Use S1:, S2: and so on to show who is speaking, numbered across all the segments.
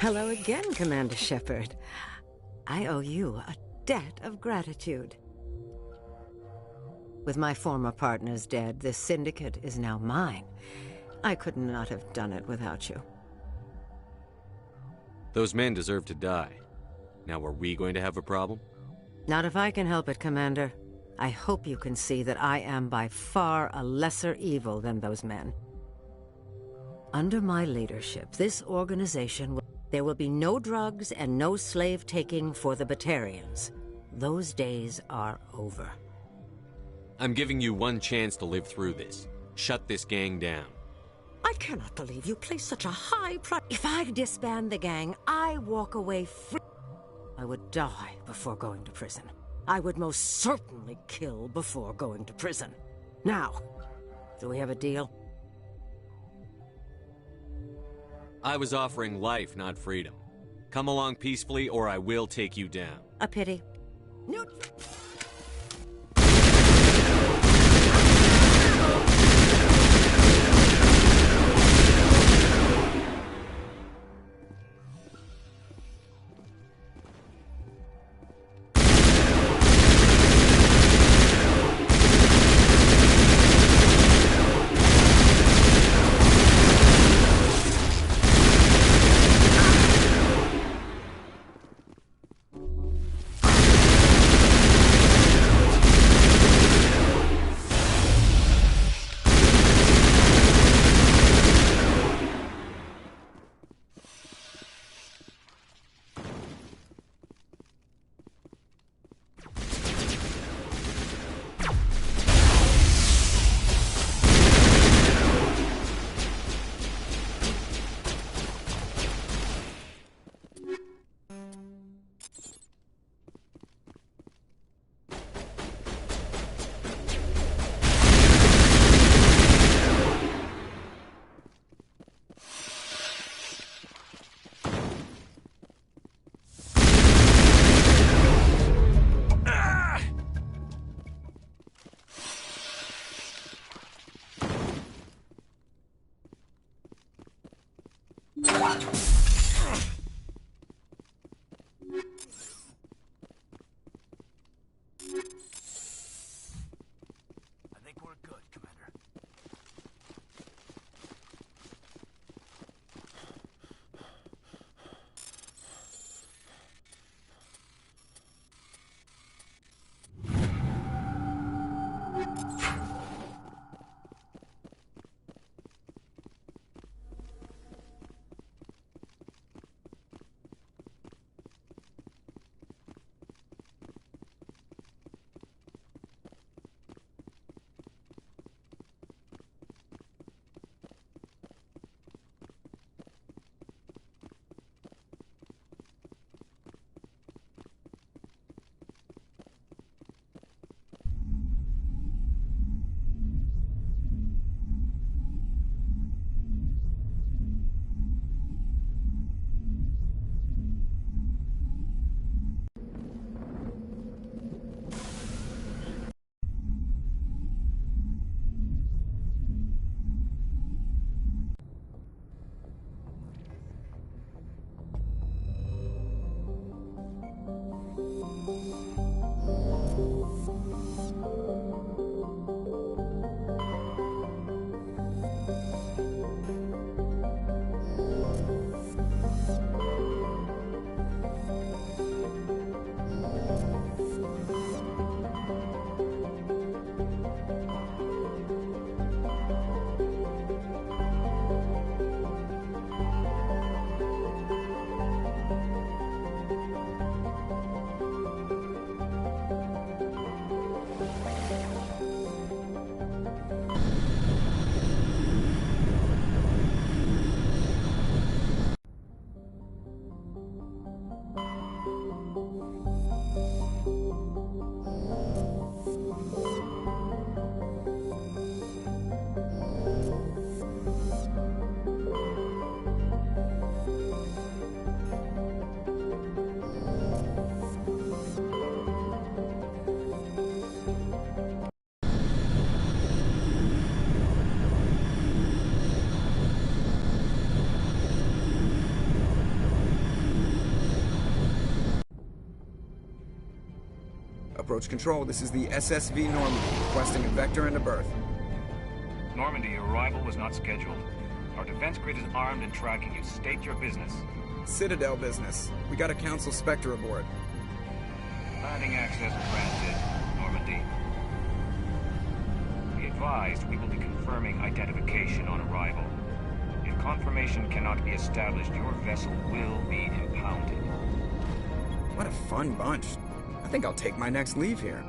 S1: Hello again, Commander Shepard. I owe you a debt of gratitude. With my former partners dead, this syndicate is now mine. I could not have done it without you.
S2: Those men deserve to die. Now, are we going to have a problem?
S1: Not if I can help it, Commander. I hope you can see that I am by far a lesser evil than those men. Under my leadership, this organization will... There will be no drugs and no slave-taking for the Batarians. Those days are over.
S2: I'm giving you one chance to live through this. Shut this gang down.
S1: I cannot believe you place such a high price. If I disband the gang, I walk away free. I would die before going to prison. I would most certainly kill before going to prison. Now, do we have a deal?
S2: I was offering life, not freedom. Come along peacefully, or I will take you down.
S1: A pity.
S3: Approach Control, this is the SSV Normandy, requesting a vector and a berth.
S4: Normandy, your arrival was not scheduled. Our defense grid is armed and tracking you. State your business.
S3: Citadel business. We got a Council Spectre aboard.
S4: Landing access granted, Normandy. Be advised, we will be confirming identification on arrival. If confirmation cannot be established, your vessel will be impounded.
S3: What a fun bunch. I think I'll take my next leave here.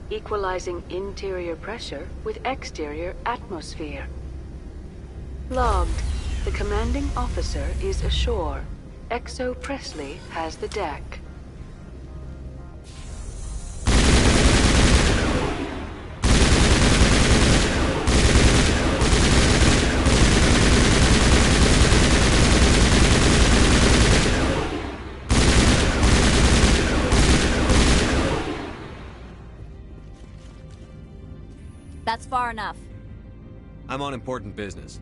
S5: Equalizing interior pressure with exterior atmosphere. Logged. The commanding officer is ashore. Exo Presley has the deck.
S6: That's far enough.
S2: I'm on important business.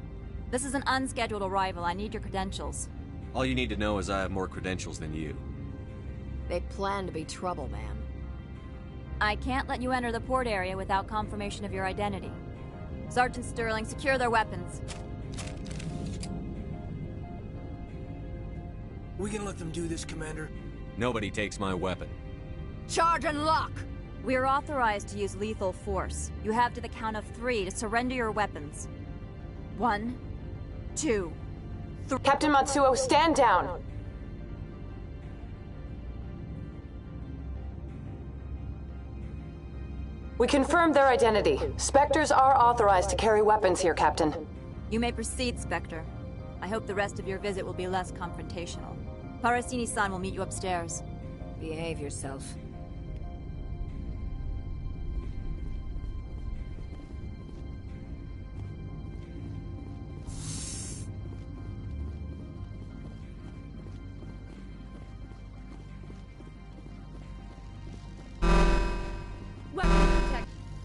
S6: This is an unscheduled arrival. I need your credentials.
S2: All you need to know is I have more credentials than you.
S7: They plan to be trouble, man.
S6: I can't let you enter the port area without confirmation of your identity. Sergeant Sterling, secure their weapons.
S8: We can let them do this, Commander.
S2: Nobody takes my weapon.
S7: Charge and lock!
S6: We are authorized to use lethal force. You have to the count of 3 to surrender your weapons. 1, 2, 3.
S9: Captain Matsuo, stand down! We confirmed their identity. Spectres are authorized to carry weapons here, Captain.
S6: You may proceed, Spectre. I hope the rest of your visit will be less confrontational. Parasini-san will meet you upstairs.
S7: Behave yourself.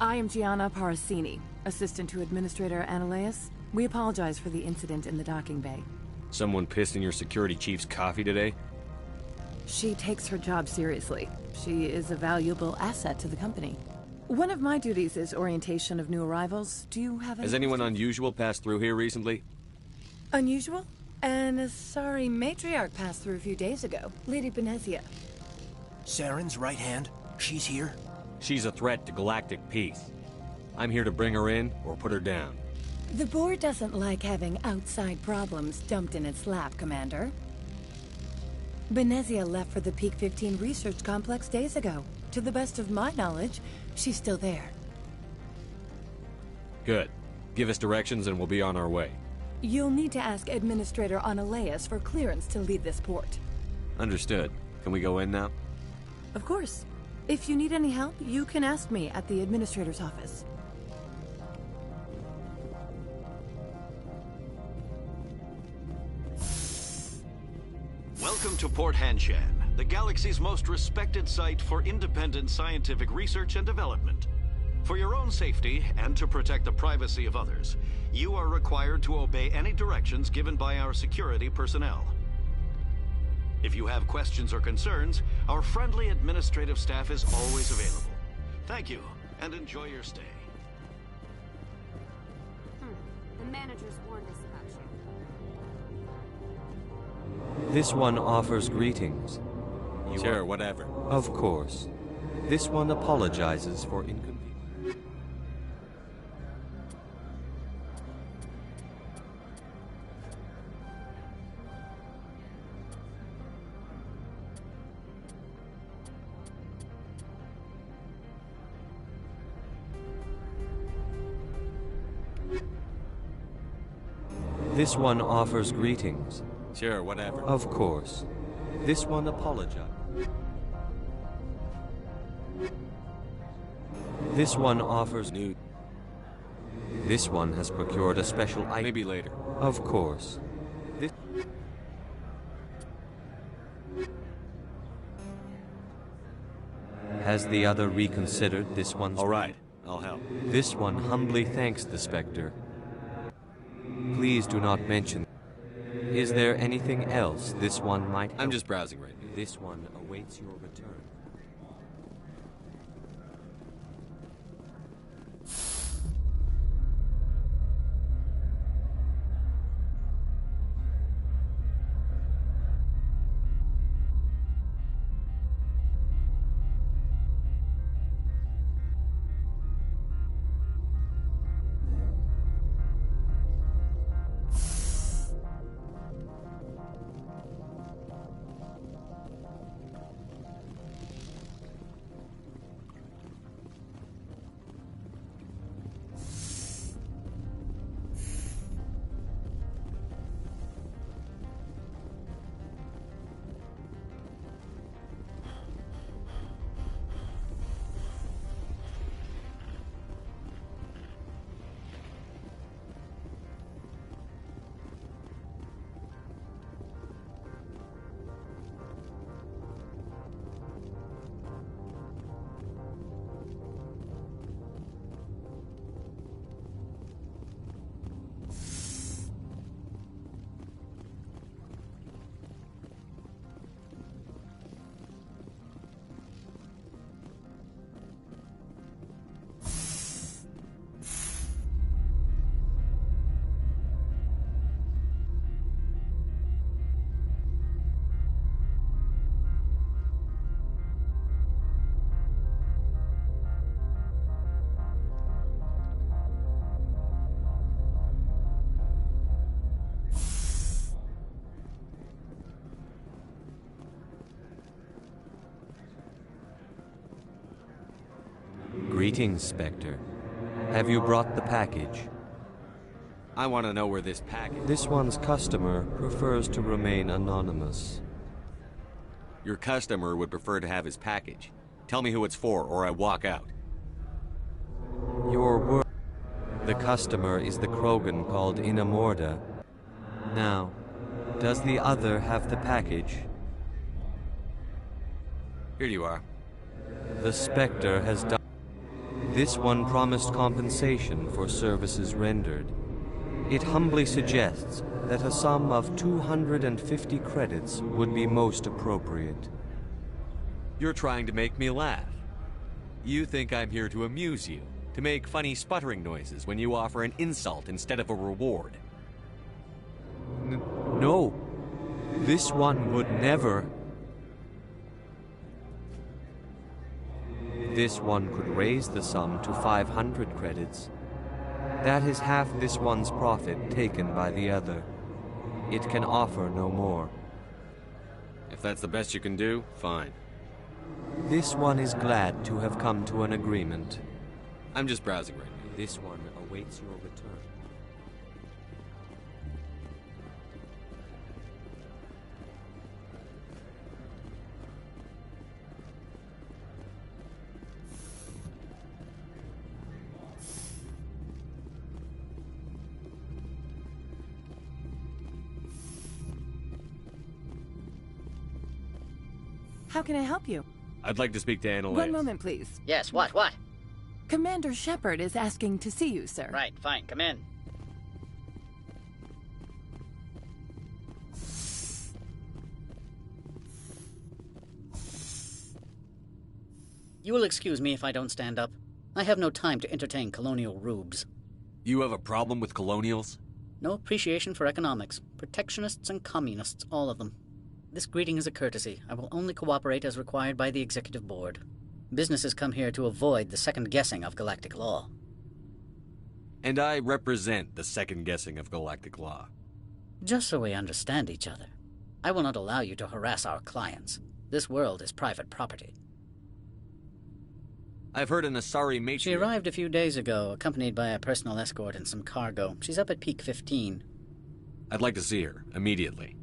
S10: I am Gianna Parasini, assistant to Administrator Ananias. We apologize for the incident in the docking bay.
S2: Someone pissed in your security chief's coffee today?
S10: She takes her job seriously. She is a valuable asset to the company. One of my duties is orientation of new arrivals. Do you have any...
S2: Has anyone unusual passed through here recently?
S10: Unusual? And a sorry matriarch passed through a few days ago. Lady Benezia.
S8: Saren's right hand. She's here.
S2: She's a threat to galactic peace. I'm here to bring her in or put her down.
S10: The board doesn't like having outside problems dumped in its lap, Commander. Benezia left for the Peak 15 research complex days ago. To the best of my knowledge, she's still there.
S2: Good. Give us directions and we'll be on our way.
S10: You'll need to ask Administrator Ananias for clearance to leave this port.
S2: Understood. Can we go in now?
S10: Of course. If you need any help, you can ask me at the Administrator's office.
S11: Welcome to Port Hanshan, the galaxy's most respected site for independent scientific research and development. For your own safety and to protect the privacy of others, you are required to obey any directions given by our security personnel. If you have questions or concerns, our friendly administrative staff is always available. Thank you, and enjoy your stay.
S7: The managers warned us about you.
S12: This one offers greetings.
S2: Sure, whatever.
S12: Of course. This one apologizes for inconvenience. This one offers greetings.
S2: Sure, whatever.
S12: Of course. This one apologizes. This one offers new. This one has procured a special item.
S2: Maybe later.
S12: Of course. This. Has the other reconsidered this one's...
S2: All right, I'll help.
S12: This one humbly thanks the Spectre. Please do not mention... Is there anything else this one might help?
S2: I'm just browsing right now.
S12: This one awaits your return. Greetings, Spectre. Have you brought the package?
S2: I want to know where this package...
S12: This one's customer prefers to remain anonymous.
S2: Your customer would prefer to have his package. Tell me who it's for, or I walk out.
S12: Your word. The customer is the Krogan called Inamorda. Now, does the other have the package?
S2: Here you are.
S12: The Spectre has done... This one promised compensation for services rendered. It humbly suggests that a sum of 250 credits would be most appropriate.
S2: You're trying to make me laugh. You think I'm here to amuse you, to make funny sputtering noises when you offer an insult instead of a reward.
S12: No. This one would never... This one could raise the sum to 500 credits. That is half this one's profit taken by the other. It can offer no more.
S2: If that's the best you can do, fine.
S12: This one is glad to have come to an agreement.
S2: I'm just browsing right now.
S12: This one awaits your return.
S10: How can I help you?
S2: I'd like to speak to Annalise.
S10: One moment, please.
S13: Yes, what?
S10: Commander Shepard is asking to see you, sir.
S13: Right, fine, come in. You will excuse me if I don't stand up. I have no time to entertain colonial rubes.
S2: You have a problem with colonials?
S13: No appreciation for economics. Protectionists and communists, all of them. This greeting is a courtesy. I will only cooperate as required by the Executive Board. Businesses come here to avoid the second-guessing of galactic law.
S2: And I represent the second-guessing of galactic law.
S13: Just so we understand each other. I will not allow you to harass our clients. This world is private property.
S2: I've heard an Asari matriarch...
S13: She arrived a few days ago, accompanied by a personal escort and some cargo. She's up at Peak 15.
S2: I'd like to see her, immediately.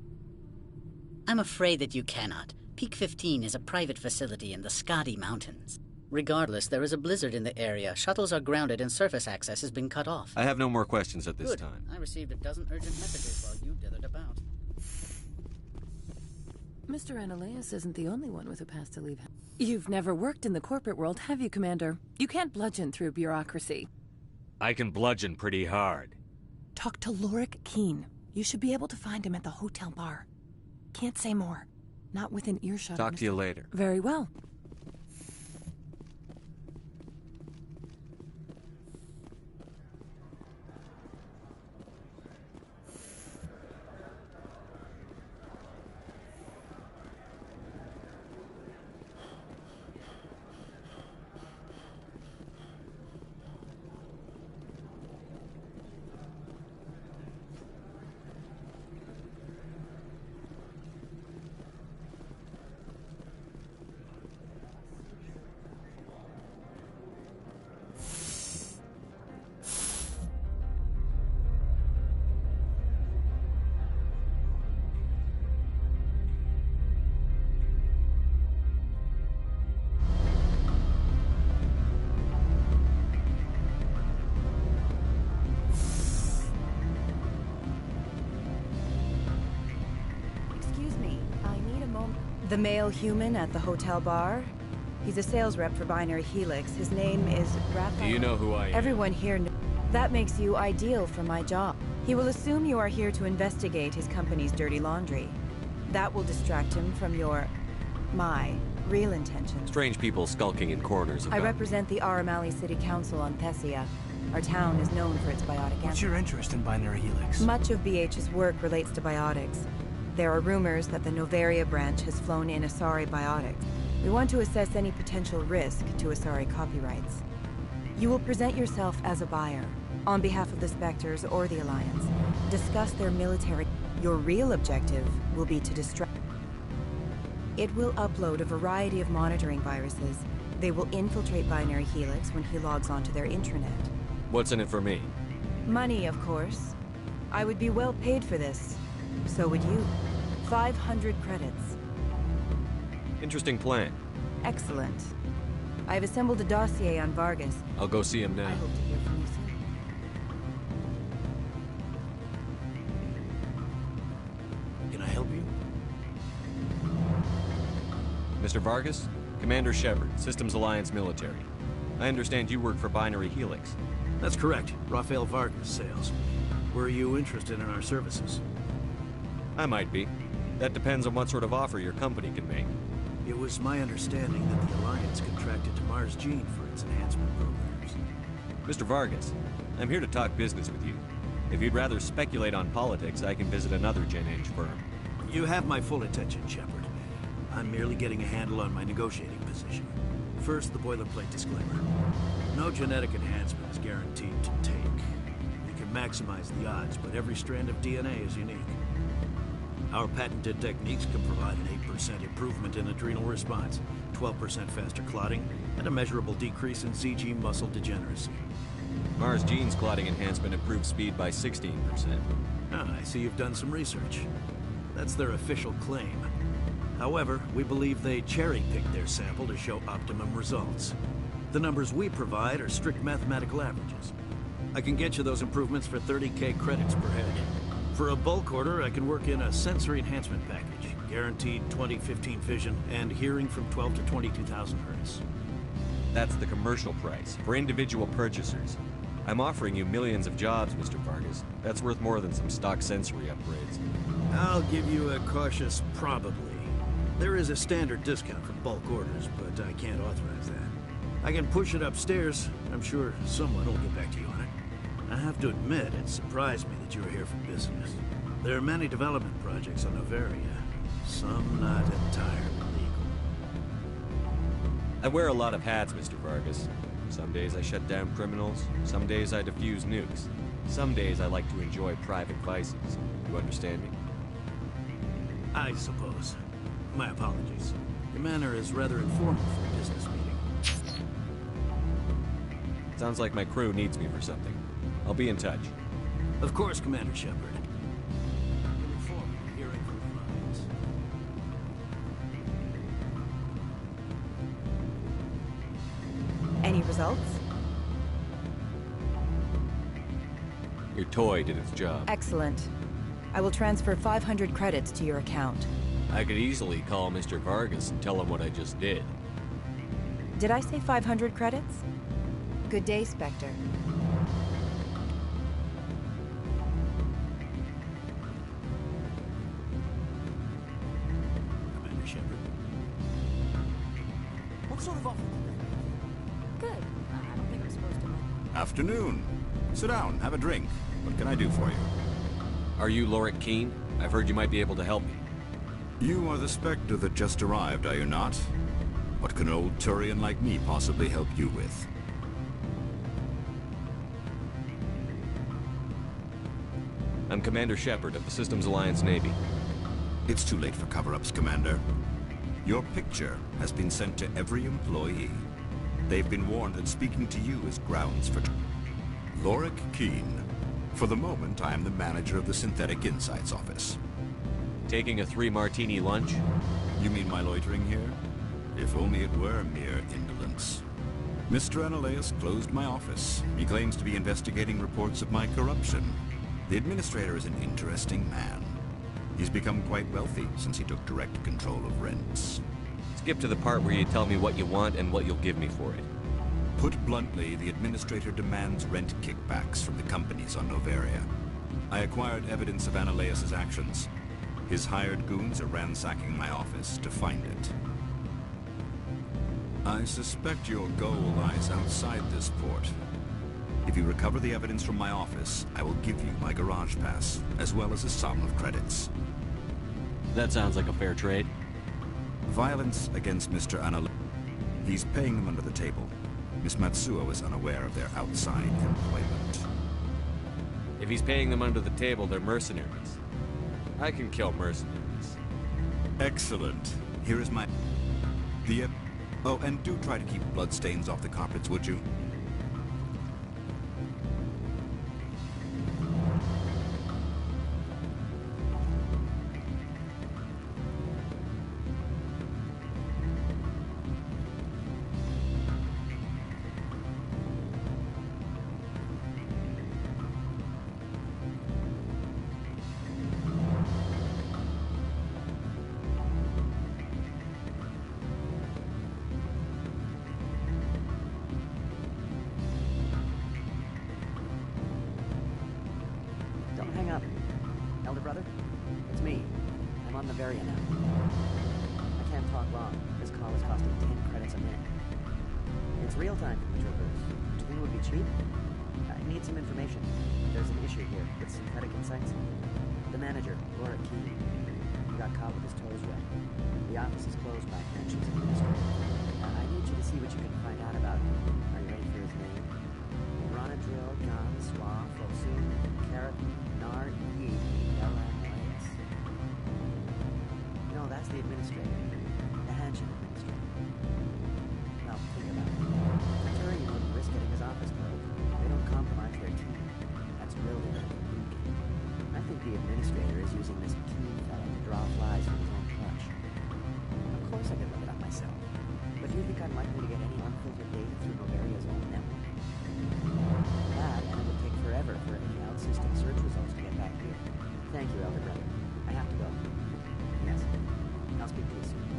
S13: I'm afraid that you cannot. Peak 15 is a private facility in the Scotty Mountains. Regardless, there is a blizzard in the area. Shuttles are grounded and surface access has been cut off.
S2: I have no more questions at this
S13: Good.
S2: time.
S13: I received a dozen urgent messages while you dithered about.
S10: Mr. Ananias isn't the only one with a past to leave. You've never worked in the corporate world, have you, Commander? You can't bludgeon through bureaucracy.
S2: I can bludgeon pretty hard.
S10: Talk to Lorik Keene. You should be able to find him at the hotel bar. Can't say more. Not within earshot.
S2: Talk to you later.
S10: Very well.
S14: The male human at the hotel bar? He's a sales rep for Binary Helix. His name is Raphael.
S2: Do you know who I am?
S14: Everyone here knows. That makes you ideal for my job. He will assume you are here to investigate his company's dirty laundry. That will distract him from my real intentions.
S2: Strange people skulking in corners of
S14: I represent the Aramali City Council on Thessia. Our town is known for its biotic.
S8: What's your interest in Binary Helix?
S14: Much of BH's work relates to biotics. There are rumors that the Novaria branch has flown in Asari biotics. We want to assess any potential risk to Asari copyrights. You will present yourself as a buyer, on behalf of the Spectres or the Alliance. Discuss their military. Your real objective will be to distract. It will upload a variety of monitoring viruses. They will infiltrate Binary Helix when he logs onto their intranet.
S2: What's in it for me?
S14: Money, of course. I would be well paid for this. So would you. 500 credits.
S2: Interesting plan.
S14: Excellent. I've assembled a dossier on Vargas.
S2: I'll go see him now.
S14: I hope to hear from you soon.
S8: Can I help you?
S2: Mr. Vargas? Commander Shepard, Systems Alliance Military. I understand you work for Binary Helix.
S15: That's correct. Rafael Vargas, sales. Were you interested in our services?
S2: I might be. That depends on what sort of offer your company can make.
S15: It was my understanding that the Alliance contracted to Mars Gene for its enhancement programs.
S2: Mr. Vargas, I'm here to talk business with you. If you'd rather speculate on politics, I can visit another Gen Eng firm.
S15: You have my full attention, Shepard. I'm merely getting a handle on my negotiating position. First, the boilerplate disclaimer. No genetic enhancement is guaranteed to take. You can maximize the odds, but every strand of DNA is unique. Our patented techniques can provide an 8% improvement in adrenal response, 12% faster clotting, and a measurable decrease in CG muscle degeneracy.
S2: Mars Gene's clotting enhancement improves speed by 16%.
S15: Ah, I see you've done some research. That's their official claim. However, we believe they cherry-picked their sample to show optimum results. The numbers we provide are strict mathematical averages. I can get you those improvements for 30K credits per head. For a bulk order, I can work in a sensory enhancement package, guaranteed 20/15 vision, and hearing from 12 to 22,000 hertz.
S2: That's the commercial price, for individual purchasers. I'm offering you millions of jobs, Mr. Vargas. That's worth more than some stock sensory upgrades.
S15: I'll give you a cautious probably. There is a standard discount for bulk orders, but I can't authorize that. I can push it upstairs. I'm sure someone will get back to you on it. I have to admit, it surprised me that you were here for business. There are many development projects on Novaria, some not entirely legal.
S2: I wear a lot of hats, Mr. Vargas. Some days I shut down criminals, some days I defuse nukes. Some days I like to enjoy private vices. You understand me?
S15: I suppose. My apologies. Your manner is rather informal for a business meeting.
S2: Sounds like my crew needs me for something. I'll be in touch.
S15: Of course, Commander Shepard.
S14: results?
S2: Your toy did its job.
S14: Excellent. I will transfer 500 credits to your account.
S2: I could easily call Mr. Vargas and tell him what I just did.
S14: Did I say 500 credits? Good day, Spectre.
S15: Commander Shepard.
S8: What sort of offer?
S7: Good. I don't think I'm supposed to.
S16: Afternoon. Sit down, have a drink. What can I do for you?
S2: Are you Lorik Keene? I've heard you might be able to help me.
S16: You are the Spectre that just arrived, are you not? What can an old Turian like me possibly help you with?
S2: I'm Commander Shepard of the Systems Alliance Navy.
S16: It's too late for cover-ups, Commander. Your picture has been sent to every employee. They've been warned that speaking to you is grounds for... Lorik Keene. For the moment, I am the manager of the Synthetic Insights Office.
S2: Taking a 3-martini lunch?
S16: You mean my loitering here? If only it were mere indolence. Mr. Analeus closed my office. He claims to be investigating reports of my corruption. The administrator is an interesting man. He's become quite wealthy since he took direct control of rents.
S2: Skip to the part where you tell me what you want and what you'll give me for it.
S16: Put bluntly, the administrator demands rent kickbacks from the companies on Noveria. I acquired evidence of Analeus' actions. His hired goons are ransacking my office to find it. I suspect your goal lies outside this port. If you recover the evidence from my office, I will give you my garage pass, as well as a sum of credits.
S2: That sounds like a fair trade.
S16: Violence against Mr. Analeus. He's paying them under the table. Miss Matsuo is unaware of their outside employment.
S2: If he's paying them under the table, they're mercenaries. I can kill mercenaries.
S16: Excellent. Here is my... Oh, and do try to keep bloodstains off the carpets, would you?
S17: Thank you, Elder Brother. I have to go. Yes. I'll speak to you soon.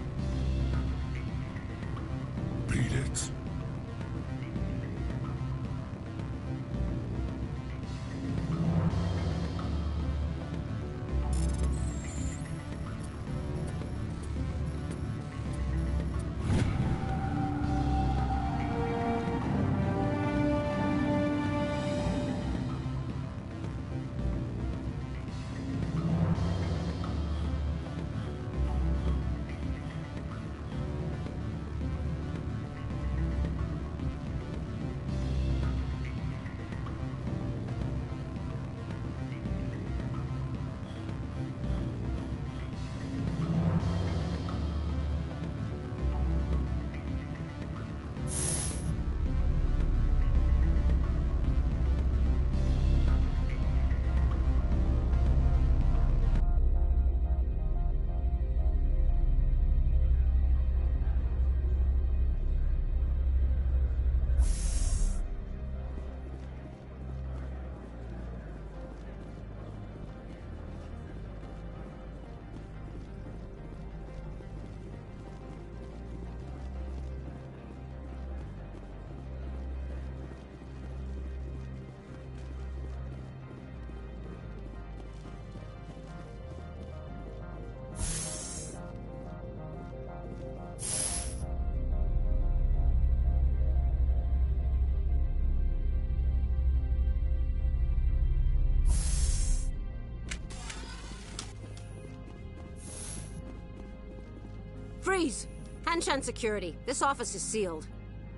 S17: Freeze! Hanshan security. This office is sealed.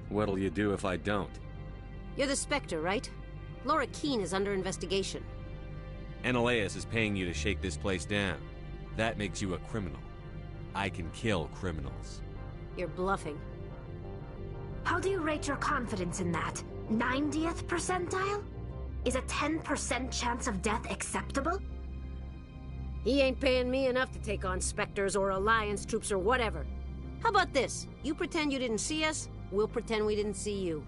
S2: What'll you do if I don't?
S17: You're the Spectre, right? Laura Keene is under investigation.
S2: Ananias is paying you to shake this place down. That makes you a criminal. I can kill criminals.
S17: You're bluffing.
S18: How do you rate your confidence in that? 90th percentile? Is a 10% chance of death acceptable?
S17: He ain't paying me enough to take on Spectres or Alliance troops or whatever. How about this? You pretend you didn't see us, we'll pretend we didn't see you.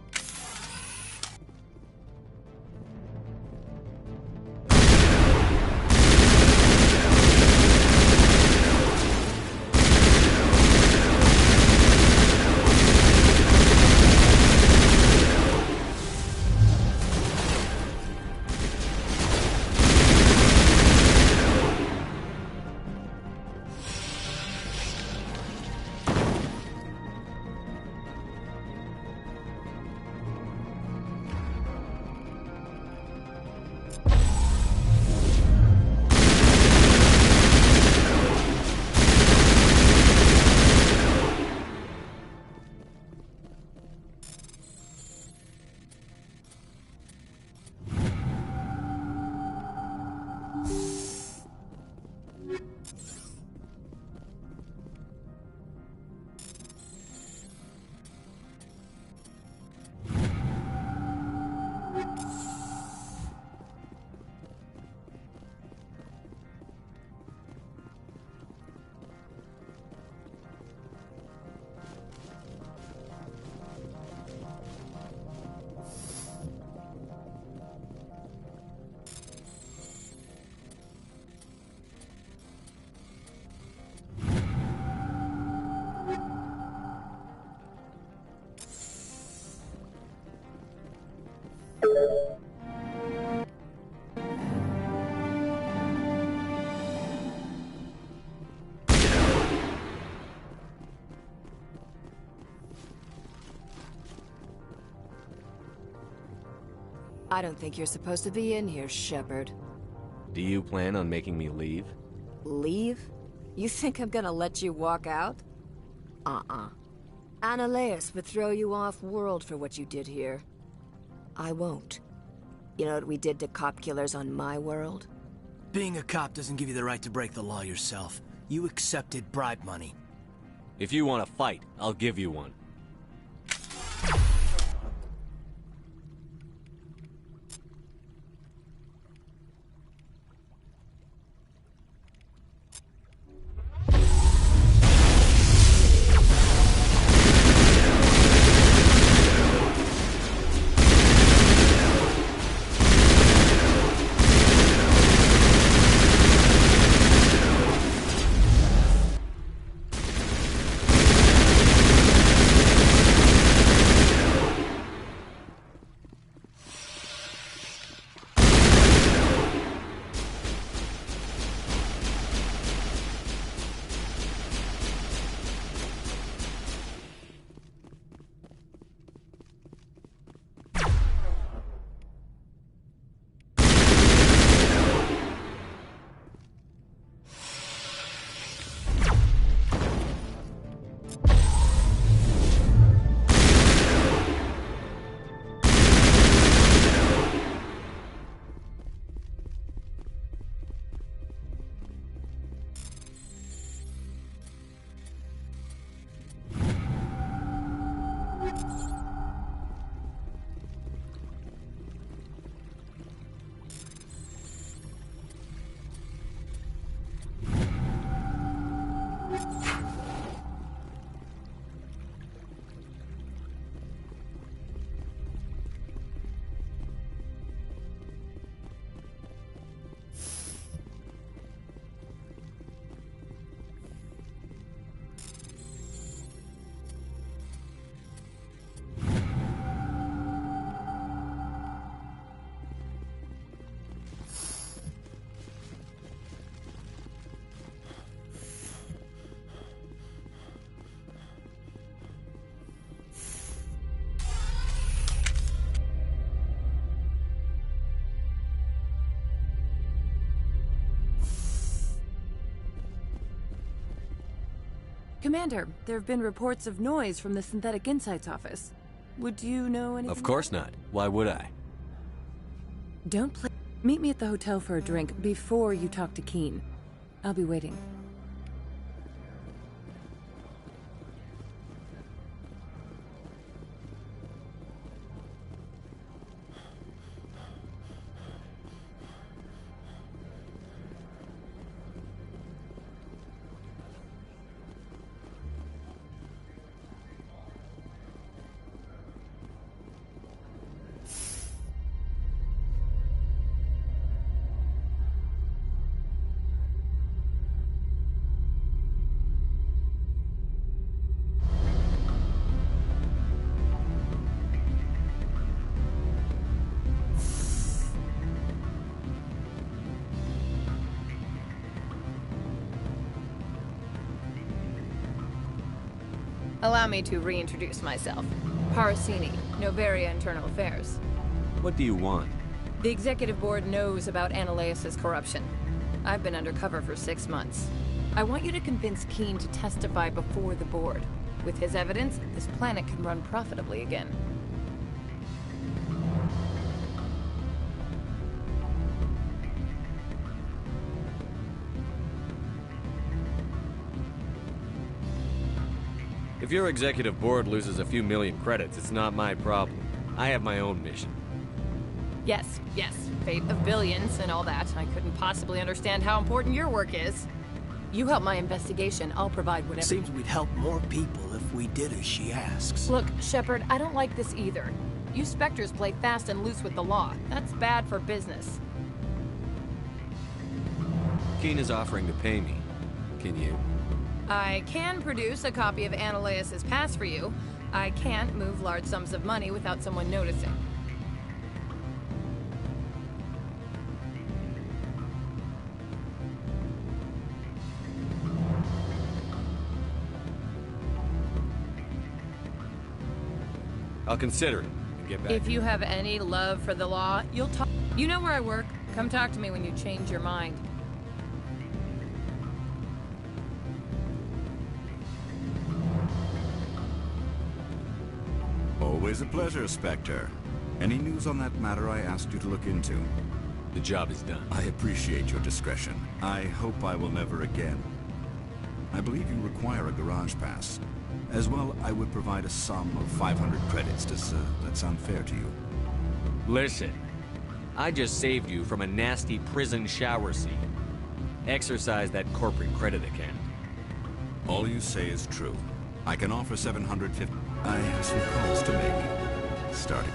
S19: I don't think you're supposed to be in here, Shepard.
S2: Do you plan on making me leave?
S19: Leave? You think I'm gonna let you walk out? Ananias would throw you off-world for what you did here. I won't. You know what we did to cop killers on my world?
S8: Being a cop doesn't give you the right to break the law yourself. You accepted bribe money.
S2: If you want to fight, I'll give you one.
S10: Commander, there have been reports of noise from the Synthetic Insights office. Would you know anything?
S2: Of course not. Why would I?
S10: Don't play. Meet me at the hotel for a drink before you talk to Keen. I'll be waiting.
S20: Allow me to reintroduce myself. Parasini, Novaria Internal Affairs.
S2: What do you want?
S20: The Executive Board knows about Ananias' corruption. I've been undercover for 6 months. I want you to convince Keen to testify before the Board. With his evidence, this planet can run profitably again.
S2: If your executive board loses a few million credits, it's not my problem. I have my own mission.
S20: Yes, fate of billions and all that. I couldn't possibly understand how important your work is. You help my investigation, I'll provide whatever.
S8: Seems we'd help more people if we did as she asks.
S20: Look, Shepard, I don't like this either. You Spectres play fast and loose with the law. That's bad for business.
S2: Keen is offering to pay me. Can you?
S20: I can produce a copy of Ananias' pass for you. I can't move large sums of money without someone noticing.
S2: I'll consider it and get back.
S20: If you have any love for the law, you'll talk. You know where I work. Come talk to me when you change your mind.
S16: Always a pleasure, Spectre. Any news on that matter I asked you to look into?
S2: The job is done.
S16: I appreciate your discretion. I hope I will never again. I believe you require a garage pass. As well, I would provide a sum of 500 credits. Does that sound fair to you?
S2: Listen, I just saved you from a nasty prison shower scene. Exercise that corporate credit account.
S16: All you say is true. I can offer 750. I have some calls to make. Starting.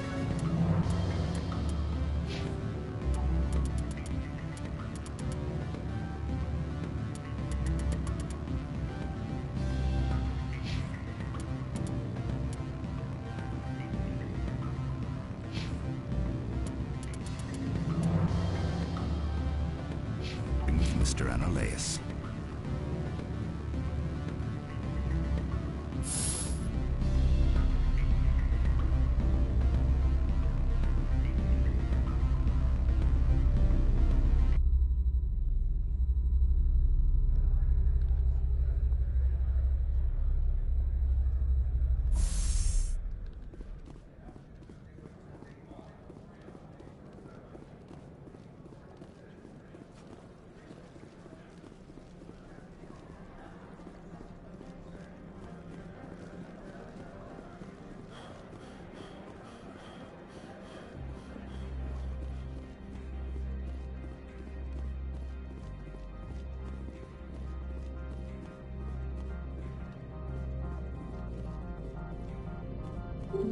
S16: Mr. Ananias.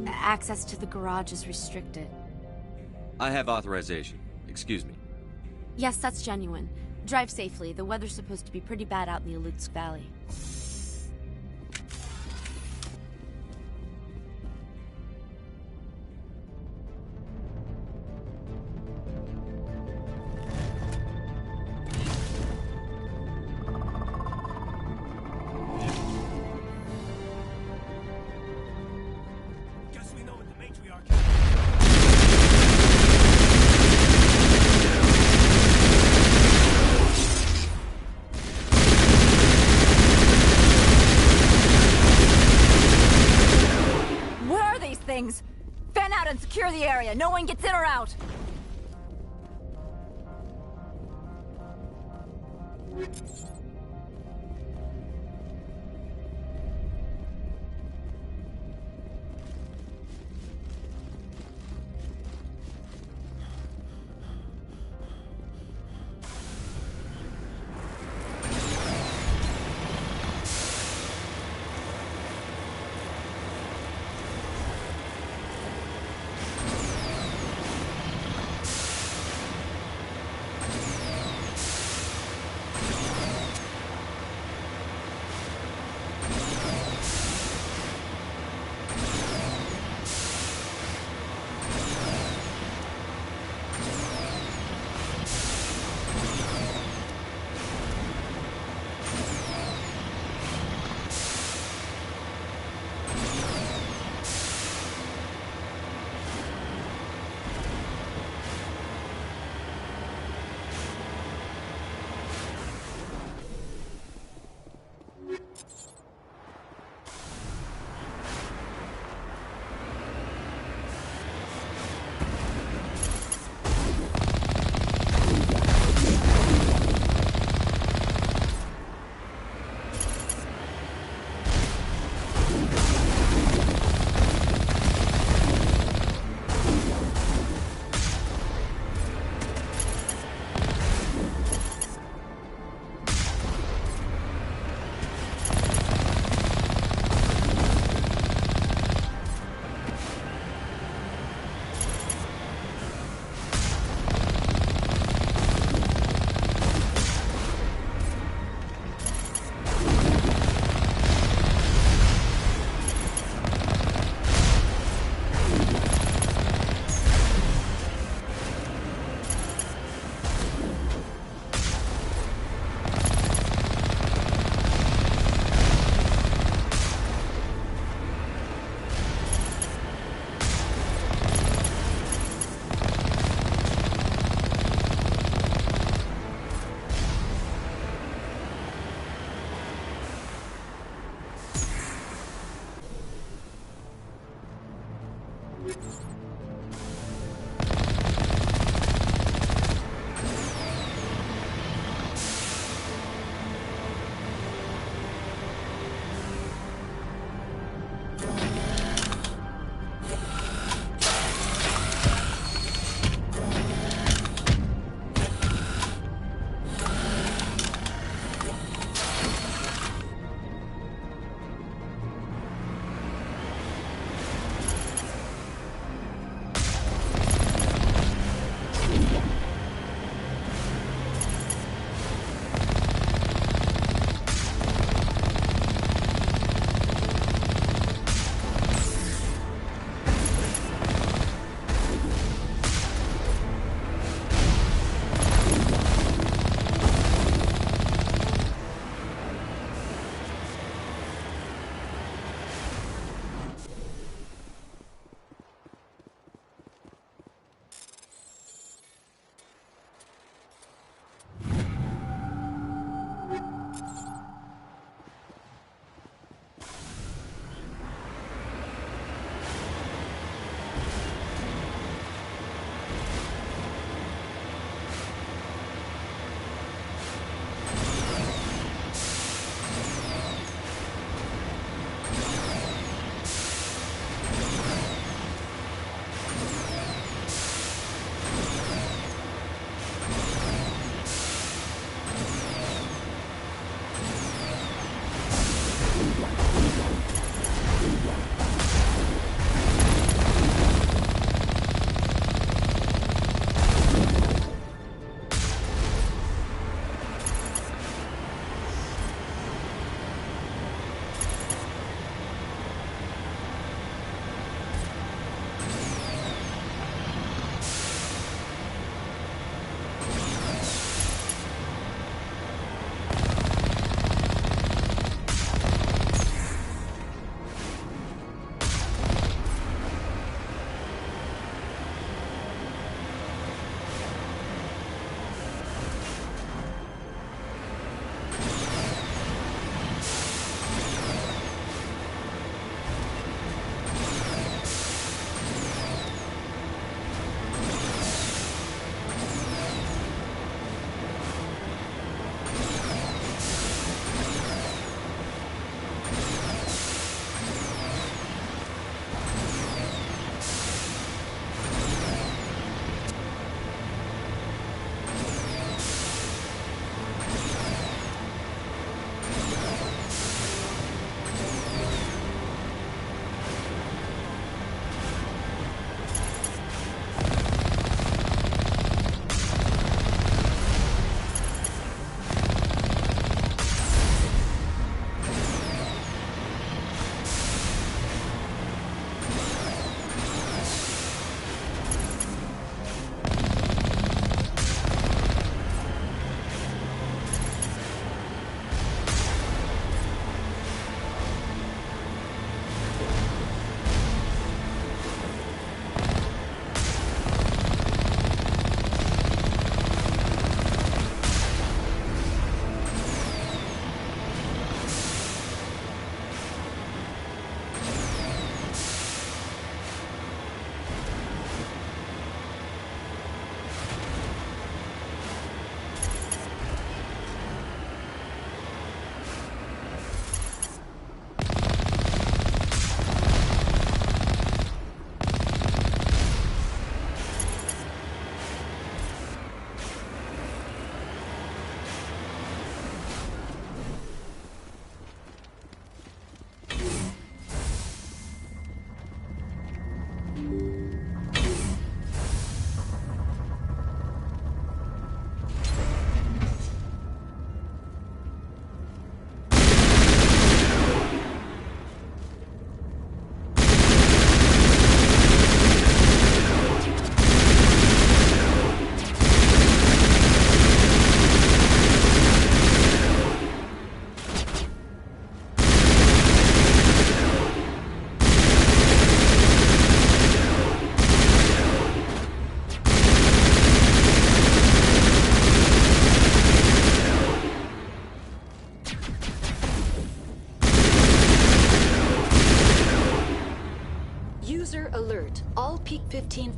S6: Access to the garage is restricted.
S2: I have authorization. Excuse me.
S6: Yes, that's genuine. Drive safely. The weather's supposed to be pretty bad out in the Alutsk Valley. area. No one gets in or out.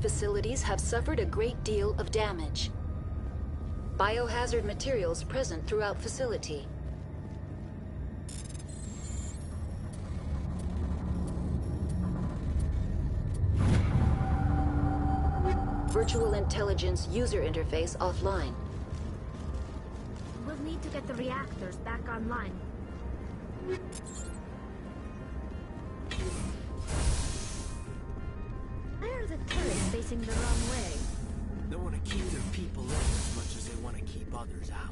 S5: facilities have suffered a great deal of damage. Biohazard materials present throughout facility. Virtual intelligence user interface offline.
S18: We'll need to get the reactors back online. Why are the turrets facing the wrong way?
S8: They want to keep their people in as much as they want to keep others out.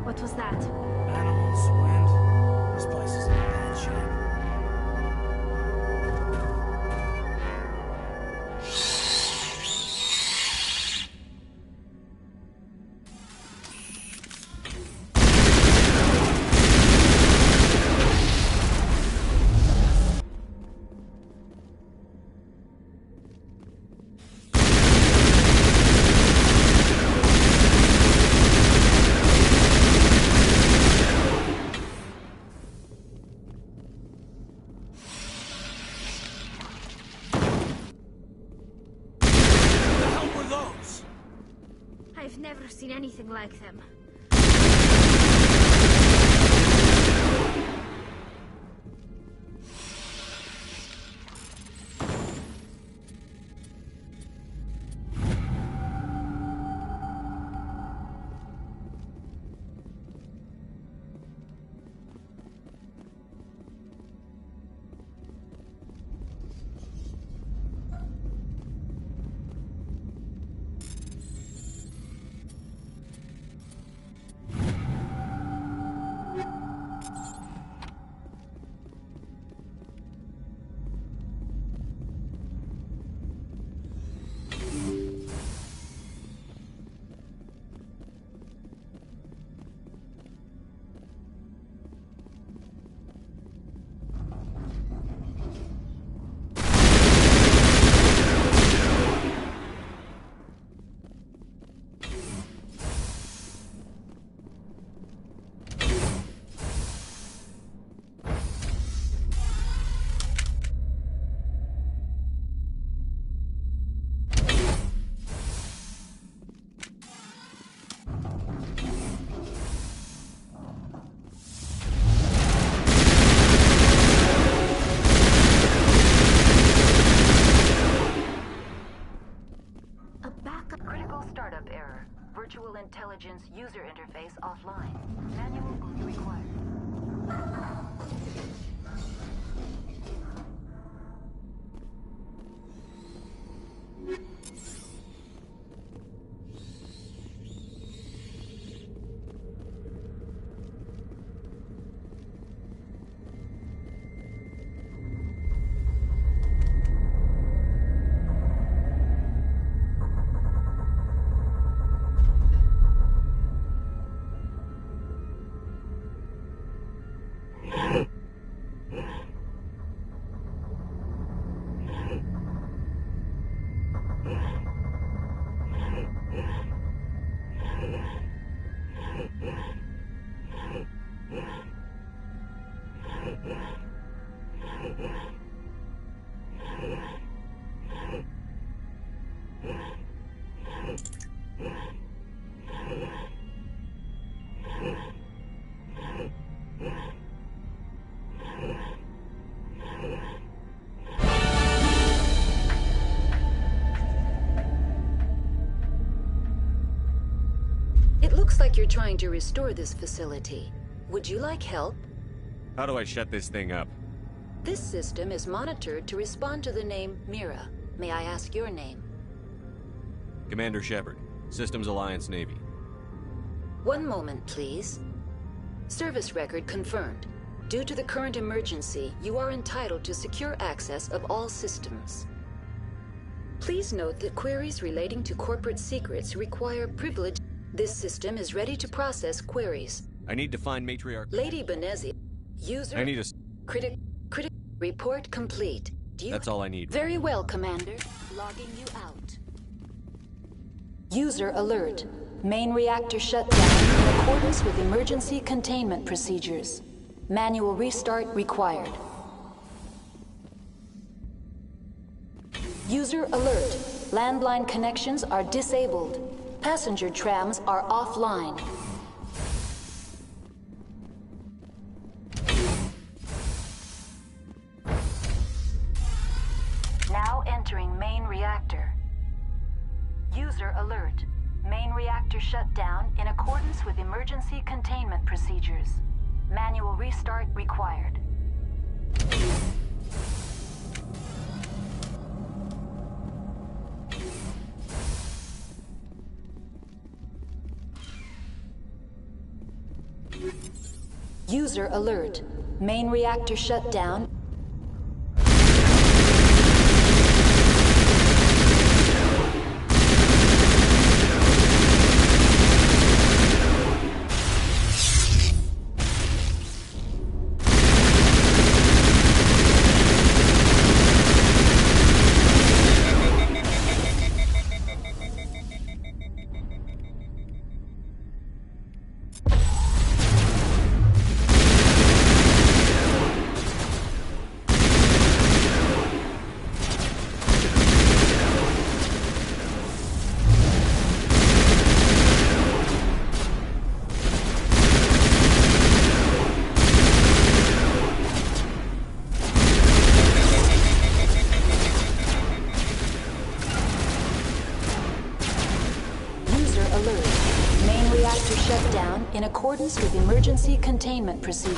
S18: What was that?
S8: Animals, wind. This place is in bad shape.
S18: I've never seen anything like them.
S5: Startup error. Virtual intelligence user interface offline. Manual boot required.
S21: like you're trying to restore this facility. Would you like help?
S2: How do I shut this thing up?
S21: This system is monitored to respond to the name Mira. May I ask your name?
S2: Commander Shepard, Systems Alliance Navy.
S21: One moment, please. Service record confirmed. Due to the current emergency, you are entitled to secure access of all systems. Please note that queries relating to corporate secrets require privilege. This system is ready to process queries.
S2: I need to find Matriarch...
S21: Lady Benezi, user...
S2: I need a...
S21: Critic... Report complete.
S2: That's all I need.
S21: Very well, Commander. Logging you out. User alert. Main reactor shut down in accordance with emergency containment procedures. Manual restart required. User alert. Landline connections are disabled. Passenger trams are offline. Now entering main reactor. User alert. Main reactor shut down in accordance with emergency containment procedures. Manual restart required. User alert. Main reactor shut down. In accordance with emergency containment procedures.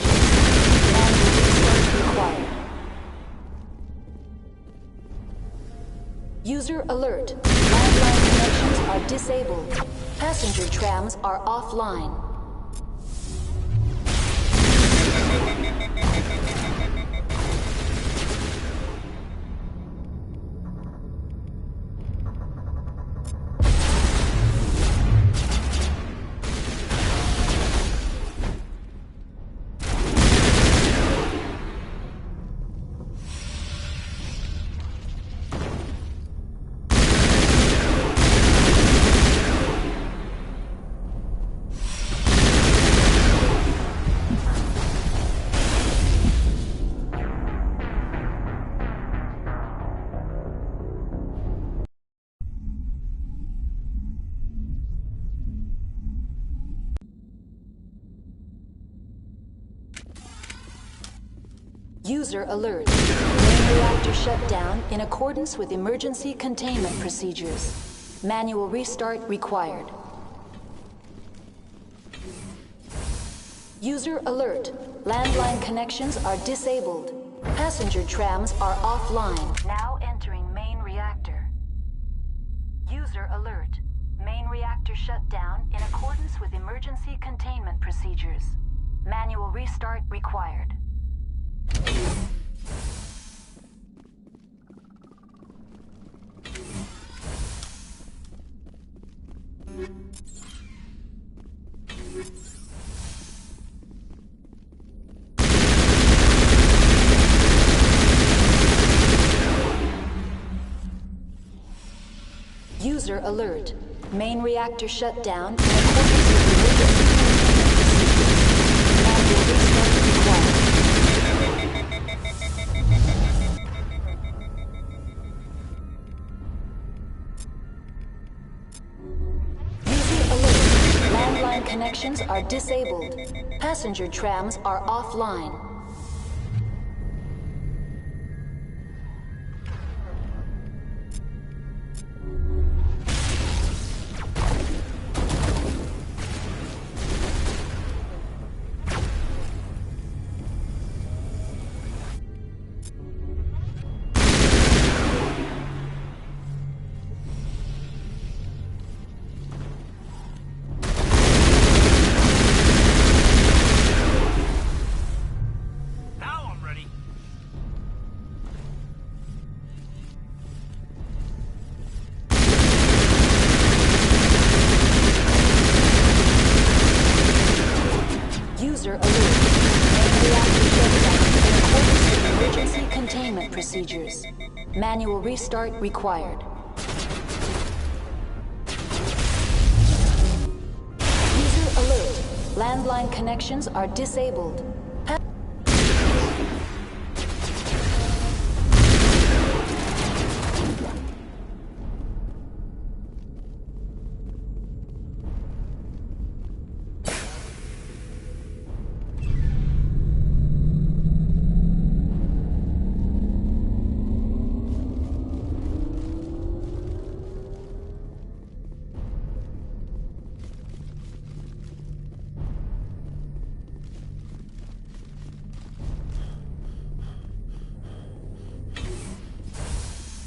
S21: Manual restart required. User alert. Landline connections are disabled. Passenger trams are offline. User alert. Main reactor shut down in accordance with emergency containment procedures. Manual restart required. User alert. Landline connections are disabled. Passenger trams are offline. Now entering main reactor. User alert. Main reactor shut down in accordance with emergency containment procedures. Manual restart required. User alert. Main reactor shut down in accordance with emergency manual restart required. User alert. Landline connections are disabled. Passenger trams are offline. procedures. Manual restart required. User alert. Landline connections are disabled.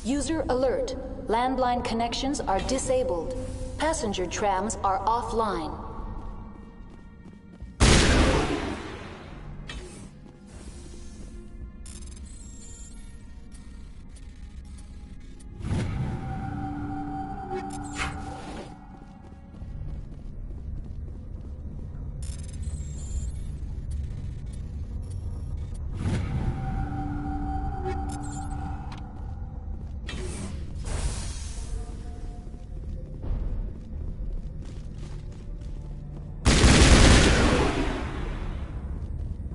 S21: User alert. Landline connections are disabled. Passenger trams are offline.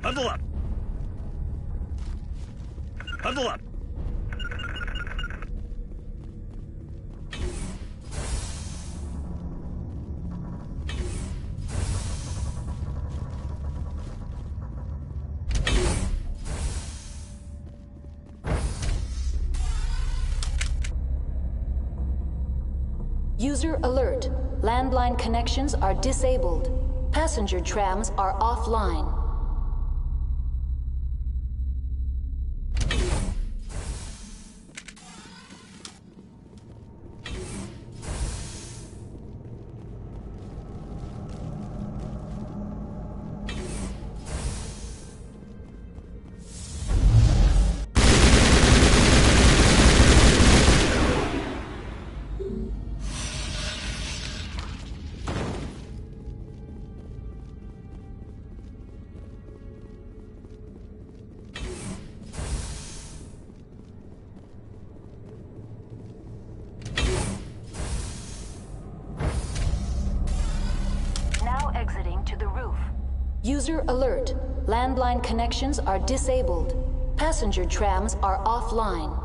S1: Huddle up! Huddle up!
S21: User alert. Landline connections are disabled. Passenger trams are offline. Exiting to the roof. User alert. Landline connections are disabled. Passenger trams are offline.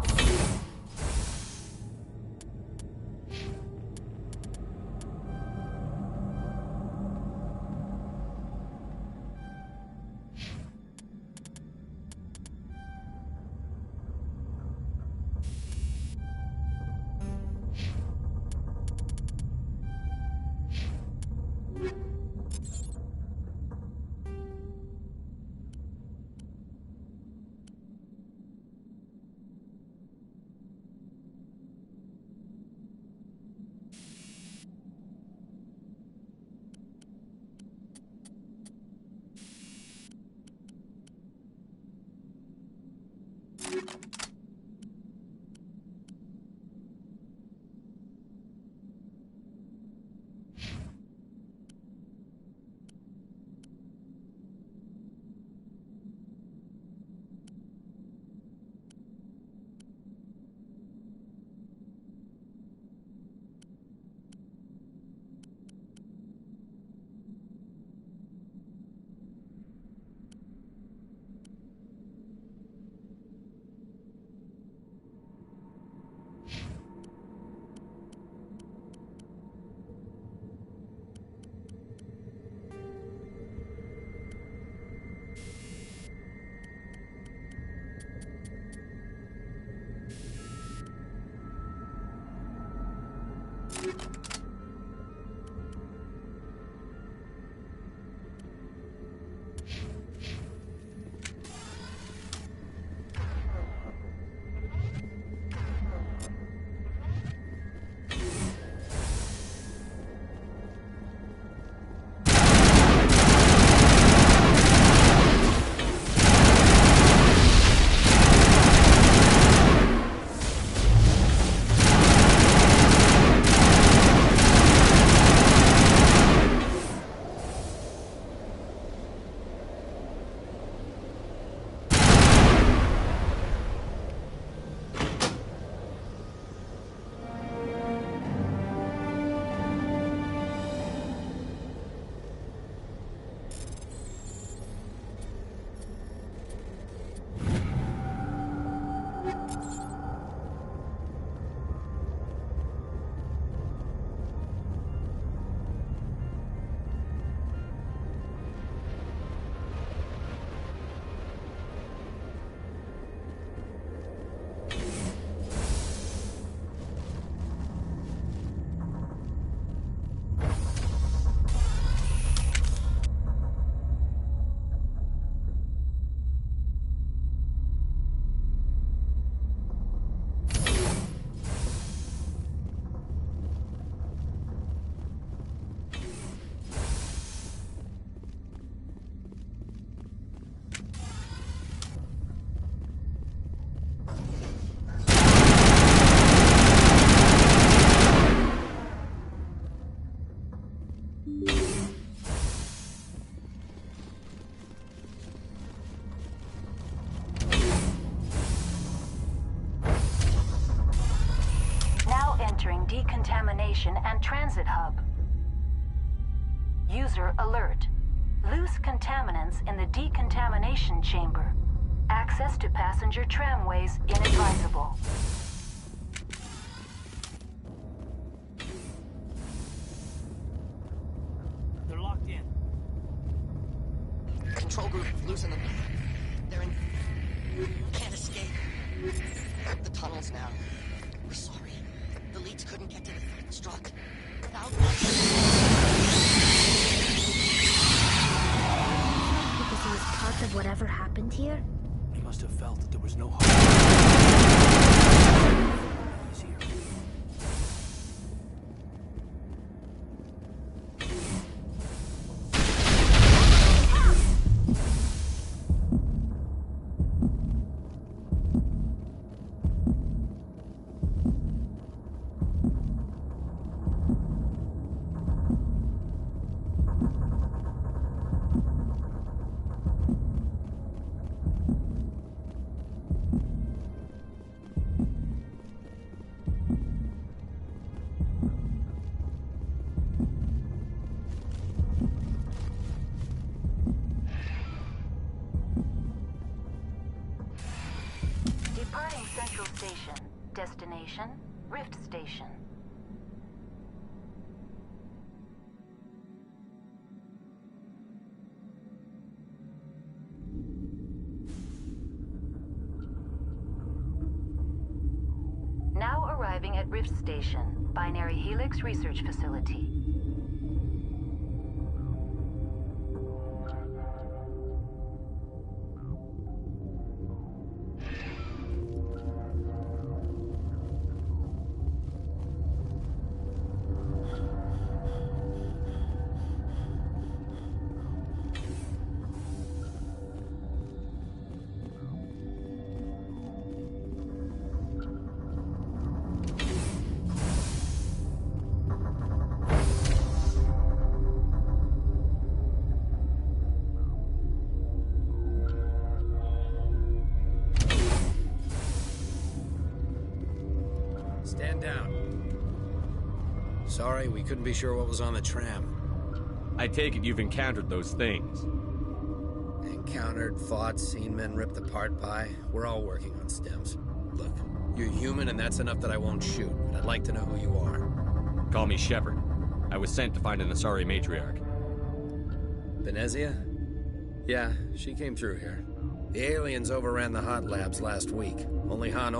S21: and transit hub. User alert. Loose contaminants in the decontamination chamber. Access to passenger tramways inadvisable.
S8: They're locked in.
S1: Control group, loosen them. They're in... Can't escape. The tunnels now. We're sorry. The leads couldn't get to the struck. Without us...
S18: Because he was part of whatever happened here?
S8: He must have felt that there was no hope. He's here.
S21: Departing Central Station. Destination, Rift Station. Now arriving at Rift Station, Binary Helix Research Facility.
S15: Stand down. Sorry, we couldn't be sure what was on the tram.
S2: I take it you've encountered those things.
S15: Encountered, fought, seen men ripped apart by. We're all working on stems. Look, you're human and that's enough that I won't shoot, but I'd like to know who you are.
S2: Call me Shepard. I was sent to find an Asari matriarch.
S15: Venezia? Yeah, she came through here. The aliens overran the hot labs last week. Only Han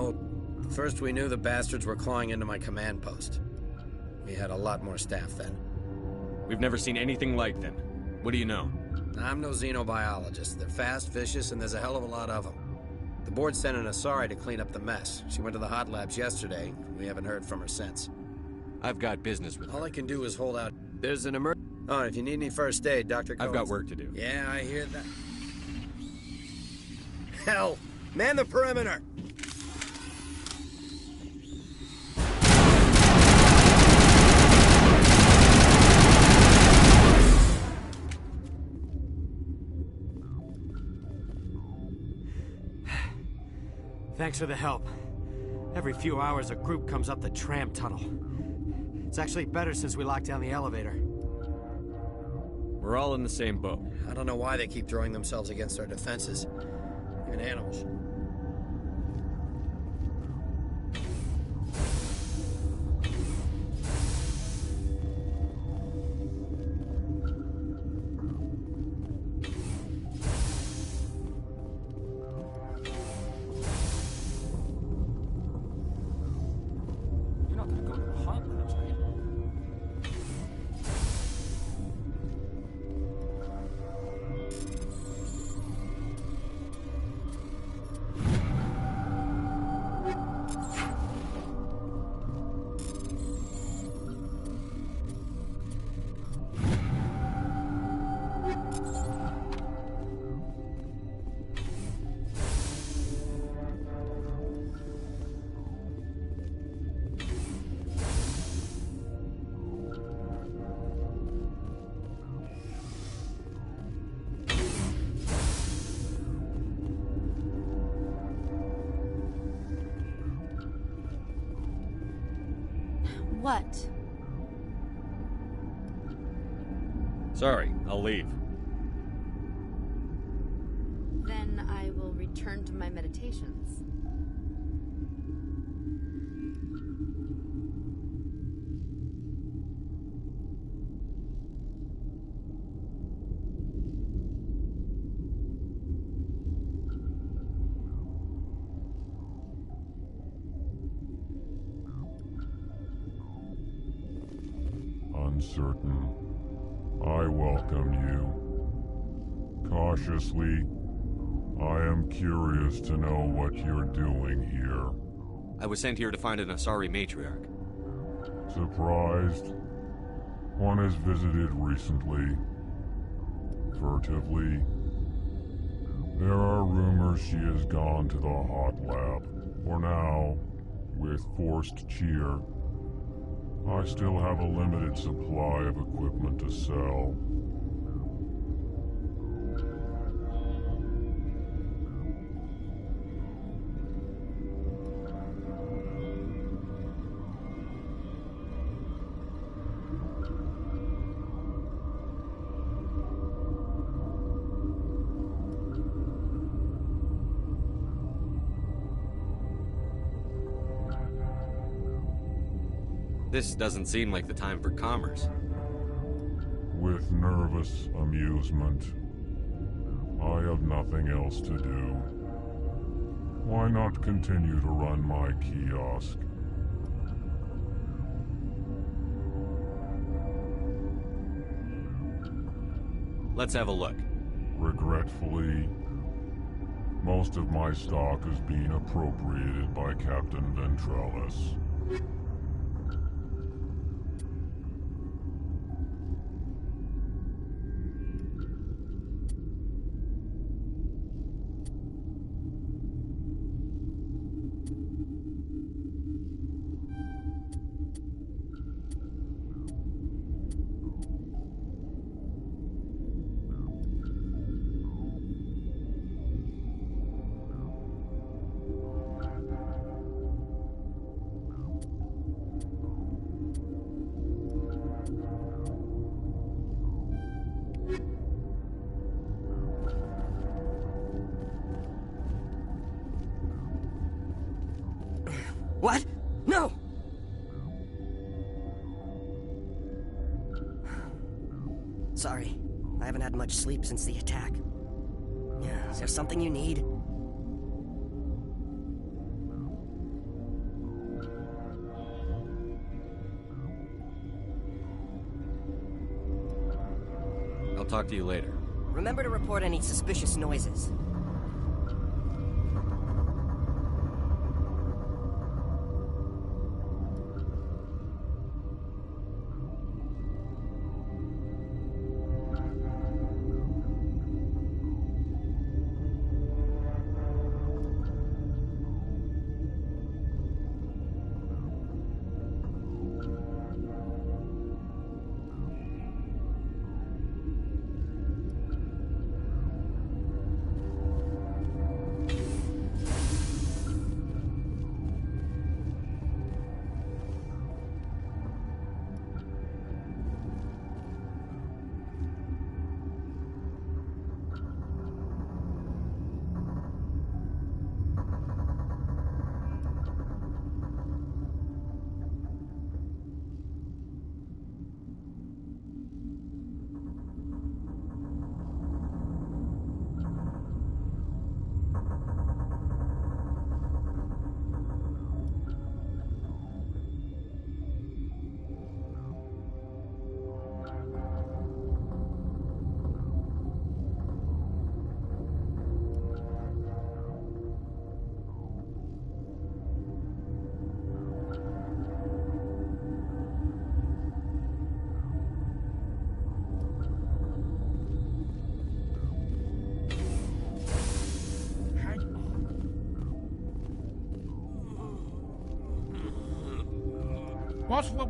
S15: First we knew the bastards were clawing into my command post. We had a lot more staff then.
S2: We've never seen anything like them. What do you know?
S15: I'm no xenobiologist. They're fast, vicious, and there's a hell of a lot of them. The board sent an Asari to clean up the mess. She went to the hot labs yesterday. We haven't heard from her since.
S2: I've got business with her.
S15: All I can do is hold out. There's an Oh, if you need any first aid, Dr.
S2: I've got work to do.
S15: Yeah, I hear that. Hell! Man the perimeter!
S22: Thanks for the help. Every few hours, a group comes up the tram tunnel. It's actually better since we locked down the elevator.
S2: We're all in the same boat.
S15: I don't know why they keep throwing themselves against our defenses. Even animals.
S6: What?
S2: Sorry, I'll leave.
S7: Then I will return to my meditations.
S3: Uncertain. I welcome you. Cautiously, I am curious to know what you're doing here.
S2: I was sent here to find an Asari matriarch.
S3: Surprised? One has visited recently. Furtively. There are rumors she has gone to the hot lab. For now, with forced cheer, I still have a limited supply of equipment to sell.
S2: This doesn't seem like the time for commerce.
S3: With nervous amusement. I have nothing else to do. Why not continue to run my kiosk?
S2: Let's have a look.
S3: Regretfully, most of my stock is being appropriated by Captain Ventrellis.
S1: What? No! Sorry, I haven't had much sleep since the attack. Is there something you need?
S2: I'll talk to you later.
S1: Remember to report any suspicious noises.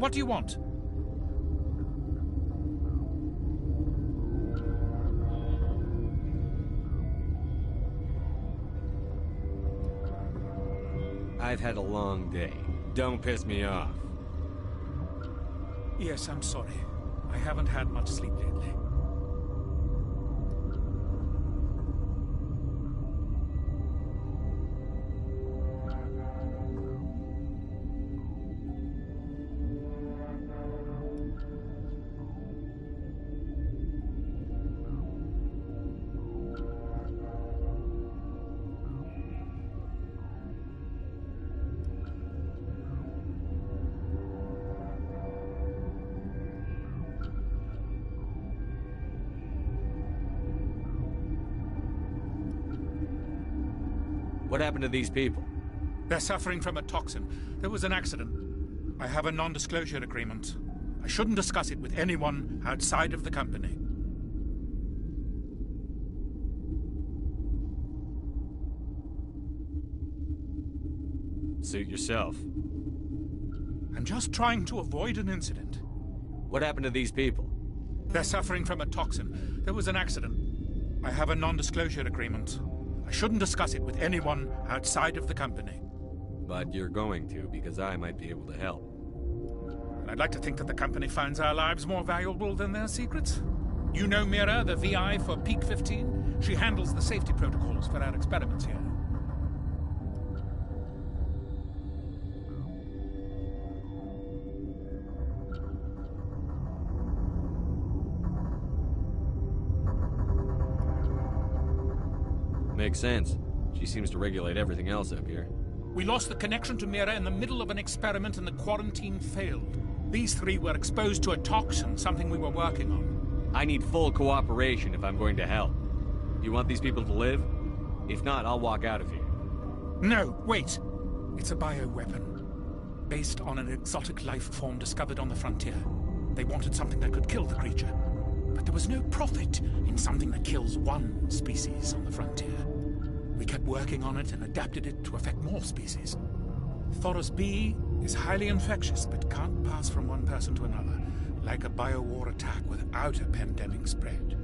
S4: What do you want?
S2: I've had a long day. Don't piss me off.
S4: Yes, I'm sorry. I haven't had much sleep lately.
S2: What happened to these people?
S4: They're suffering from a toxin. There was an accident. I have a non-disclosure agreement. I shouldn't discuss it with anyone outside of the company.
S2: Suit yourself.
S4: I'm just trying to avoid an incident.
S2: What happened to these people?
S4: They're suffering from a toxin. There was an accident. I have a non-disclosure agreement. I shouldn't discuss it with anyone outside of the company.
S2: But you're going to, because I might be able to help.
S4: I'd like to think that the company finds our lives more valuable than their secrets. You know Mira, the VI for ep5? She handles the safety protocols for our experiments here.
S2: Makes sense. She seems to regulate everything else up here.
S4: We lost the connection to Mira in the middle of an experiment and the quarantine failed. These three were exposed to a toxin, something we were working on.
S2: I need full cooperation if I'm going to help. You want these people to live? If not, I'll walk out of here.
S4: No, wait. It's a bioweapon. Based on an exotic life form discovered on the frontier. They wanted something that could kill the creature. But there was no profit in something that kills one species on the frontier. We kept working on it and adapted it to affect more species. Thoros B is highly infectious, but can't pass from one person to another, like a biowar attack without a pandemic spread.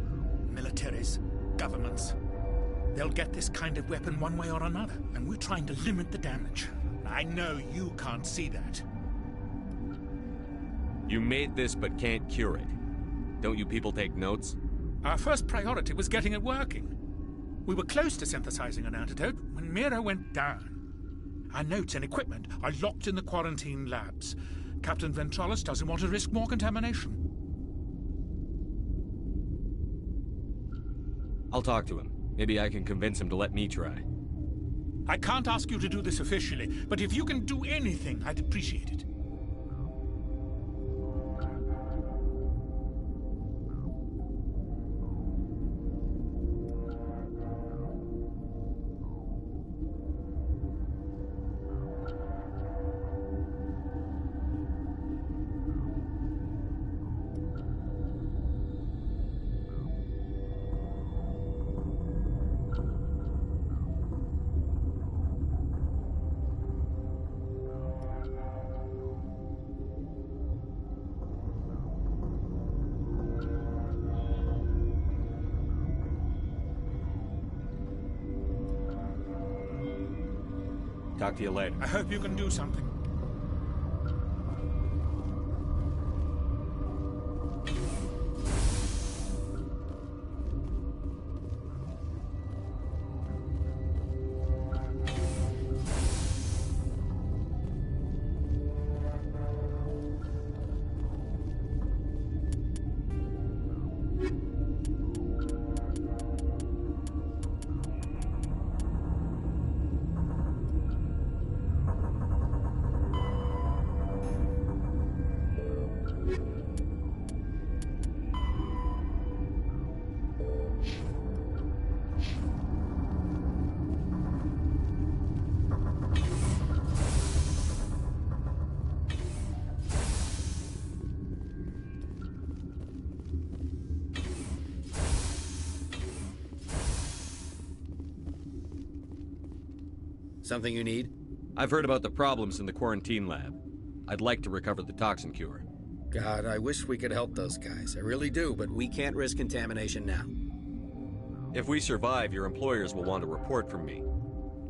S4: Militaries, governments, they'll get this kind of weapon one way or another, and we're trying to limit the damage. I know you can't see that.
S2: You made this but can't cure it. Don't you people take notes?
S4: Our first priority was getting it working. We were close to synthesizing an antidote when Mira went down. Our notes and equipment are locked in the quarantine labs. Captain Ventralis doesn't want to risk more contamination.
S2: I'll talk to him. Maybe I can convince him to let me try.
S4: I can't ask you to do this officially, but if you can do anything, I'd appreciate it.
S2: Talk to you later.
S4: I hope you can do something.
S15: Something you need?
S2: I've heard about the problems in the quarantine lab. I'd like to recover the toxin cure.
S15: God, I wish we could help those guys. I really do, but we can't risk contamination now.
S2: If we survive, your employers will want a report from me.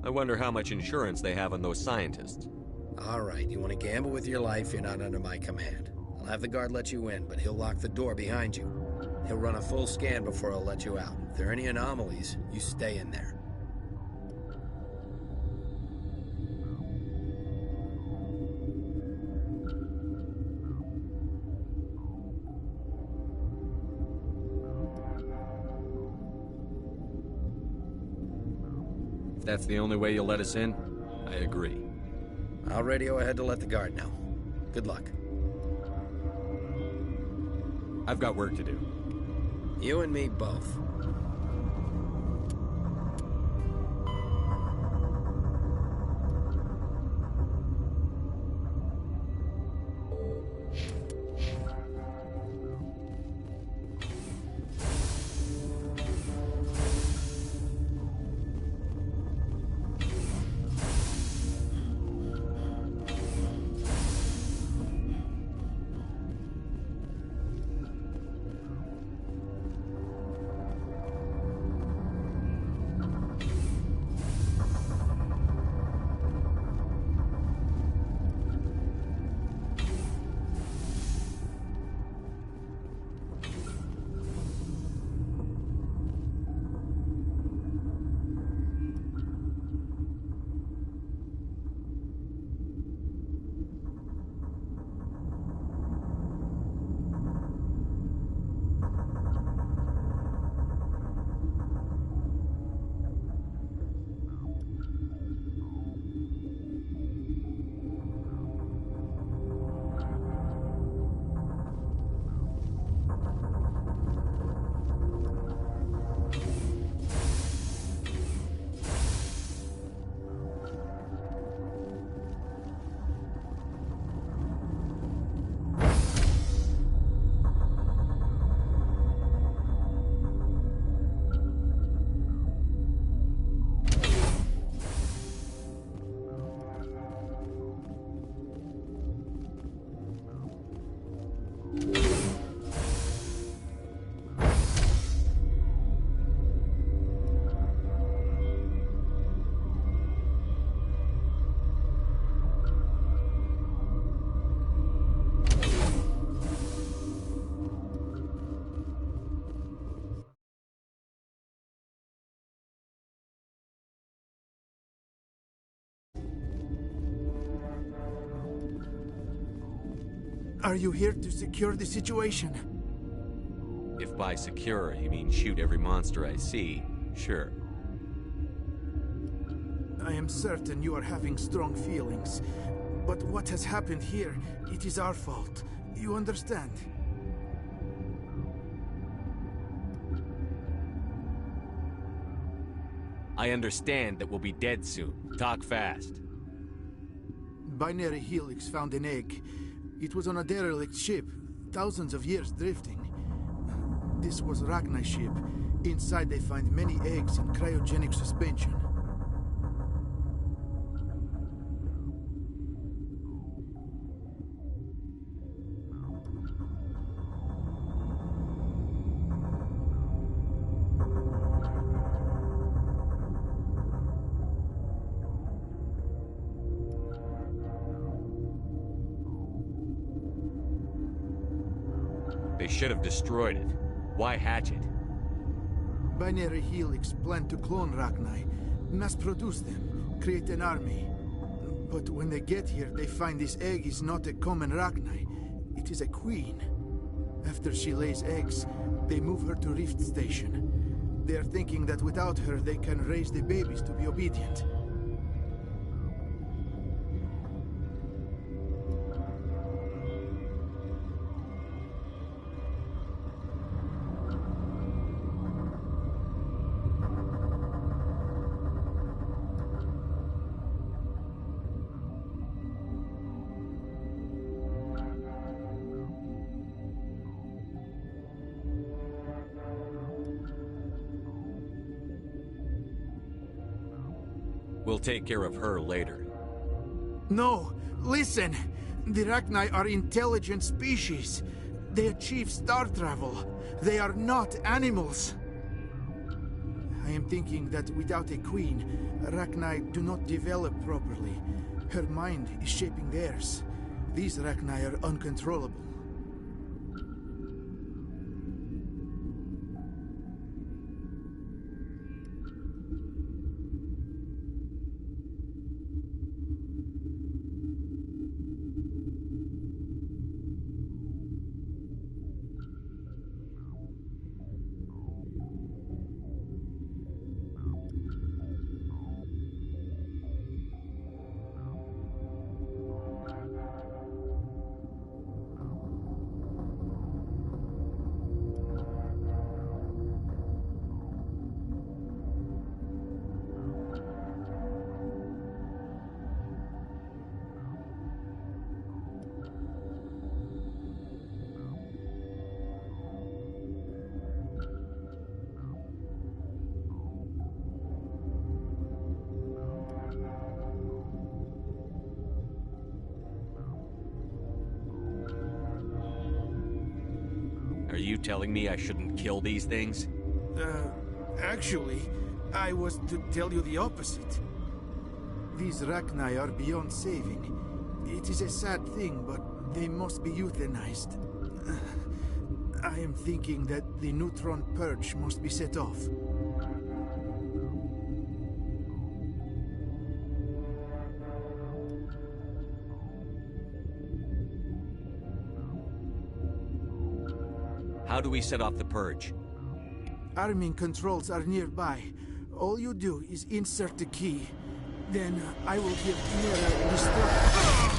S2: I wonder how much insurance they have on those scientists.
S15: All right, you want to gamble with your life, you're not under my command. I'll have the guard let you in, but he'll lock the door behind you. He'll run a full scan before he'll let you out. If there are any anomalies, you stay in there.
S2: If that's the only way you'll let us in, I agree.
S15: I'll radio ahead to let the guard know. Good luck.
S2: I've got work to do.
S15: You and me both.
S9: Are you here to secure the situation?
S2: If by secure you mean shoot every monster I see, sure.
S9: I am certain you are having strong feelings. But what has happened here, it is our fault. You understand?
S2: I understand that we'll be dead soon. Talk fast.
S9: Binary Helix found an egg. It was on a derelict ship, thousands of years drifting. This was Regneir's ship. Inside they find many eggs in cryogenic suspension.
S2: They should have destroyed it. Why hatch it?
S9: Binary Helix planned to clone Regneir, mass-produce them, create an army. But when they get here, they find this egg is not a common Regneir. It is a queen. After she lays eggs, they move her to Rift Station. They are thinking that without her, they can raise the babies to be obedient.
S2: We'll take care of her later.
S9: No! Listen! The Regneir are intelligent species. They achieve star travel. They are not animals. I am thinking that without a queen, Regneir do not develop properly. Her mind is shaping theirs. These Regneir are uncontrollable.
S2: Are you telling me I shouldn't kill these things?
S9: Actually, I was to tell you the opposite. These Regneir are beyond saving. It is a sad thing, but they must be euthanized. I am thinking that the neutron purge must be set off.
S2: How do we set off the purge?
S9: Arming controls are nearby. All you do is insert the key. Then I will give Mira destruct.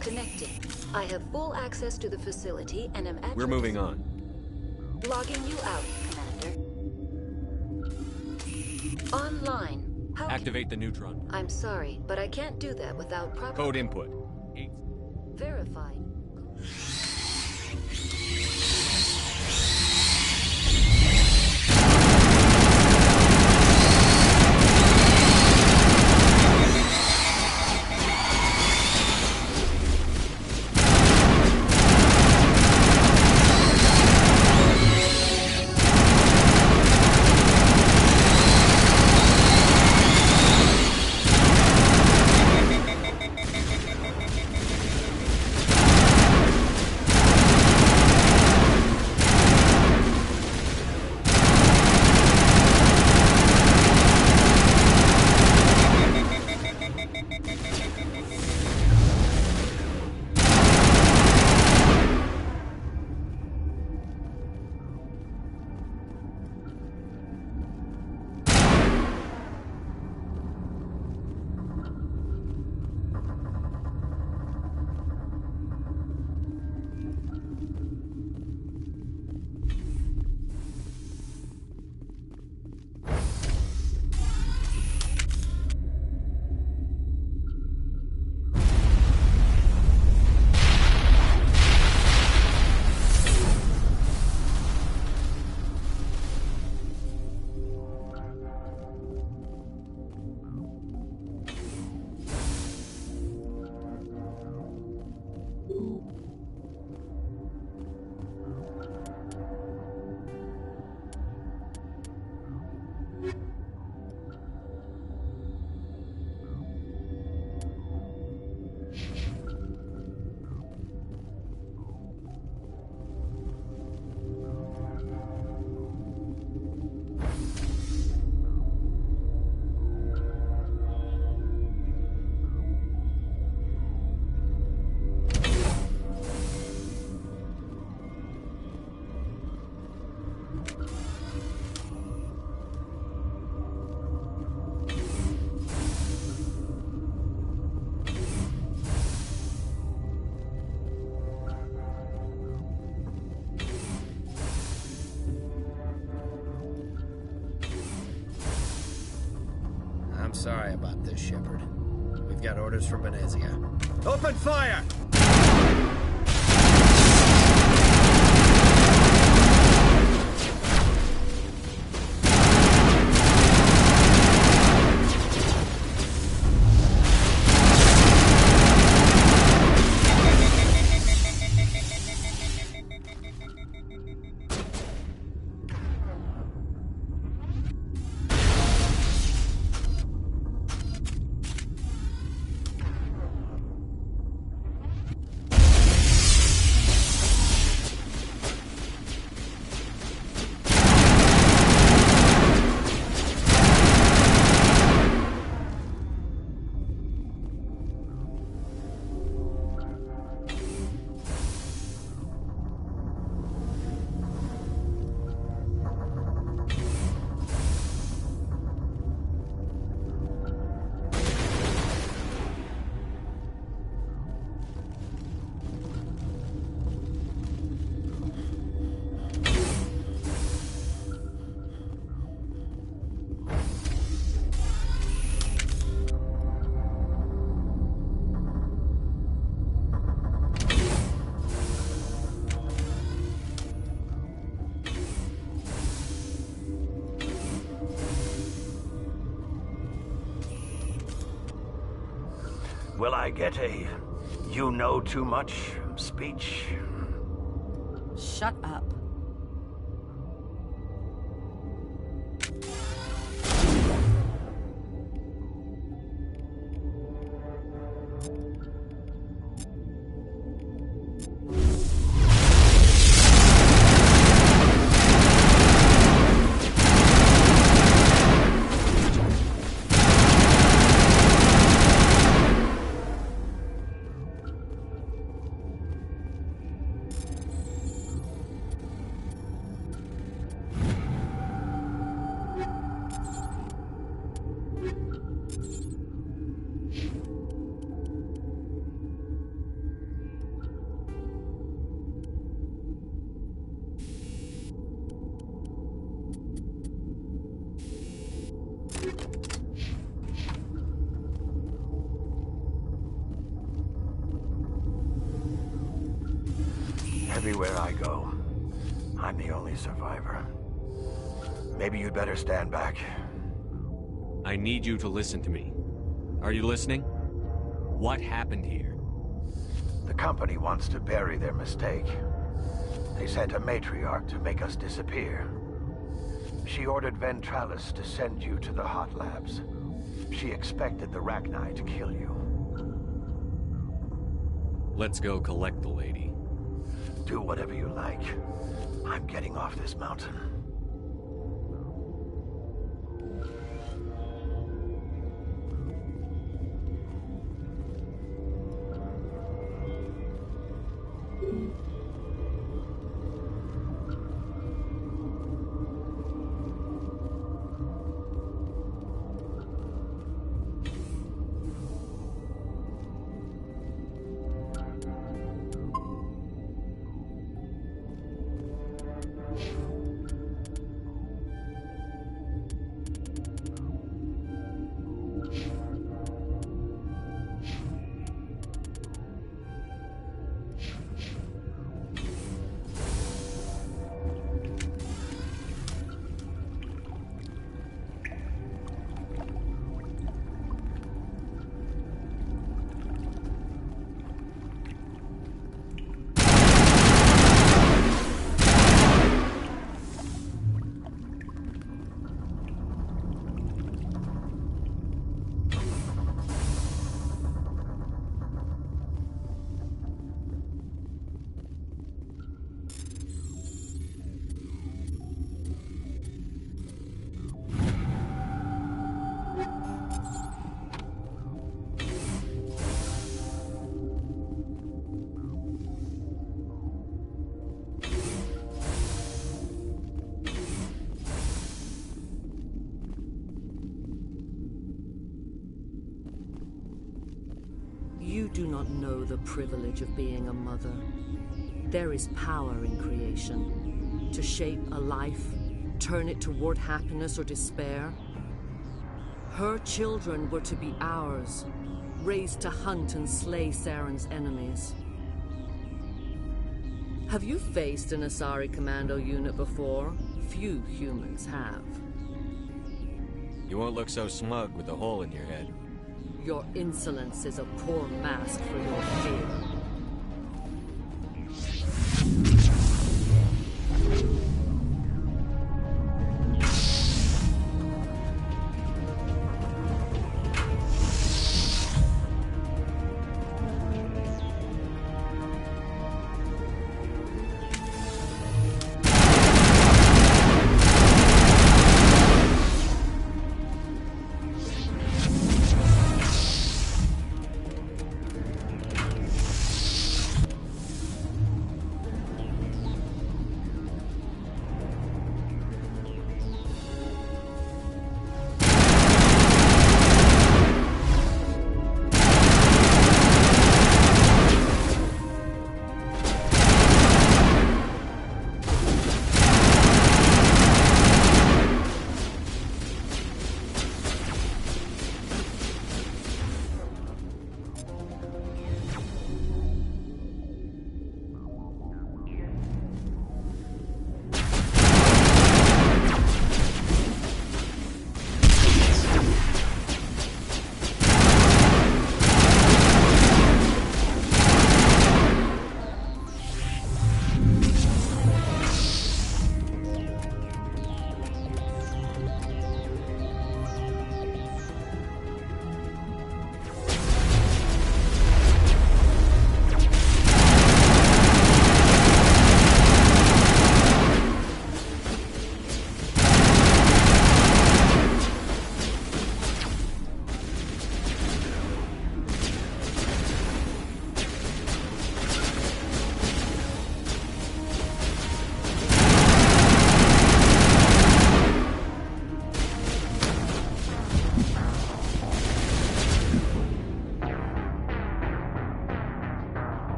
S21: Connecting. I have full access to the facility and am at
S2: We're moving on.
S21: Logging you out, Commander. Online. How
S2: Activate the neutron.
S21: I'm sorry, but I can't do that without proper
S2: Code input.
S21: Verified.
S22: Sorry about this, Shepard. We've got orders from Venezia. Open fire!
S11: Will I get a "you know too much" speech?
S19: Shut up.
S11: Everywhere I go, I'm the only survivor. Maybe you'd better stand back.
S2: I need you to listen to me. Are you listening? What happened here?
S11: The company wants to bury their mistake. They sent a matriarch to make us disappear. She ordered Ventralis to send you to the hot labs. She expected the Regneir to kill you.
S2: Let's go collect the lady.
S11: Do whatever you like. I'm getting off this mountain.
S12: You do not know the privilege of being a mother. There is power in creation. To shape a life, turn it toward happiness or despair. Her children were to be ours, raised to hunt and slay Saren's enemies. Have you faced an Asari commando unit before? Few humans have.
S2: You won't look so smug with a hole in your head.
S12: Your insolence is a poor mask for your fear.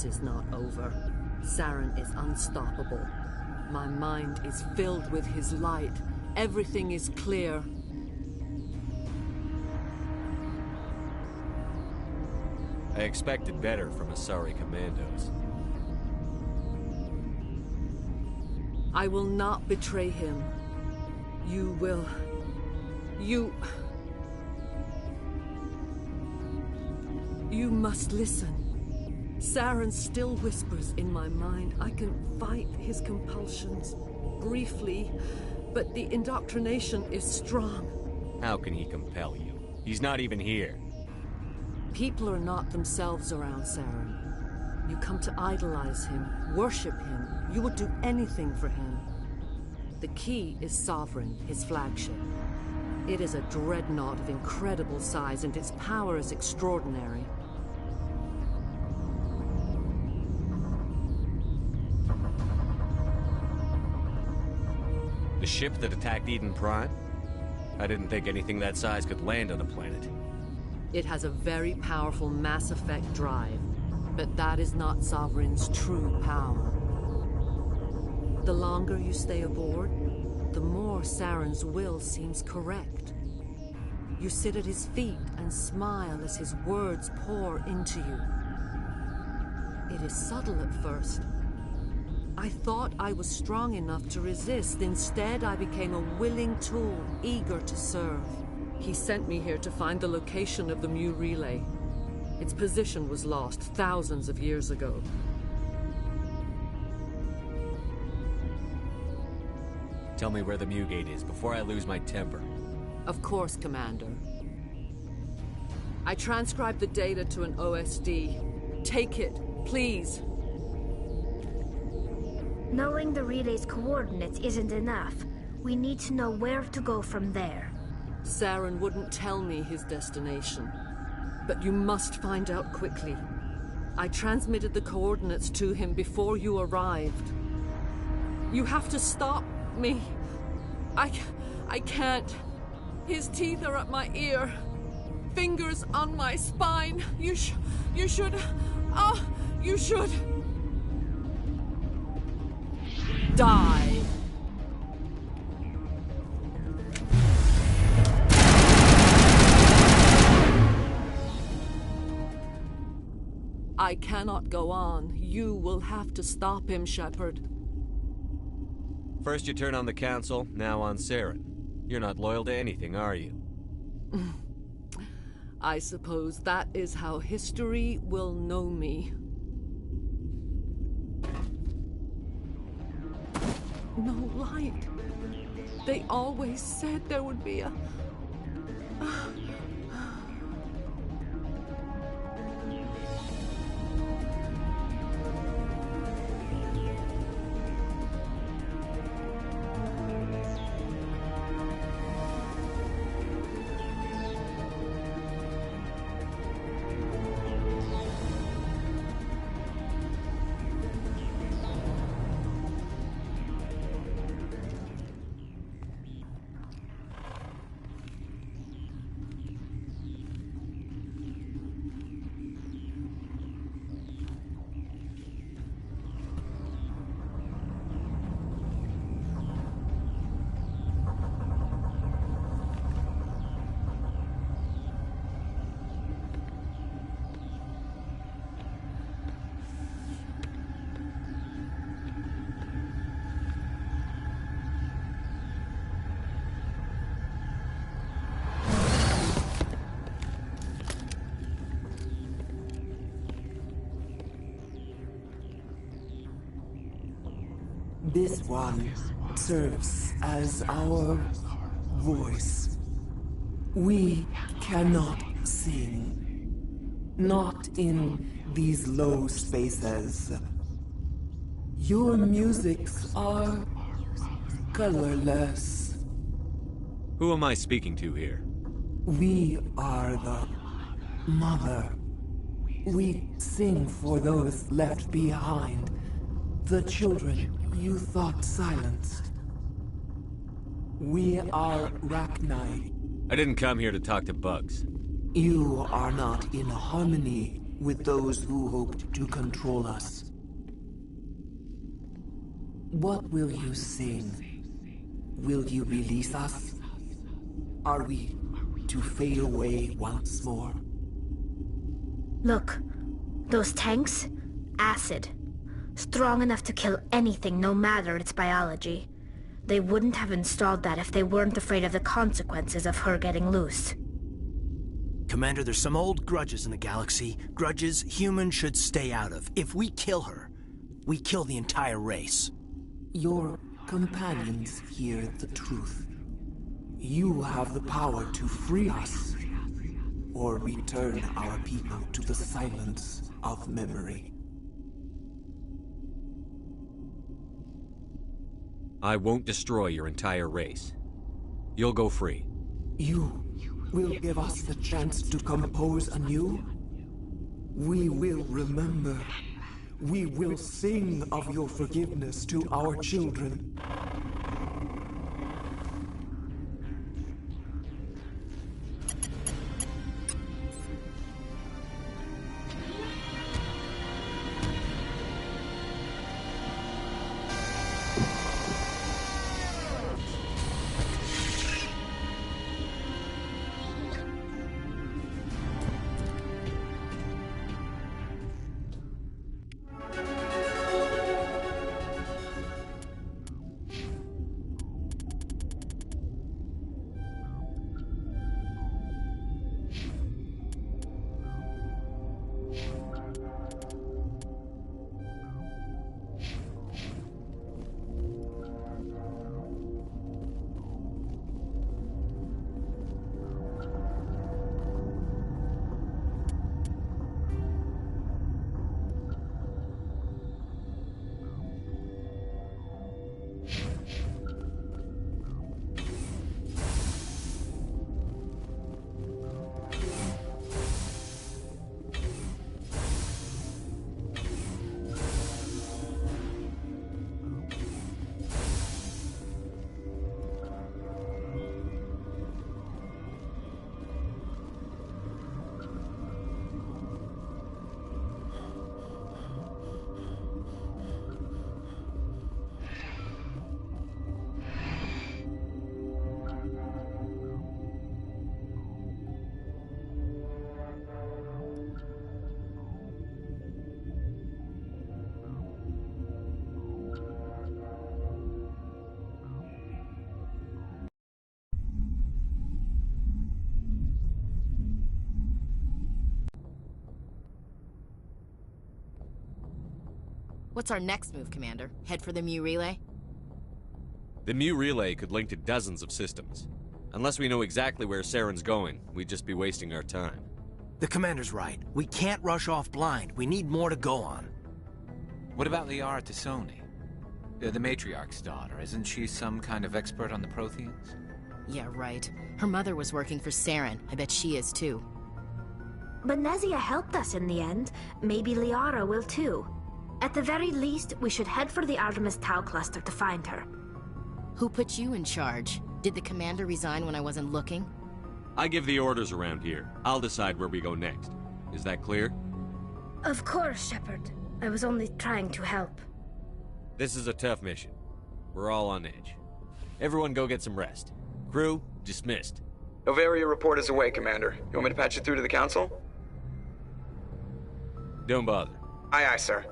S12: This is not over. Saren is unstoppable. My mind is filled with his light. Everything is clear.
S2: I expected better from Asari commandos.
S12: I will not betray him. You will... You must listen. Saren still whispers in my mind. I can fight his compulsions. Briefly, but the indoctrination is strong.
S2: How can he compel you? He's not even here.
S12: People are not themselves around Saren. You come to idolize him, worship him. You would do anything for him. The key is Sovereign, his flagship. It is a dreadnought of incredible size, and its power is extraordinary.
S2: The ship that attacked Eden Prime? I didn't think anything that size could land on a planet.
S12: It has a very powerful Mass Effect drive, but that is not Sovereign's true power. The longer you stay aboard, the more Saren's will seems correct. You sit at his feet and smile as his words pour into you. It is subtle at first. I thought I was strong enough to resist. Instead, I became a willing tool, eager to serve. He sent me here to find the location of the Mu relay. Its position was lost thousands of years ago.
S2: Tell me where the Mu gate is before I lose my temper.
S12: Of course, Commander. I transcribed the data to an OSD. Take it, please.
S18: Knowing the relay's coordinates isn't enough. We need to know where to go from there.
S12: Saren wouldn't tell me his destination. But you must find out quickly. I transmitted the coordinates to him before you arrived. You have to stop me. I can't. His teeth are at my ear. Fingers on my spine. You should... you should... die. I cannot go on. You will have to stop him, Shepard.
S2: First you turn on the Council, now on Saren. You're not loyal to anything, are you?
S12: I suppose that is how history will know me. No light. They always said there would be a...
S13: This one serves as our voice. We cannot sing. Not in these low spaces. Your musics are colorless.
S2: Who am I speaking to here?
S13: We are the Mother. We sing for those left behind. The children you thought silenced. We are Regneir.
S2: I didn't come here to talk to bugs.
S13: You are not in harmony with those who hoped to control us. What will you sing? Will you release us? Are we to fade away once more?
S18: Look, those tanks? Acid. Strong enough to kill anything, no matter its biology. They wouldn't have installed that if they weren't afraid of the consequences of her getting loose.
S8: Commander, there's some old grudges in the galaxy. Grudges humans should stay out of. If we kill her, we kill the entire race.
S13: Your companions hear the truth. You have the power to free us, or return our people to the silence of memory.
S2: I won't destroy your entire race. You'll go free.
S13: You will give us the chance to compose anew? We will remember. We will sing of your forgiveness to our children.
S14: What's our next move, Commander? Head for the Mu Relay?
S2: The Mu Relay could link to dozens of systems. Unless we know exactly where Saren's going, we'd just be wasting our time.
S8: The Commander's right. We can't rush off blind. We need more to go on.
S17: What about Liara Tassoni? The Matriarch's daughter. Isn't she some kind of expert on the Protheans?
S14: Yeah, right. Her mother was working for Saren. I bet she is, too.
S18: But Nezia helped us in the end. Maybe Liara will, too. At the very least, we should head for the Artemis Tau cluster to find her.
S14: Who put you in charge? Did the Commander resign when I wasn't looking?
S2: I give the orders around here. I'll decide where we go next. Is that clear?
S18: Of course, Shepard. I was only trying to help.
S2: This is a tough mission. We're all on edge. Everyone go get some rest. Crew, dismissed.
S23: Novaria report is away, Commander. You want me to patch it through to the Council?
S2: Don't bother.
S23: Aye, aye, sir.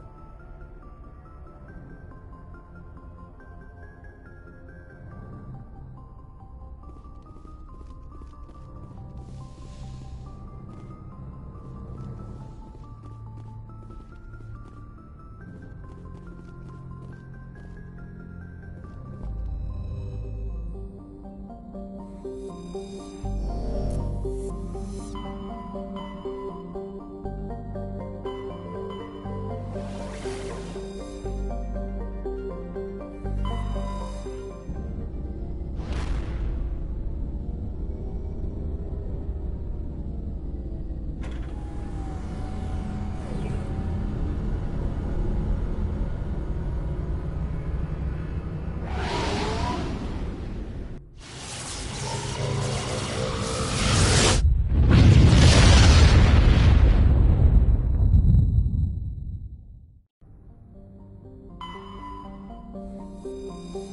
S23: Commander,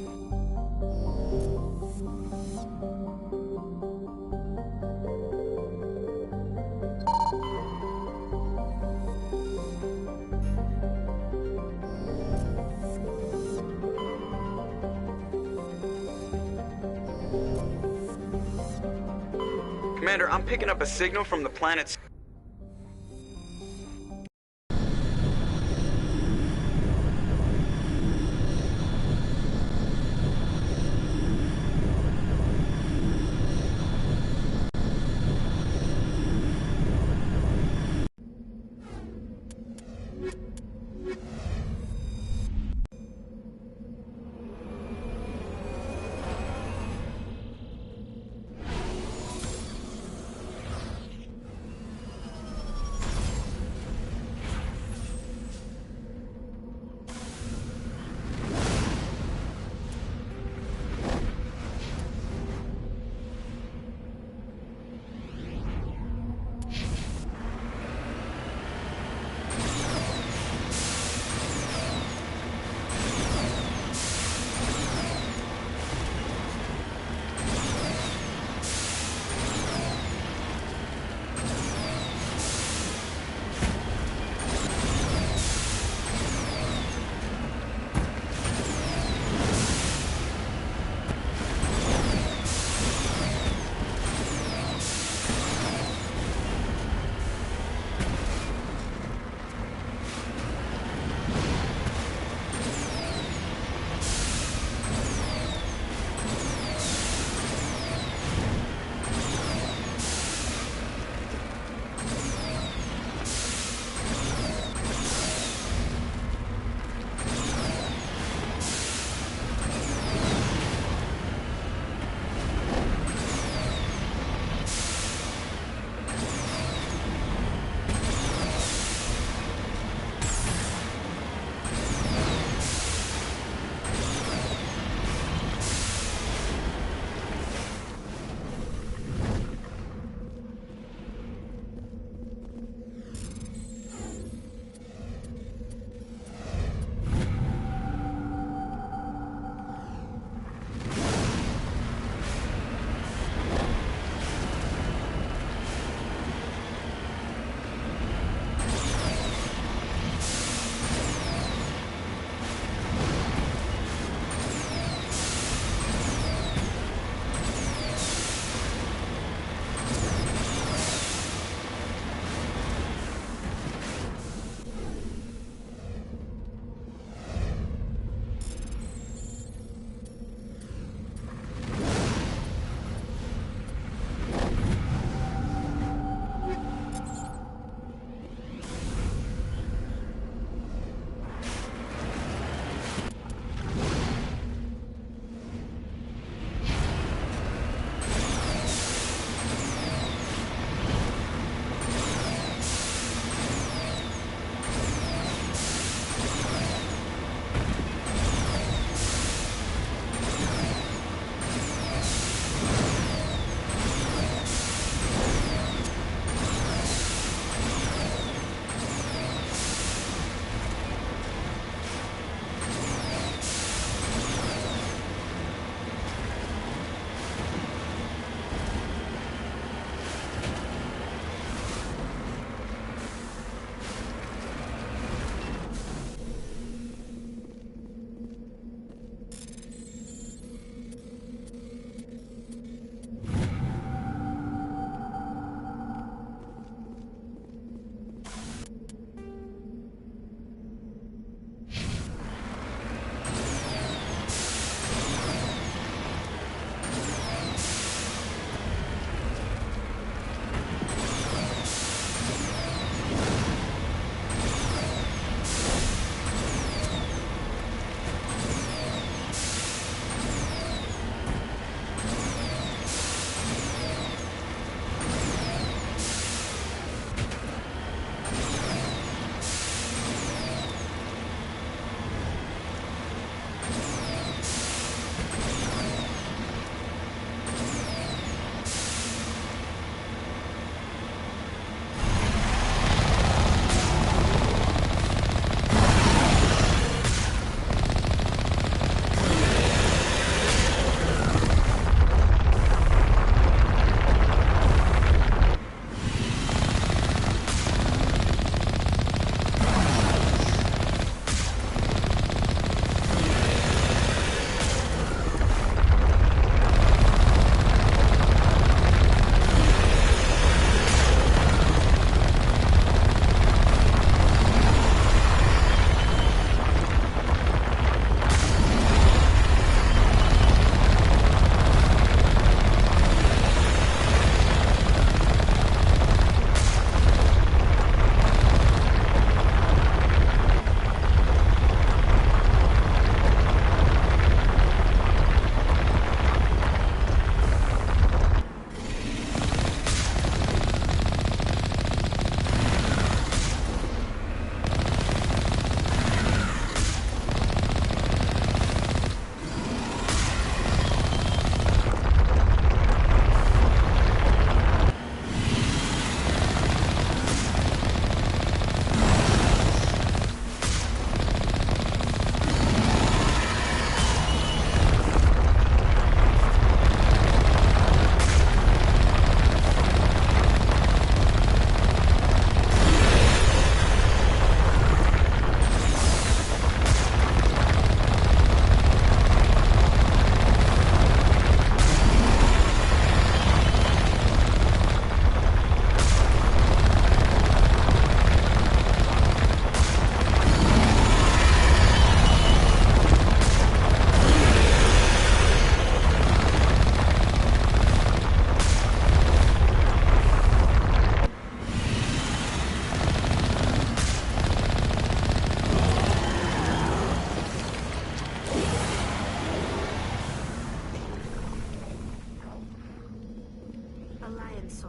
S23: I'm picking up a signal from the planet's...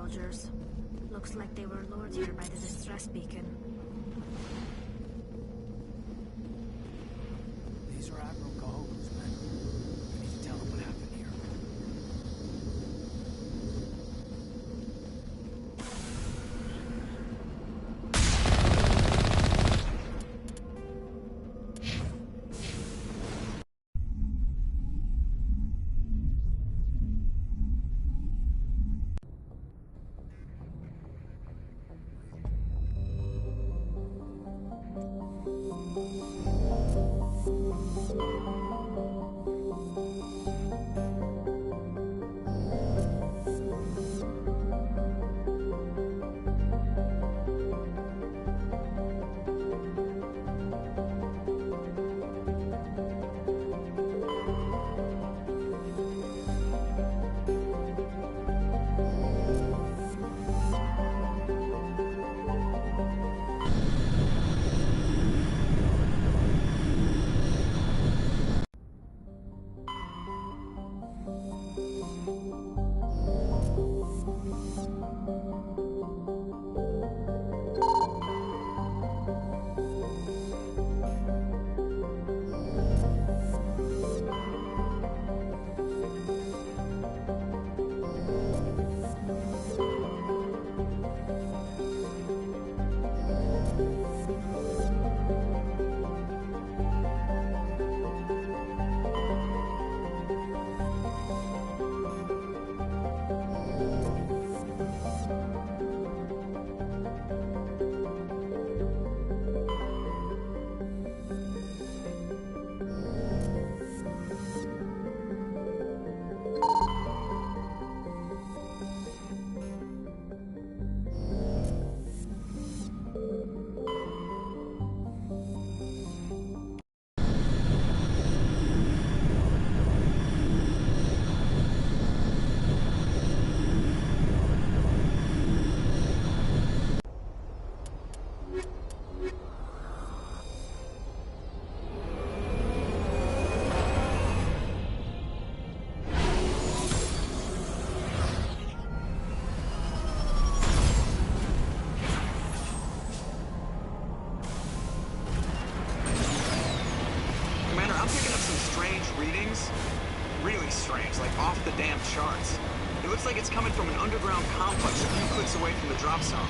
S18: soldiers. Looks like they were lured here by the distress beacon.
S22: These are Admiral Cahoga's men. We need to tell them what happened here.
S10: Really strange, like off the damn charts. It looks like it's coming from an underground complex a few clicks away from the drop zone.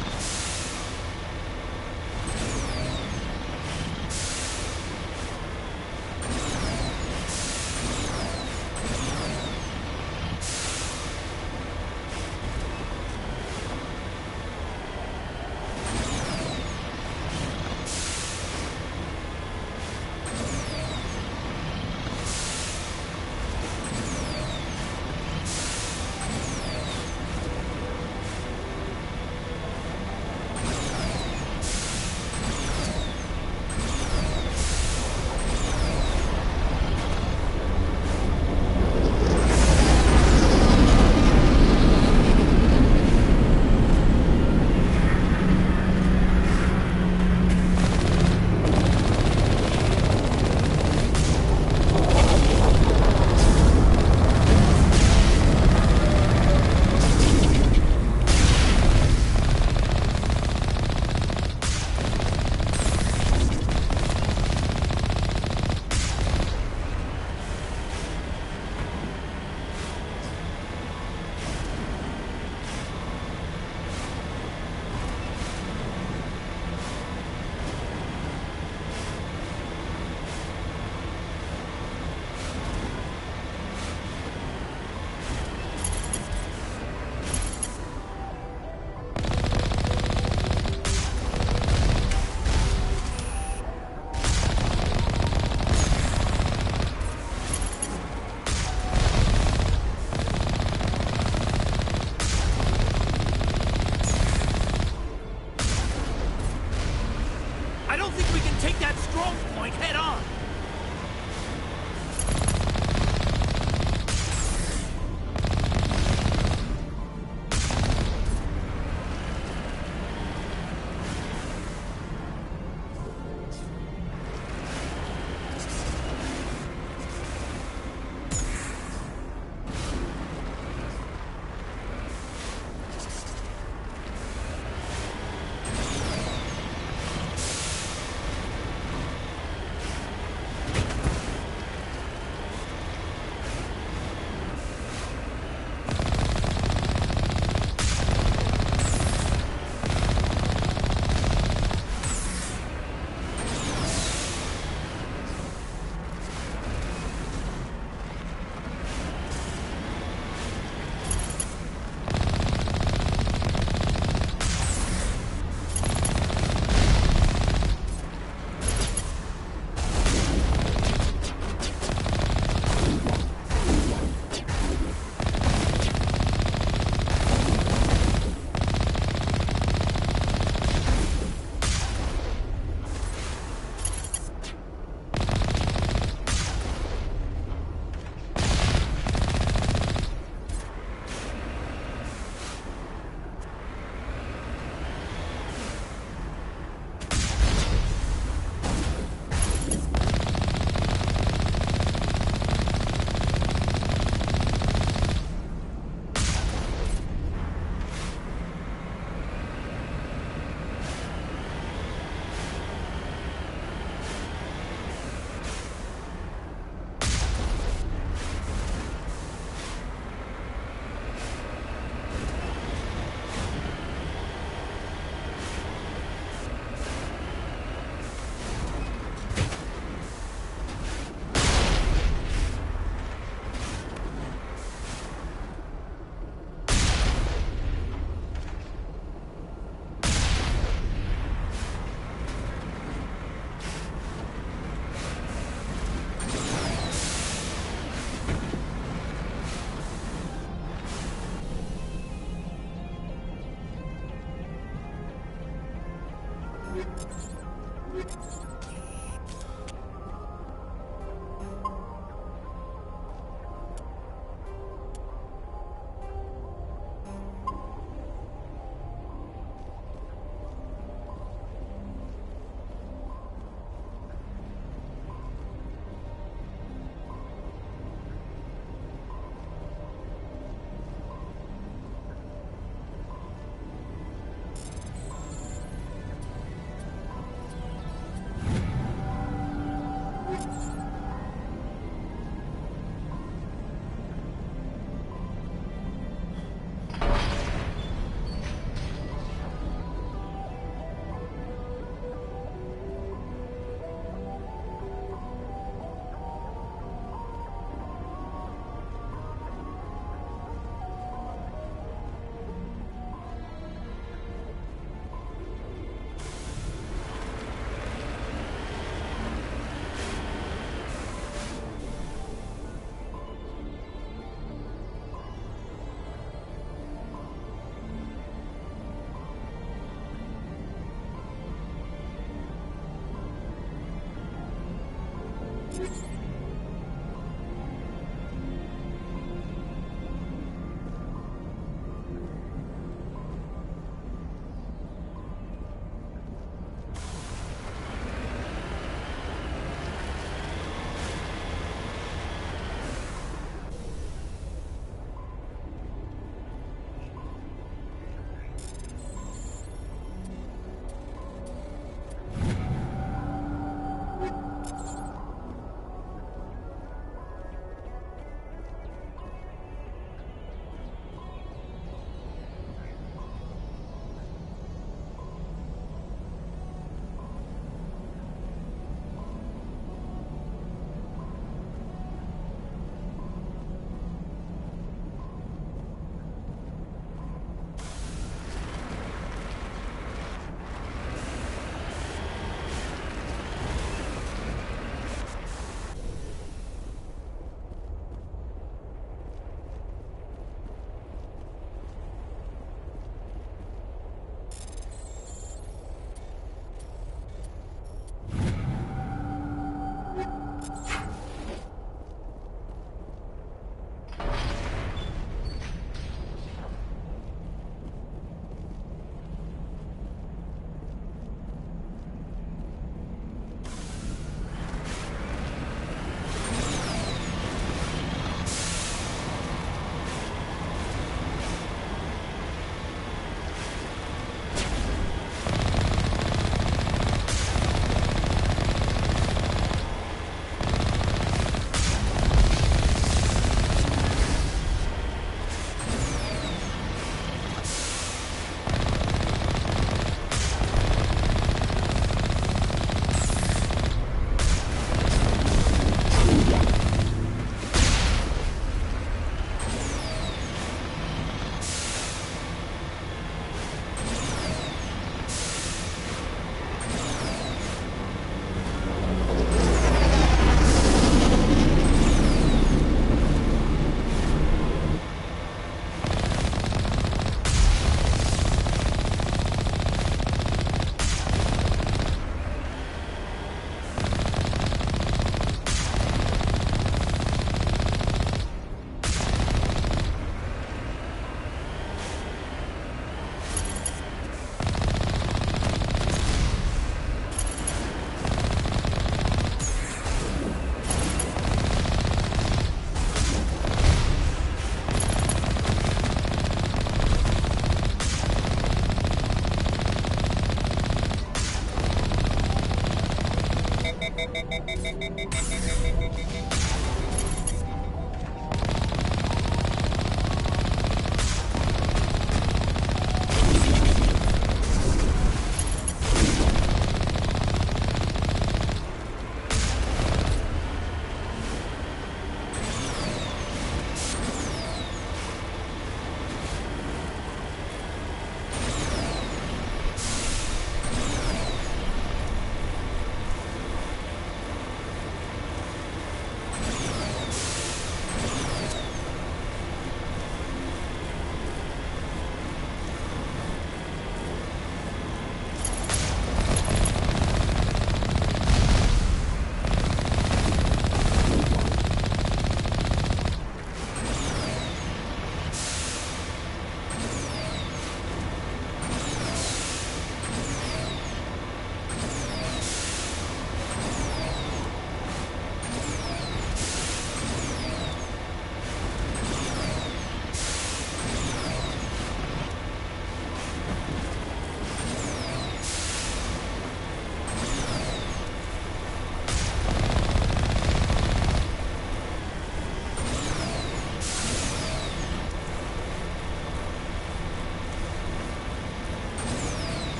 S1: Thank you.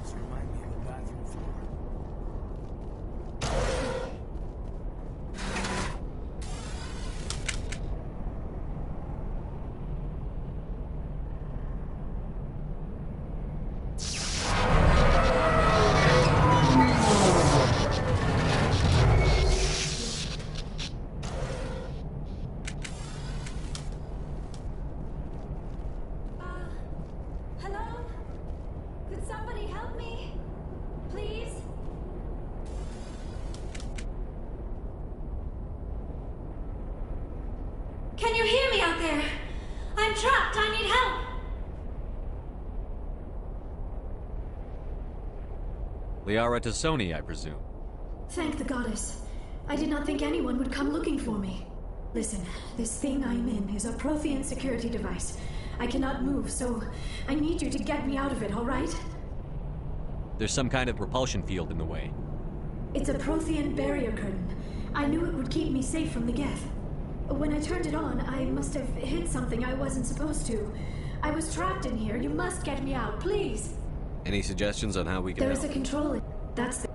S13: walls remind me of a bathroom floor.
S18: Hello? Could somebody help me? Please? Can you hear me out there? I'm trapped. I need help.
S2: Liara Tassoni, I presume.
S18: Thank the goddess. I did not think anyone would come looking for me. Listen, this thing I'm in is a Prothean security device. I cannot move, so I need you to get me out of it, all right?
S2: There's some kind of propulsion field in the way.
S18: It's a Prothean barrier curtain. I knew it would keep me safe from the Geth. When I turned it on, I must have hit something I wasn't supposed to. I was trapped in here. You must get me out, please.
S2: Any suggestions on how we can
S18: There
S2: help?
S18: is a control. That's the...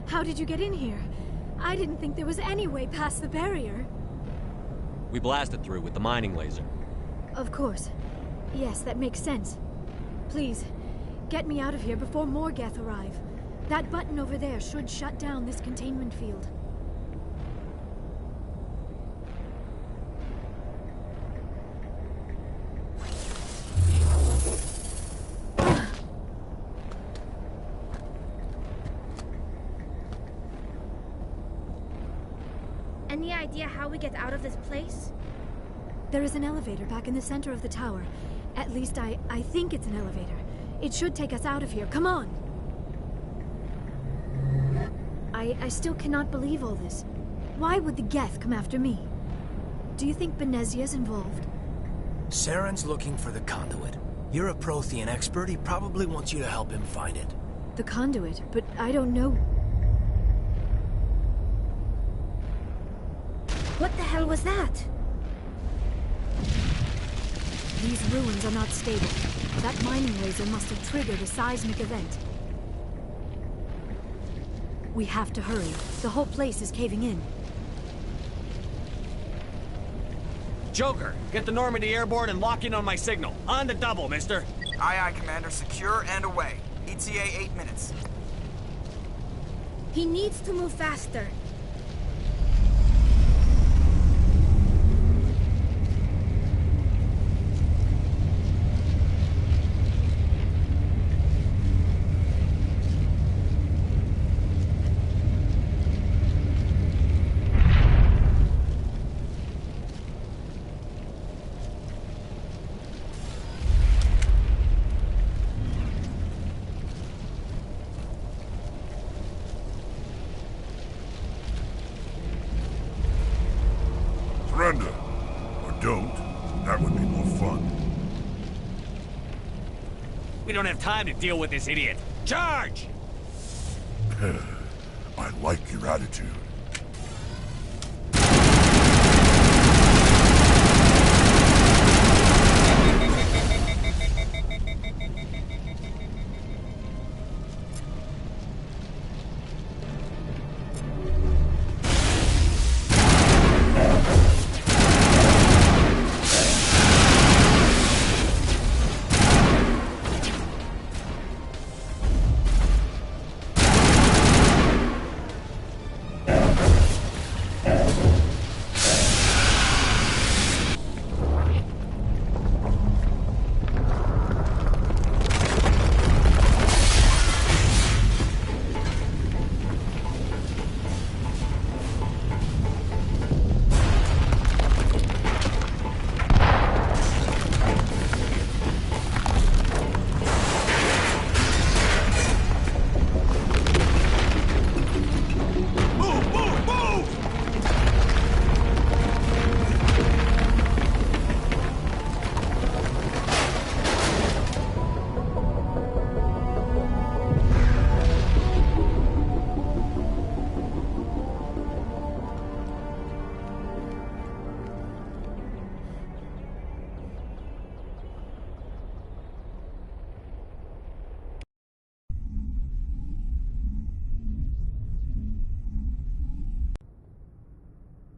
S18: How did you get in here? I didn't think there was any way past the barrier.
S2: We blasted through with the mining laser.
S18: Of course. Yes, that makes sense. Please, get me out of here before more Geth arrive. That button over there should shut down this containment field. Any idea how we get out of this place? There is an elevator back in the center of the tower. At least I think it's an elevator. It should take us out of here. Come on! I still cannot believe all this. Why would the Geth come after me? Do you think Benezia's involved?
S8: Saren's looking for the conduit. You're a Prothean expert. He probably wants you to help him find it.
S18: The conduit, but I don't know. What the hell was that? These ruins are not stable. That mining laser must have triggered a seismic event. We have to hurry. The whole place is caving in.
S2: Joker, get the Normandy airborne and lock in on my signal. On the double, mister.
S10: Aye, aye, Commander. Secure and away. ETA 8 minutes.
S18: He needs to move faster.
S3: Surrender. Or don't. That would be more fun.
S2: We don't have time to deal with this idiot. Charge!
S3: I like your attitude.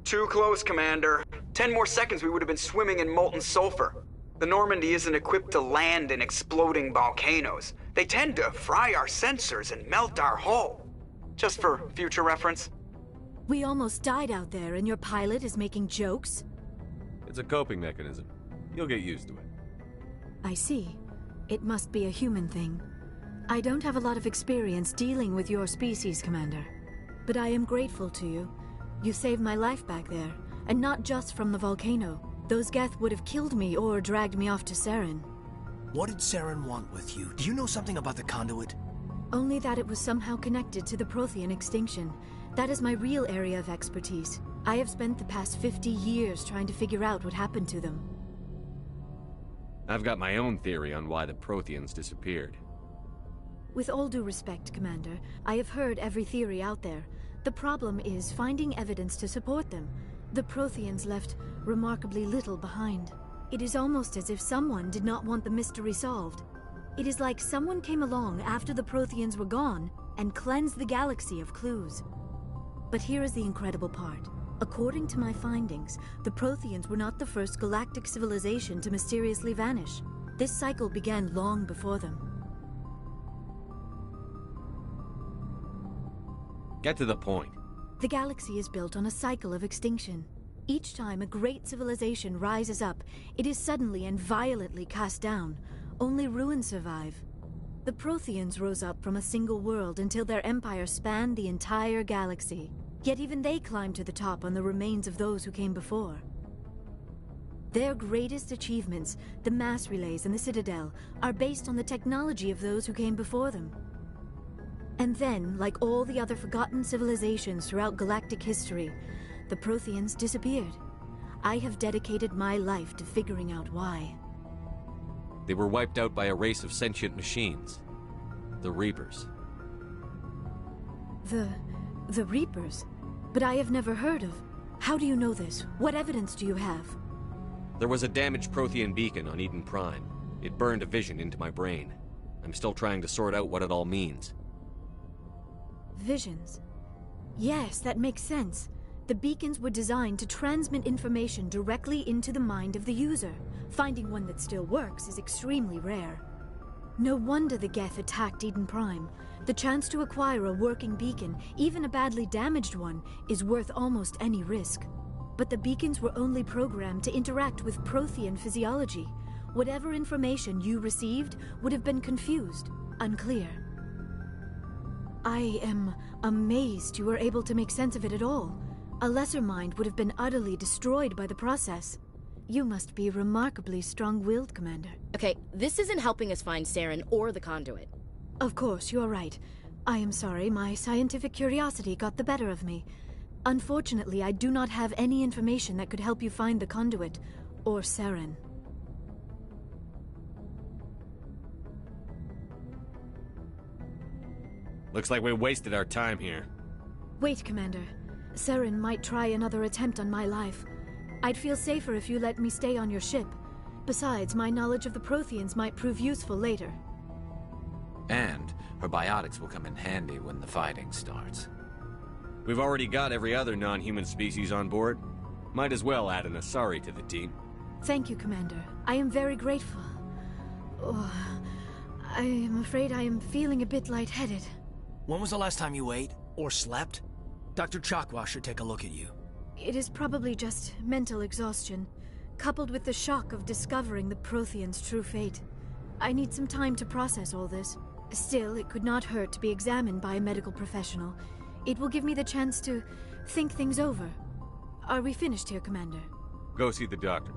S10: Too close, Commander. 10 more seconds, we would have been swimming in molten sulfur. The Normandy isn't equipped to land in exploding volcanoes. They tend to fry our sensors and melt our hull. Just for future reference.
S6: We almost died out there, and your pilot is making jokes?
S2: It's a coping mechanism. You'll get used to it.
S6: I see. It must be a human thing. I don't have a lot of experience dealing with your species, Commander. But I am grateful to you. You saved my life back there, and not just from the volcano. Those Geth would have killed me or dragged me off to Saren.
S8: What did Saren want with you? Do you know something about the conduit?
S6: Only that it was somehow connected to the Prothean extinction. That is my real area of expertise. I have spent the past 50 years trying to figure out what happened to them.
S2: I've got my own theory on why the Protheans disappeared.
S6: With all due respect, Commander, I have heard every theory out there. The problem is finding evidence to support them. The Protheans left remarkably little behind. It is almost as if someone did not want the mystery solved. It is like someone came along after the Protheans were gone and cleansed the galaxy of clues. But here is the incredible part. According to my findings, the Protheans were not the first galactic civilization to mysteriously vanish. This cycle began long before them.
S2: Get to the point.
S6: The galaxy is built on a cycle of extinction. Each time a great civilization rises up, it is suddenly and violently cast down. Only ruins survive. The Protheans rose up from a single world until their empire spanned the entire galaxy. Yet even they climbed to the top on the remains of those who came before. Their greatest achievements, the mass relays and the Citadel, are based on the technology of those who came before them. And then, like all the other forgotten civilizations throughout galactic history, the Protheans disappeared. I have dedicated my life to figuring out why.
S2: They were wiped out by a race of sentient machines. The Reapers.
S6: The Reapers? But I have never heard of. How do you know this? What evidence do you have?
S2: There was a damaged Prothean beacon on Eden Prime. It burned a vision into my brain. I'm still trying to sort out what it all means.
S6: Visions. Yes, that makes sense. The beacons were designed to transmit information directly into the mind of the user. Finding one that still works is extremely rare. No wonder the Geth attacked Eden Prime. The chance to acquire a working beacon, even a badly damaged one, is worth almost any risk. But the beacons were only programmed to interact with Prothean physiology. Whatever information you received would have been confused, unclear. I am amazed you were able to make sense of it at all. A lesser mind would have been utterly destroyed by the process. You must be remarkably strong-willed, Commander.
S14: Okay, this isn't helping us find Saren or the conduit.
S6: Of course, you're right. I am sorry, my scientific curiosity got the better of me. Unfortunately, I do not have any information that could help you find the conduit, or Saren.
S2: Looks like we wasted our time here.
S6: Wait, Commander. Saren might try another attempt on my life. I'd feel safer if you let me stay on your ship. Besides, my knowledge of the Protheans might prove useful later.
S17: And her biotics will come in handy when the fighting starts.
S2: We've already got every other non-human species on board. Might as well add an Asari to the team.
S6: Thank you, Commander. I am very grateful. Oh, I am afraid I am feeling a bit lightheaded.
S8: When was the last time you ate? Or slept? Dr. Chakwa should take a look at you.
S6: It is probably just mental exhaustion, coupled with the shock of discovering the Protheans' true fate. I need some time to process all this. Still, it could not hurt to be examined by a medical professional. It will give me the chance to think things over. Are we finished here, Commander?
S2: Go see the doctor.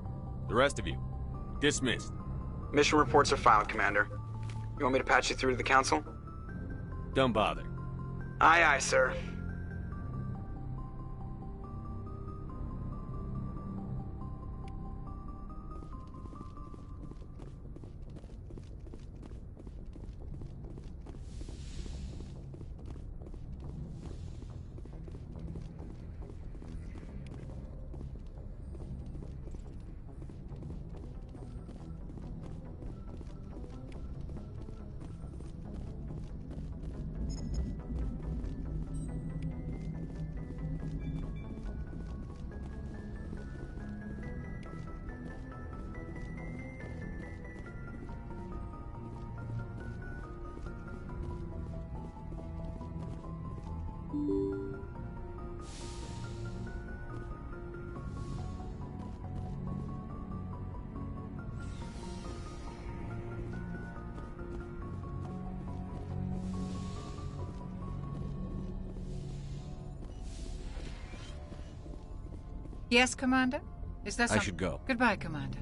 S2: The rest of you, dismissed.
S10: Mission reports are filed, Commander. You want me to patch you through to the Council?
S2: Don't bother.
S10: Aye, aye, sir.
S5: Yes, Commander? Is there some...
S2: I should go.
S5: Goodbye, Commander.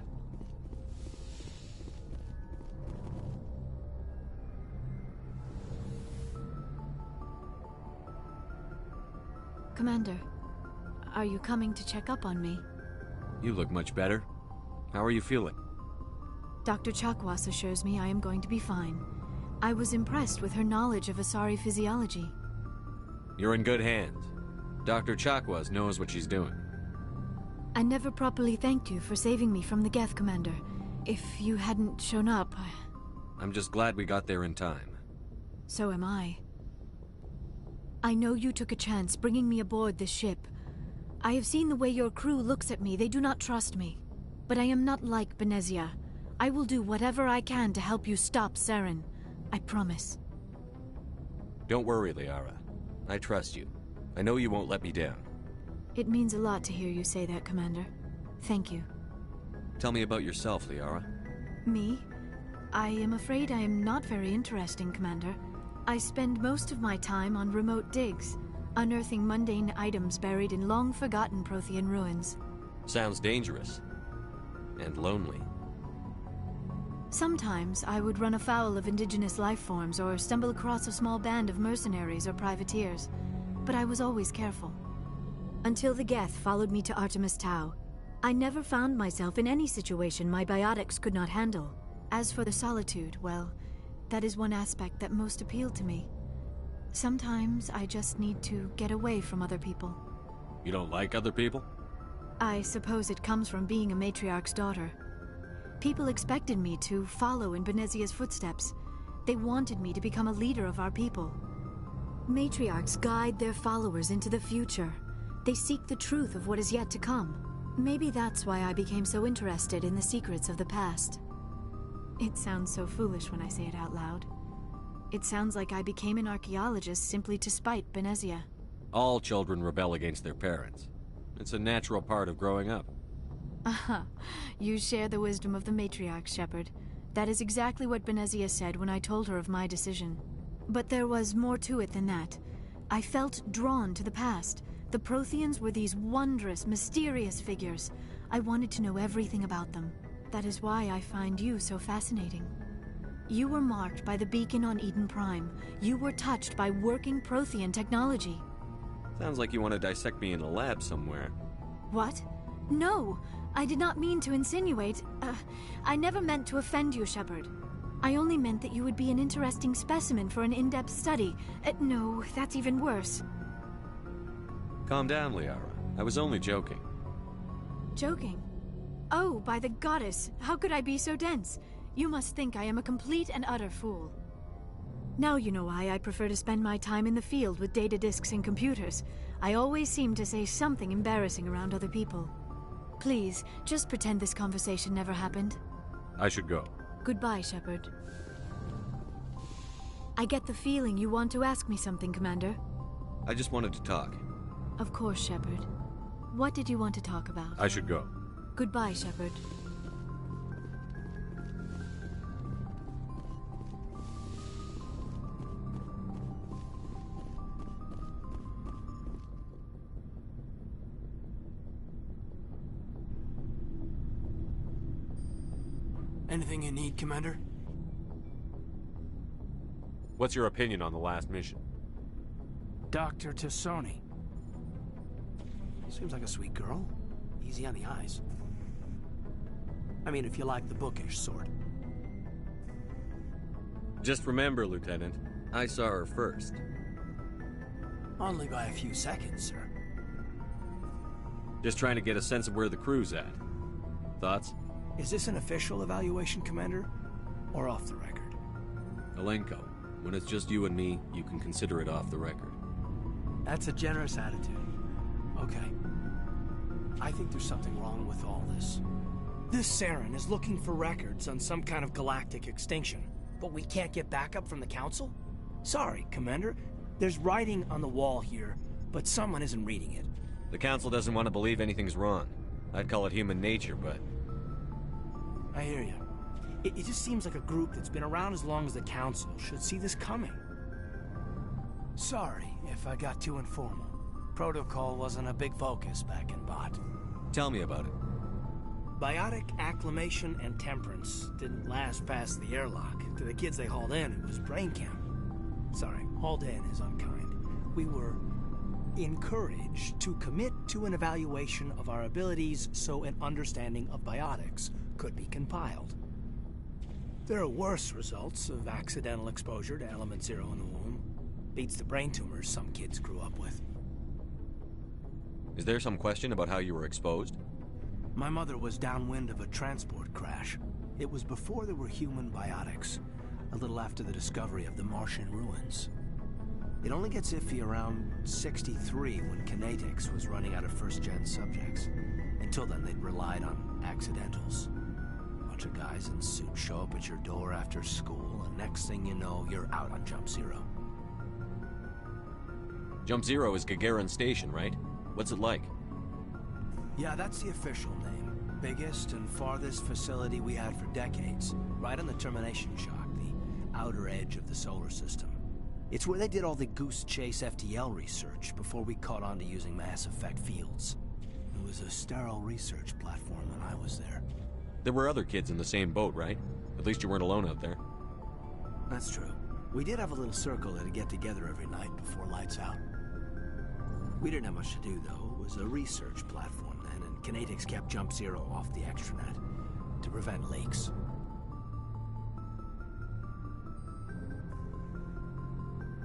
S6: Commander, are you coming to check up on me?
S2: You look much better. How are you feeling?
S6: Dr. Chakwas assures me I am going to be fine. I was impressed with her knowledge of Asari physiology.
S2: You're in good hands. Dr. Chakwas knows what she's doing.
S6: I never properly thanked you for saving me from the Geth, Commander. If you hadn't shown up,
S2: I'm just glad we got there in time.
S6: So am I. I know you took a chance bringing me aboard this ship. I have seen the way your crew looks at me. They do not trust me. But I am not like Benezia. I will do whatever I can to help you stop Saren. I promise.
S2: Don't worry, Liara. I trust you. I know you won't let me down.
S6: It means a lot to hear you say that, Commander. Thank you.
S2: Tell me about yourself, Liara.
S6: Me? I am afraid I am not very interesting, Commander. I spend most of my time on remote digs, unearthing mundane items buried in long-forgotten Prothean ruins.
S2: Sounds dangerous. And lonely.
S6: Sometimes I would run afoul of indigenous life forms or stumble across a small band of mercenaries or privateers, but I was always careful. Until the Geth followed me to Artemis Tau, I never found myself in any situation my biotics could not handle. As for the solitude, well, that is one aspect that most appealed to me. Sometimes I just need to get away from other people.
S2: You don't like other people?
S6: I suppose it comes from being a matriarch's daughter. People expected me to follow in Benezia's footsteps. They wanted me to become a leader of our people. Matriarchs guide their followers into the future. They seek the truth of what is yet to come. Maybe that's why I became so interested in the secrets of the past. It sounds so foolish when I say it out loud. It sounds like I became an archaeologist simply to spite Benezia.
S2: All children rebel against their parents. It's a natural part of growing up.
S6: Aha, you share the wisdom of the matriarch, Shepard. That is exactly what Benezia said when I told her of my decision. But there was more to it than that. I felt drawn to the past. The Protheans were these wondrous, mysterious figures. I wanted to know everything about them. That is why I find you so fascinating. You were marked by the beacon on Eden Prime. You were touched by working Prothean technology.
S2: Sounds like you want to dissect me in a lab somewhere.
S6: What? No! I did not mean to insinuate. I never meant to offend you, Shepard. I only meant that you would be an interesting specimen for an in-depth study. No, that's even worse.
S2: Calm down, Liara. I was only joking.
S6: Joking? Oh, by the goddess, how could I be so dense? You must think I am a complete and utter fool. Now you know why I prefer to spend my time in the field with data disks and computers. I always seem to say something embarrassing around other people. Please, just pretend this conversation never happened.
S2: I should go.
S6: Goodbye, Shepard. I get the feeling you want to ask me something, Commander.
S2: I just wanted to talk.
S6: Of course, Shepard. What did you want to talk about?
S2: I should go.
S6: Goodbye, Shepard.
S8: Anything you need, Commander?
S2: What's your opinion on the last mission?
S8: Dr. Tassoni. Seems like a sweet girl. Easy on the eyes. I mean, if you like the bookish sort.
S2: Just remember, Lieutenant, I saw her first.
S8: Only by a few seconds, sir.
S2: Just trying to get a sense of where the crew's at. Thoughts?
S8: Is this an official evaluation, Commander? Or off the record?
S2: Alenko, when it's just you and me, you can consider it off the record.
S8: That's a generous attitude. Okay. I think there's something wrong with all this. This Saren is looking for records on some kind of galactic extinction, but we can't get backup from the Council? Sorry, Commander. There's writing on the wall here, but someone isn't reading it.
S2: The Council doesn't want to believe anything's wrong. I'd call it human nature, but...
S8: I hear you. It just seems like a group that's been around as long as the Council should see this coming. Sorry if I got too informal. Protocol wasn't a big focus back in Bot.
S2: Tell me about it.
S8: Biotic acclimation and temperance didn't last past the airlock. To the kids they hauled in, it was brain camp. Sorry, hauled in is unkind. We were encouraged to commit to an evaluation of our abilities so an understanding of biotics could be compiled. There are worse results of accidental exposure to element 0 in the womb. Beats the brain tumors some kids grew up with.
S2: Is there some question about how you were exposed?
S8: My mother was downwind of a transport crash. It was before there were human biotics, a little after the discovery of the Martian ruins. It only gets iffy around 63 when Kinetics was running out of first-gen subjects. Until then, they'd relied on accidentals. A bunch of guys in suits show up at your door after school, and next thing you know, you're out on Jump Zero.
S2: Jump Zero is Gagarin Station, right? What's it like?
S8: Yeah, that's the official name. Biggest and farthest facility we had for decades. Right on the termination shock, the outer edge of the solar system. It's where they did all the Goose Chase FTL research before we caught on to using mass effect fields. It was a sterile research platform when I was there.
S2: There were other kids in the same boat, right? At least you weren't alone out there.
S8: That's true. We did have a little circle that'd get together every night before lights out. We didn't have much to do, though. It was a research platform then, and Kinetics kept Jump Zero off the extranet to prevent leaks.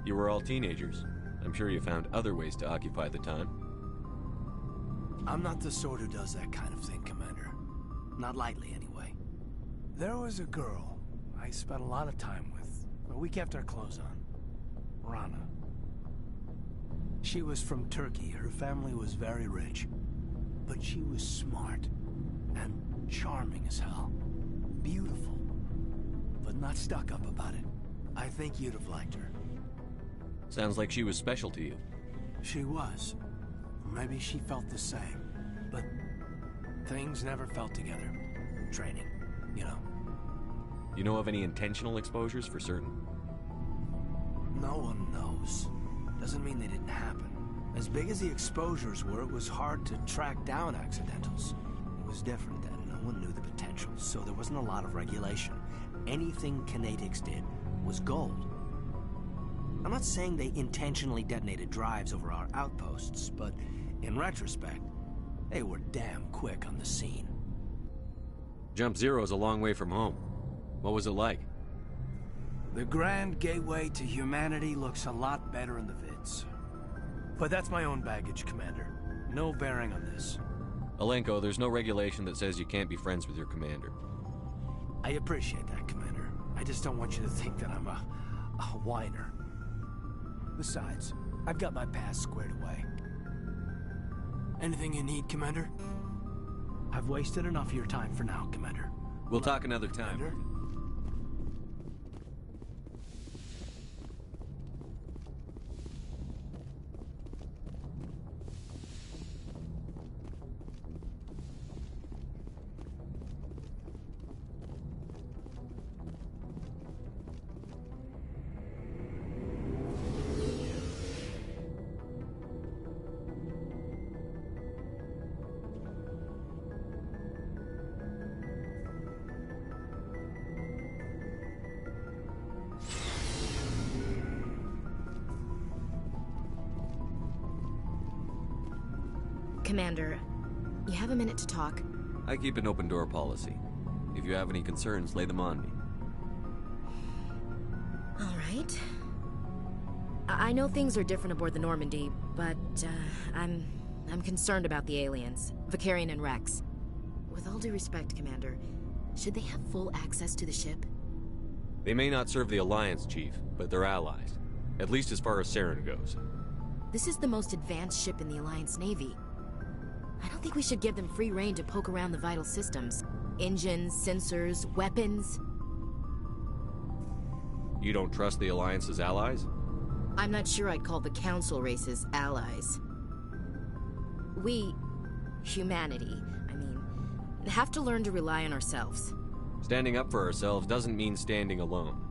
S2: You were all teenagers. I'm sure you found other ways to occupy the time.
S8: I'm not the sort who does that kind of thing, Commander. Not lightly, anyway. There was a girl I spent a lot of time with, but we kept our clothes on. Rana. She was from Turkey. Her family was very rich. But she was smart and charming as hell. Beautiful, but not stuck up about it. I think you'd have liked her.
S2: Sounds like she was special to you.
S8: She was. Maybe she felt the same. But things never felt together. Training, you know.
S2: You know of any intentional exposures for certain?
S8: No one knows. Doesn't mean they didn't happen. As big as the exposures were, it was hard to track down accidentals. It was different then. No one knew the potential, so there wasn't a lot of regulation. Anything Kinetics did was gold. I'm not saying they intentionally detonated drives over our outposts, but in retrospect, they were damn quick on the scene.
S2: Jump Zero is a long way from home. What was it like?
S8: The grand gateway to humanity looks a lot better in the vids. But that's my own baggage, Commander. No bearing on this.
S2: Alenko, there's no regulation that says you can't be friends with your commander.
S8: I appreciate that, Commander. I just don't want you to think that I'm a whiner. Besides, I've got my past squared away. Anything you need, Commander? I've wasted enough of your time for now, Commander.
S2: We'll talk another time.
S8: Commander?
S14: Commander, you have a minute to talk?
S2: I keep an open door policy. If you have any concerns, lay them on me.
S14: All right. I know things are different aboard the Normandy, but I'm concerned about the aliens, Vicarian and Rex. With all due respect, Commander, should they have full access to the ship?
S2: They may not serve the Alliance, Chief, but they're allies. At least as far as Saren goes.
S14: This is the most advanced ship in the Alliance Navy. I don't think we should give them free rein to poke around the vital systems. Engines, sensors, weapons.
S2: You don't trust the Alliance's allies?
S14: I'm not sure I'd call the Council races allies. We, humanity, have to learn to rely on ourselves.
S2: Standing up for ourselves doesn't mean standing alone.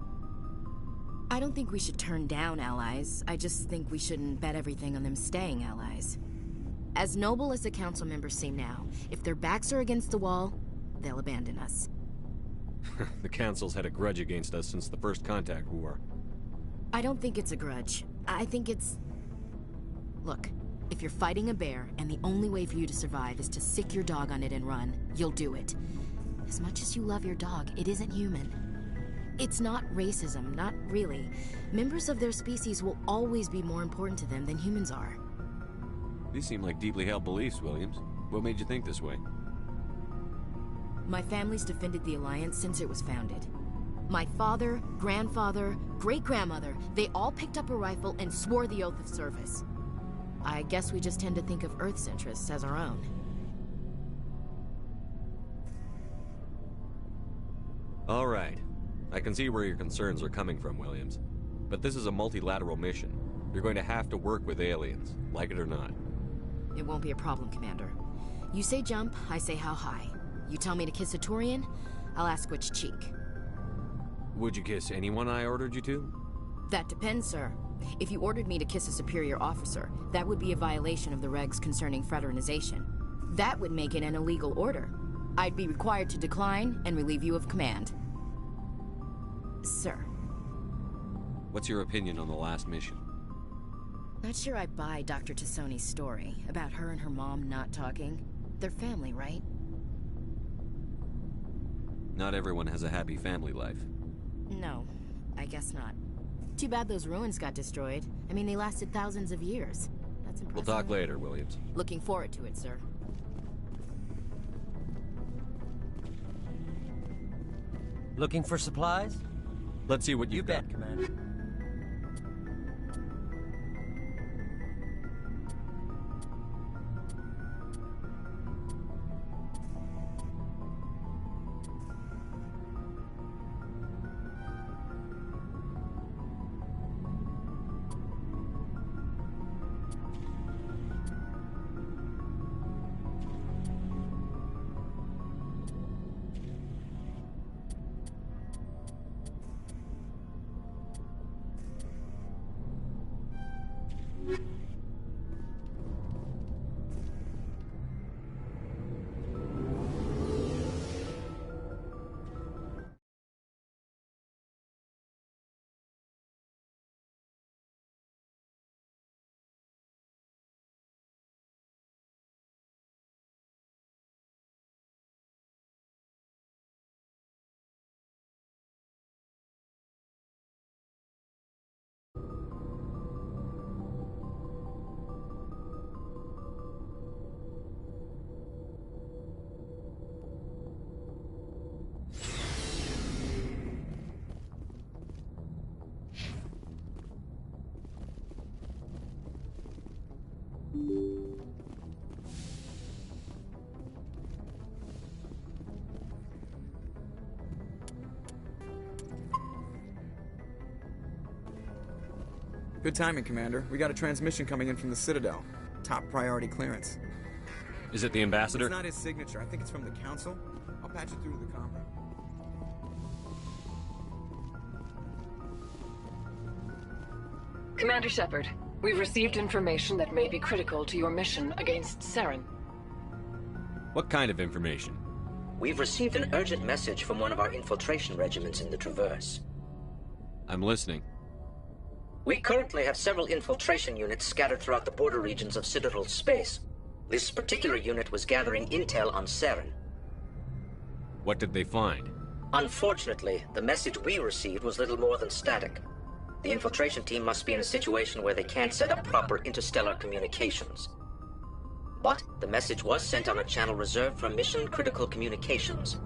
S14: I don't think we should turn down allies. I just think we shouldn't bet everything on them staying allies. As noble as the Council members seem now, if their backs are against the wall, they'll abandon us.
S2: The Council's had a grudge against us since the First Contact War.
S14: I don't think it's a grudge. I think it's... Look, if you're fighting a bear and the only way for you to survive is to sick your dog on it and run, you'll do it. As much as you love your dog, it isn't human. It's not racism, not really. Members of their species will always be more important to them than humans are.
S2: These seem like deeply held beliefs, Williams. What made you think this way?
S14: My family's defended the Alliance since it was founded. My father, grandfather, great-grandmother, they all picked up a rifle and swore the oath of service. I guess we just tend to think of Earth's interests as our own.
S2: All right. I can see where your concerns are coming from, Williams. But this is a multilateral mission. You're going to have to work with aliens, like it or not.
S14: It won't be a problem, Commander. You say jump, I say how high. You tell me to kiss a Turian, I'll ask which cheek.
S2: Would you kiss anyone I ordered you to?
S14: That depends, sir. If you ordered me to kiss a superior officer, that would be a violation of the regs concerning fraternization. That would make it an illegal order. I'd be required to decline and relieve you of command. Sir.
S2: What's your opinion on the last mission?
S14: Not sure I buy Dr. Tassoni's story about her and her mom not talking. They're family, right?
S2: Not everyone has a happy family life.
S14: No, I guess not. Too bad those ruins got destroyed. I mean, they lasted thousands of years. That's impressive.
S2: We'll talk later, Williams.
S14: Looking forward to it, sir.
S7: Looking for supplies?
S2: Let's see what you've got.
S7: You bet, Commander.
S10: Good timing, Commander. We got a transmission coming in from the Citadel. Top priority clearance.
S2: Is it the ambassador?
S10: It's not his signature. I think it's from the Council. I'll patch it through to the comm room.
S4: Commander Shepard, we've received information that may be critical to your mission against Saren.
S2: What kind of information?
S16: We've received an urgent message from one of our infiltration regiments in the Traverse.
S2: I'm listening.
S16: We currently have several infiltration units scattered throughout the border regions of Citadel space. This particular unit was gathering intel on Saren.
S2: What did they find?
S16: Unfortunately, the message we received was little more than static. The infiltration team must be in a situation where they can't set up proper interstellar communications. But the message was sent on a channel reserved for mission-critical communications.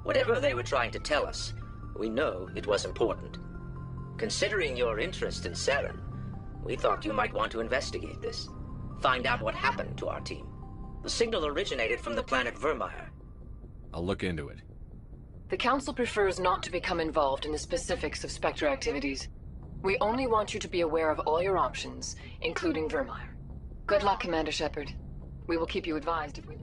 S16: Whatever they were trying to tell us, we know it was important. Considering your interest in Saren, we thought you might want to investigate this. Find out what happened to our team. The signal originated from the planet Vermeir.
S2: I'll look into it.
S4: The Council prefers not to become involved in the specifics of Spectre activities. We only want you to be aware of all your options, including Vermeir. Good luck, Commander Shepard. We will keep you advised if we...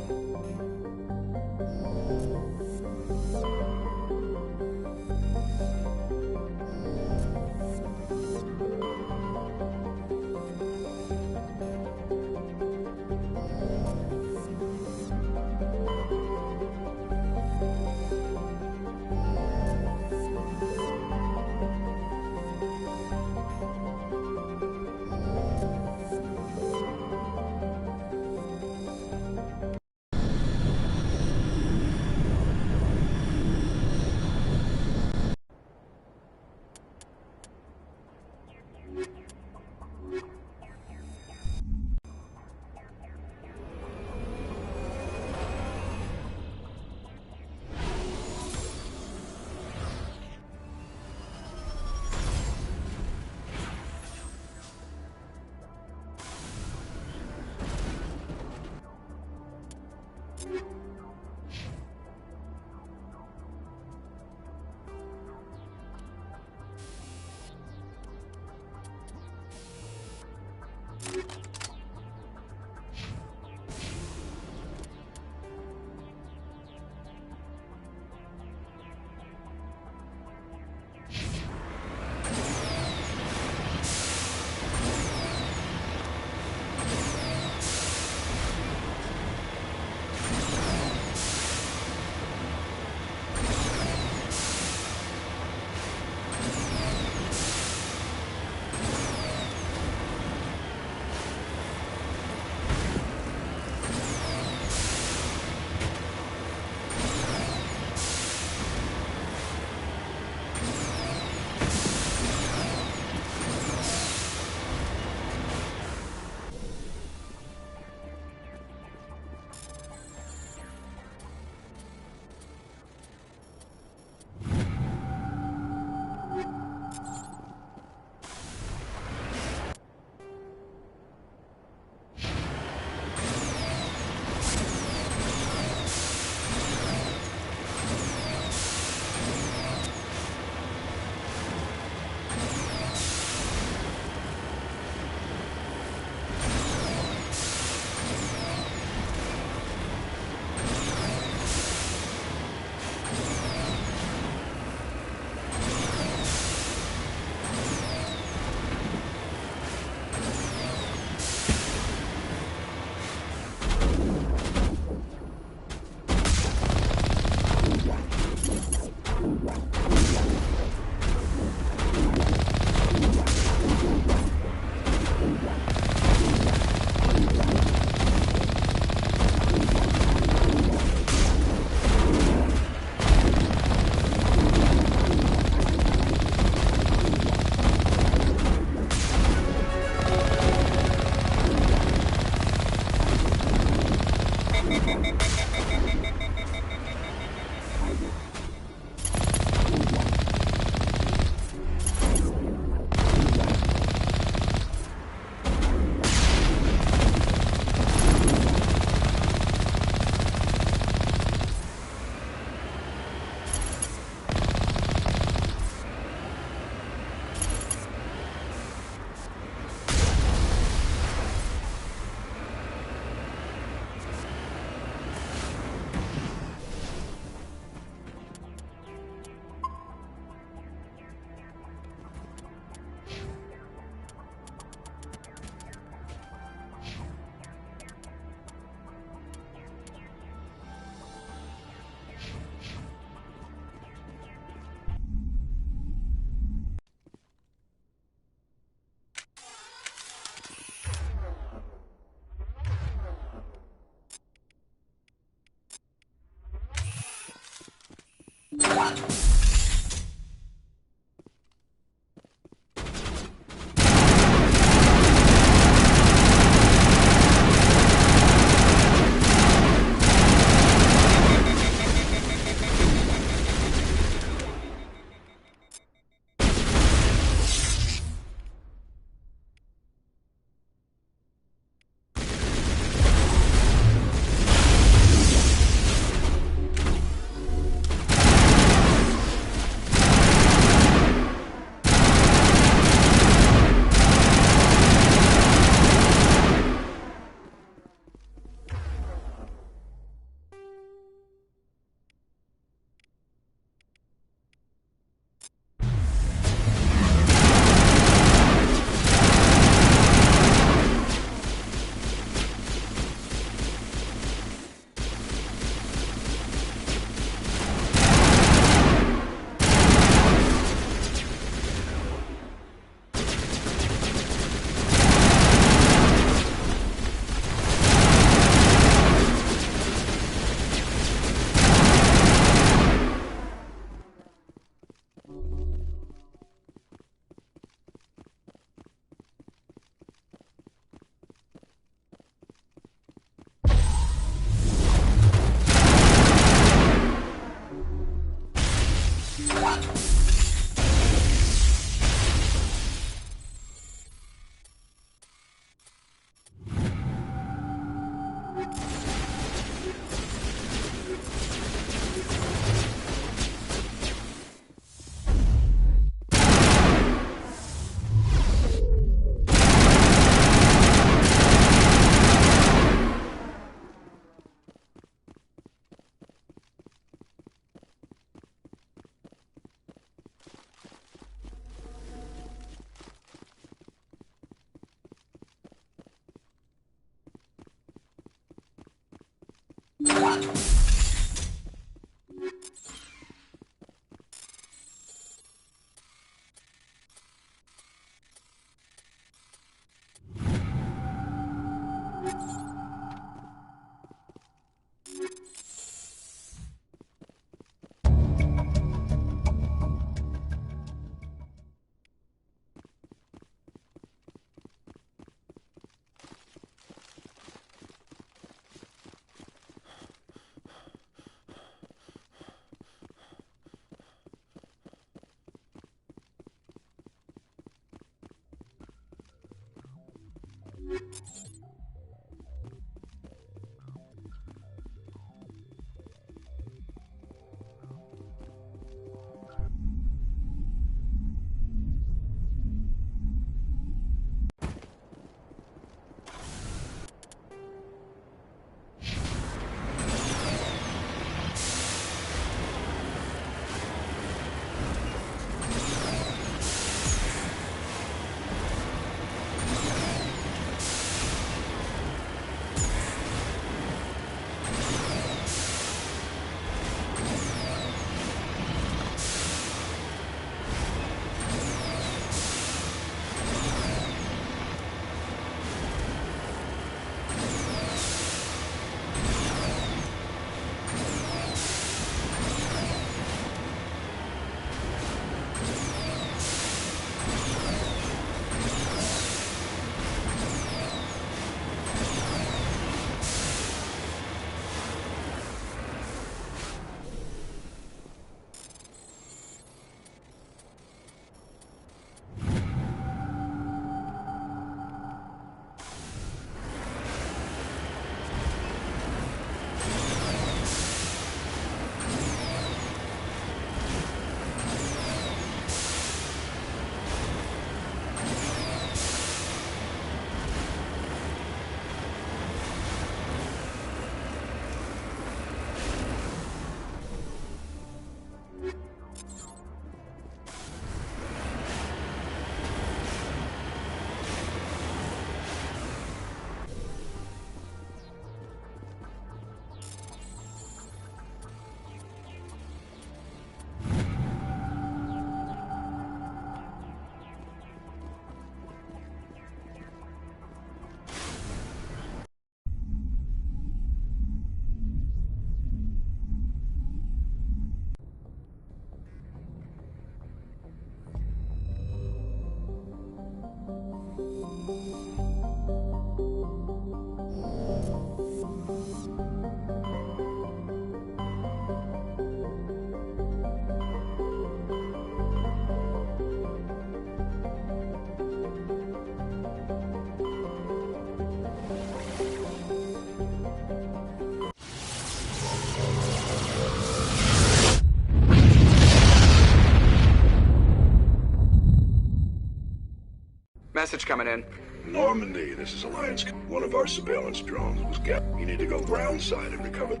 S10: Message coming in.
S9: Normandy, this is Alliance. One of our surveillance drones was gapped. You need to go ground side and recover.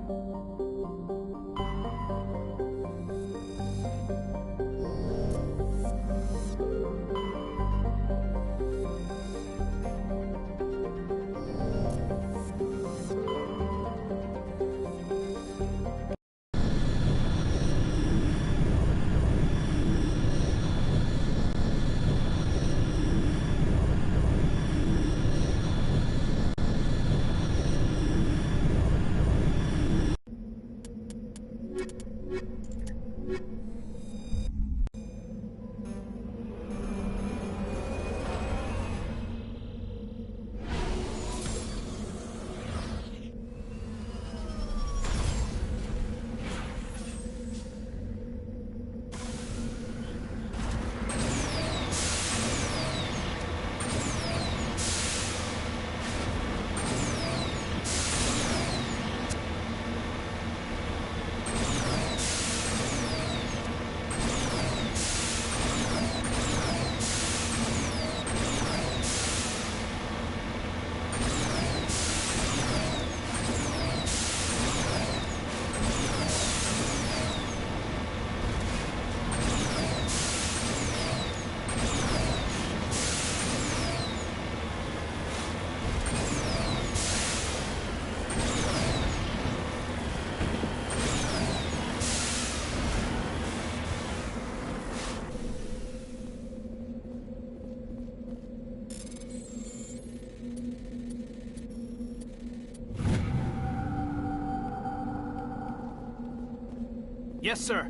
S8: Yes, sir.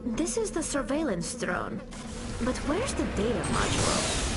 S18: This is the surveillance drone. But where's the data module?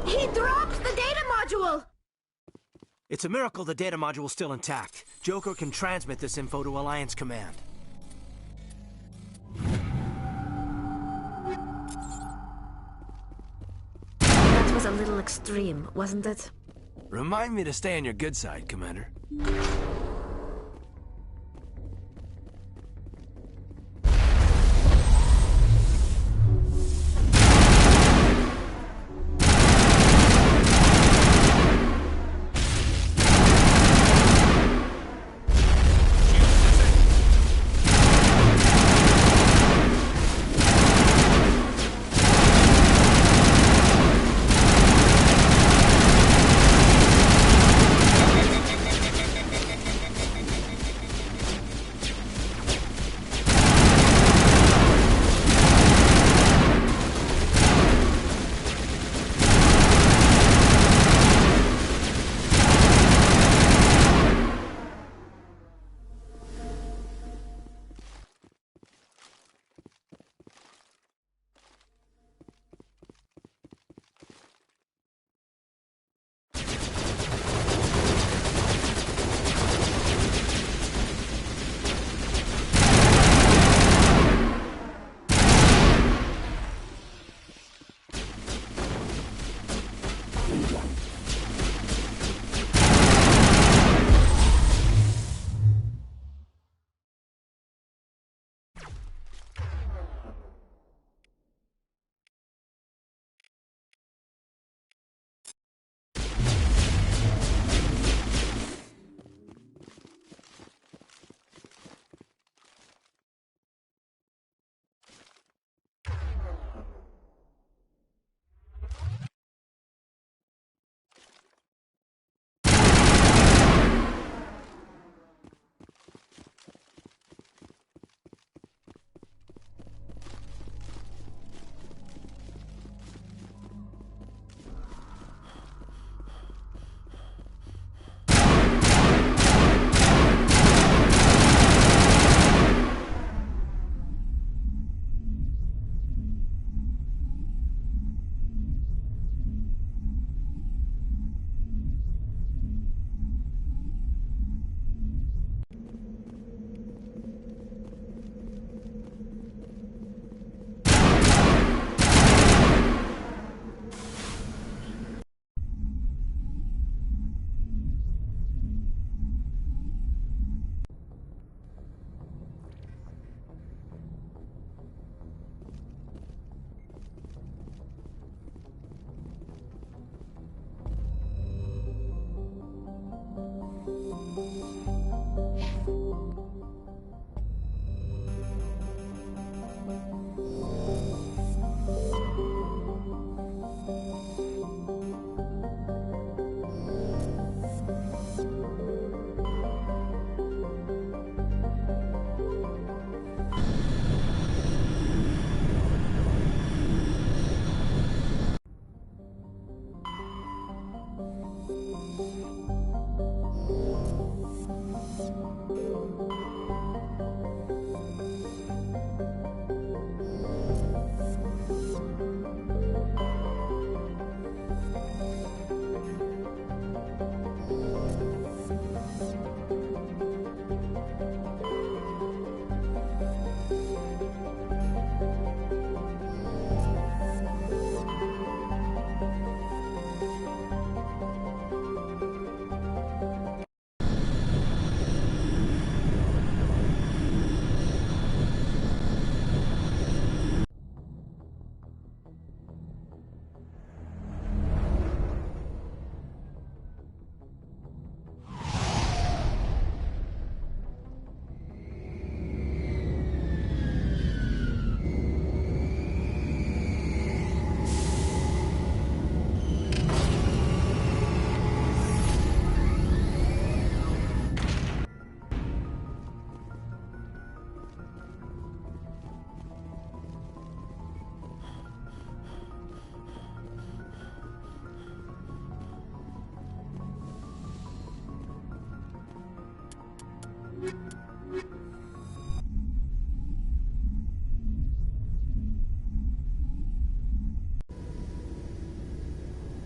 S18: He dropped the data module!
S8: It's a miracle the data module's still intact. Joker can transmit this info to Alliance Command.
S18: That was a little extreme, wasn't it?
S8: Remind me to stay on your good side, Commander.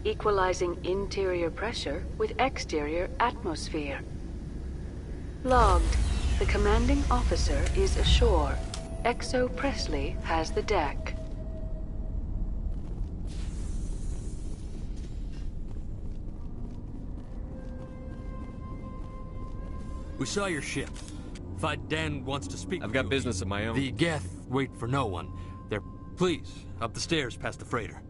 S15: equalizing interior pressure with exterior atmosphere. Logged. The commanding officer is ashore. Exo Presley has the deck.
S20: We saw your ship. Fight Dan wants to speak.
S2: I've got business of my own.
S20: The Geth wait for no one. They're please up the stairs past the freighter.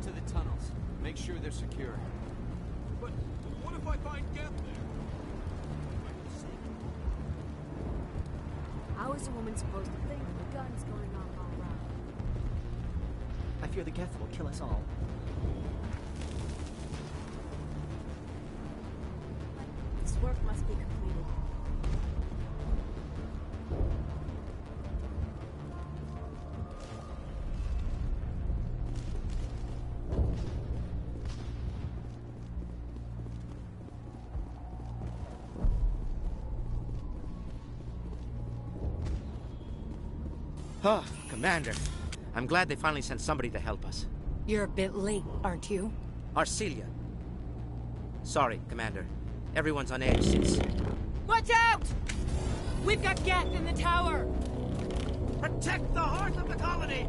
S22: To the tunnels. Make sure they're secure. But what if I find Geth there?
S21: How is a woman supposed to think with guns going off all around?
S24: I fear the Geth will kill us all.
S21: This work must be completed.
S25: Oh, Commander. I'm glad they finally sent somebody to help us.
S21: You're a bit late, aren't you?
S25: Arcelia. Sorry, Commander. Everyone's on edge since...
S21: Watch out! We've got Geth in the tower!
S25: Protect the heart of the colony!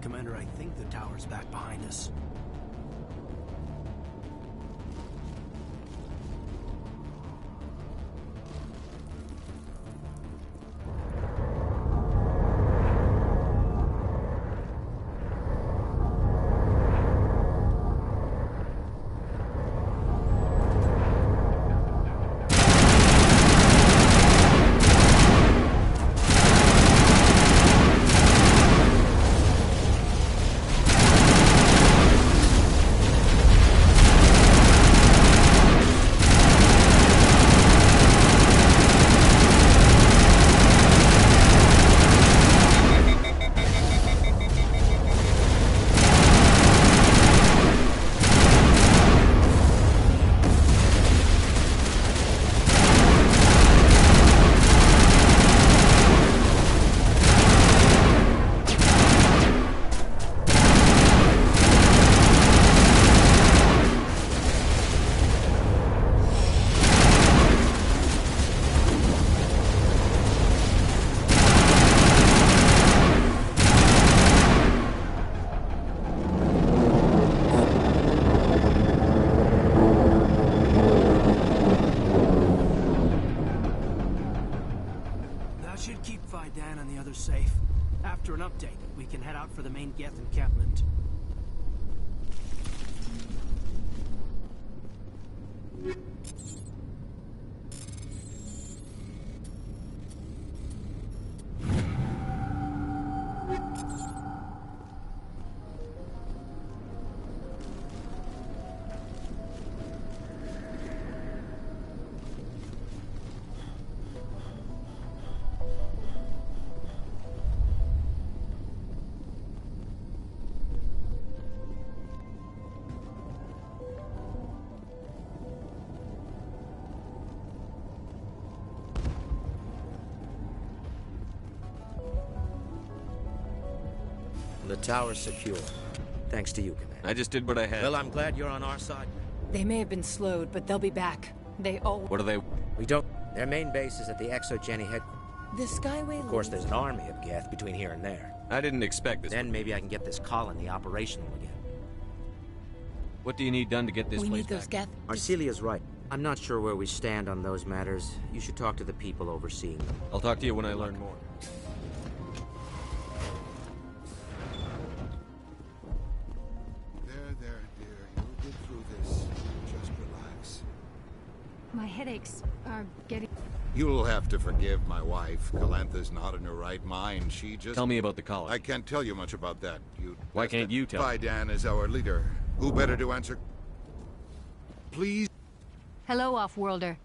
S8: Commander, I think the tower's back behind us. safe. After an update, we can head out for the main Geth encampment.
S25: The tower's secure. Thanks to you, Commander.
S2: I just did what I had.
S25: Well, I'm glad you're on our side.
S1: They may have been slowed, but they'll be back. They all...
S2: What are they?
S25: We don't... Their main base is at the Exogeny headquarters.
S1: The Skyway...
S25: Of course, there's an army of Geth between here and there.
S2: I didn't expect this.
S25: Then maybe I can get this colony operational again.
S2: What do you need done to get this
S1: we
S2: place
S1: need those
S2: back?
S1: Geth...
S25: Arcelia's right. I'm not sure where we stand on those matters. You should talk to the people overseeing them.
S2: I'll talk to you when I learn more.
S21: My headaches are getting...
S11: You'll have to forgive my wife. Calantha's not in her right mind. She just...
S2: Tell me about the college.
S11: I can't tell you much about that.
S2: Why can't you tell?
S11: Vidan is our leader. Who better to answer? Please?
S21: Hello, Off-Worlder.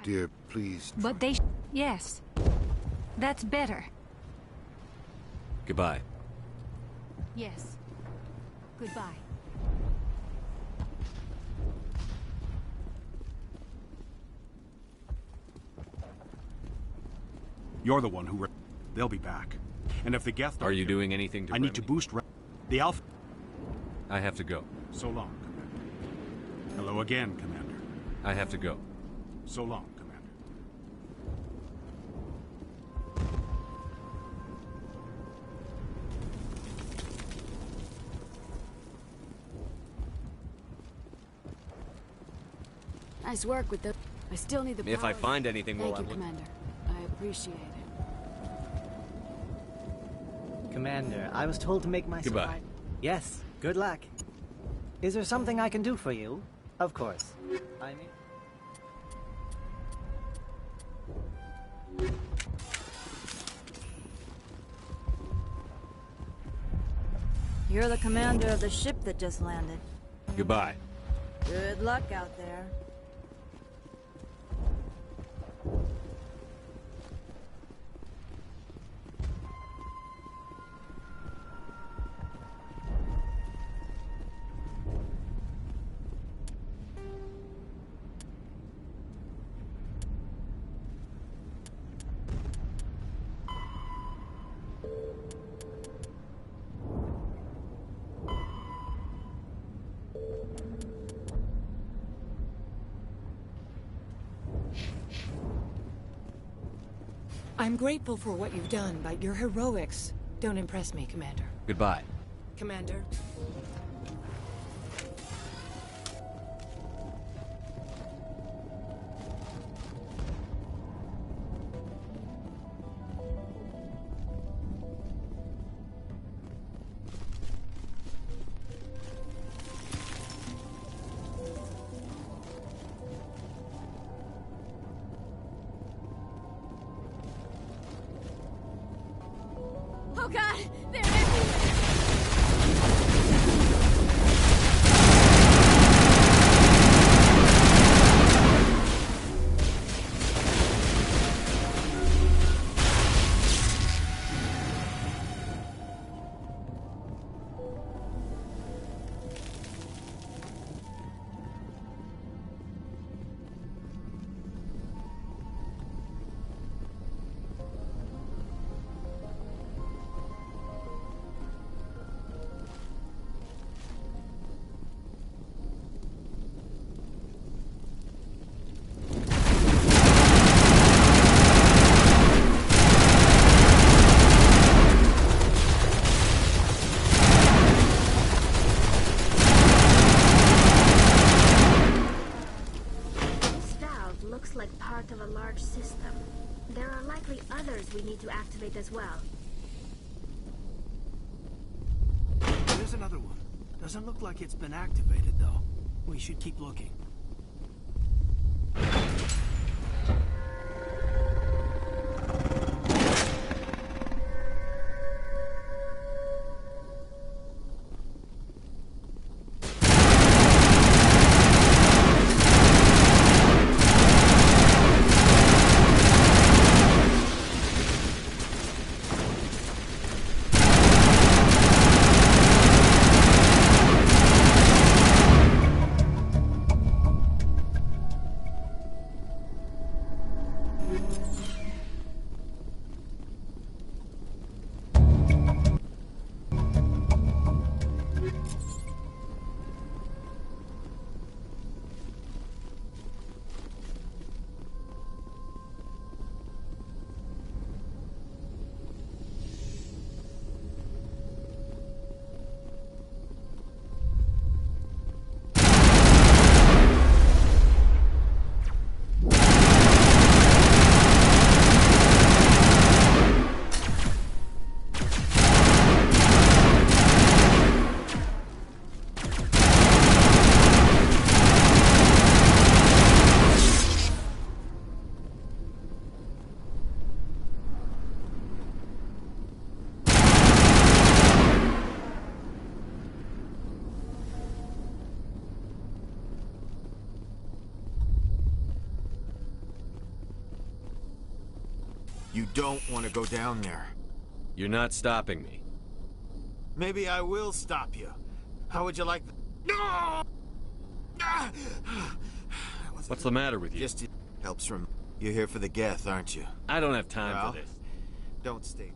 S11: Dear, please.
S21: But they... Yes. That's better.
S2: Goodbye.
S21: Yes. Goodbye.
S12: You're the one who... They'll be back. And if the Geth...
S2: Are you doing anything to...
S12: I need to boost... The Alpha...
S2: I have to go.
S12: So long, Commander. Hello again, Commander.
S2: I have to go.
S12: So long, Commander.
S14: Nice work with the... I still need the power.
S2: If I find anything while
S14: Thank you,
S2: I'm...
S14: Commander. I appreciate it.
S24: Commander, I was told to make my...
S2: Goodbye.
S24: Yes, good luck. Is there something I can do for you? Of course. I mean...
S19: You're the commander of the ship that just landed.
S2: Goodbye.
S19: Good luck out there.
S1: I'm grateful for what you've done, but your heroics don't impress me, Commander.
S2: Goodbye.
S1: Commander.
S19: Oh God, they're everywhere!
S18: Looks like part of a large system. There are likely others we need to activate as well.
S8: another one. Doesn't look like it's been activated, though. We should keep looking.
S3: You don't want to go down there.
S2: You're not stopping me.
S3: Maybe I will stop you. How would you like... No!
S2: What's the matter with you?
S3: Just helps from... You're here for the Geth, aren't you?
S2: I don't have time for this.
S3: Don't stay.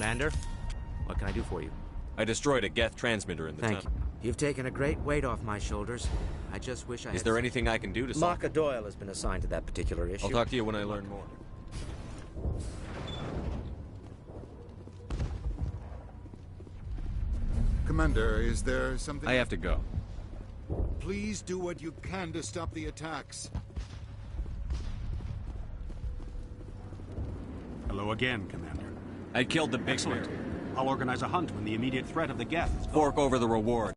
S25: Commander, what can I do for you?
S2: I destroyed a Geth transmitter in the
S25: Thank
S2: tunnel.
S25: you. You've taken a great weight off my shoulders. I just wish I had...
S2: Is there anything I can do to solve
S25: Maka Doyle has been assigned to that particular issue.
S2: I'll talk to you when I learn more.
S11: Commander, is there something...
S2: I have to go.
S11: Please do what you can to stop the attacks.
S12: Hello again, Commander.
S2: I killed the big
S12: Excellent.
S2: bear.
S12: I'll organize a hunt when the immediate threat of the Geth is gone.
S2: Fork over the reward.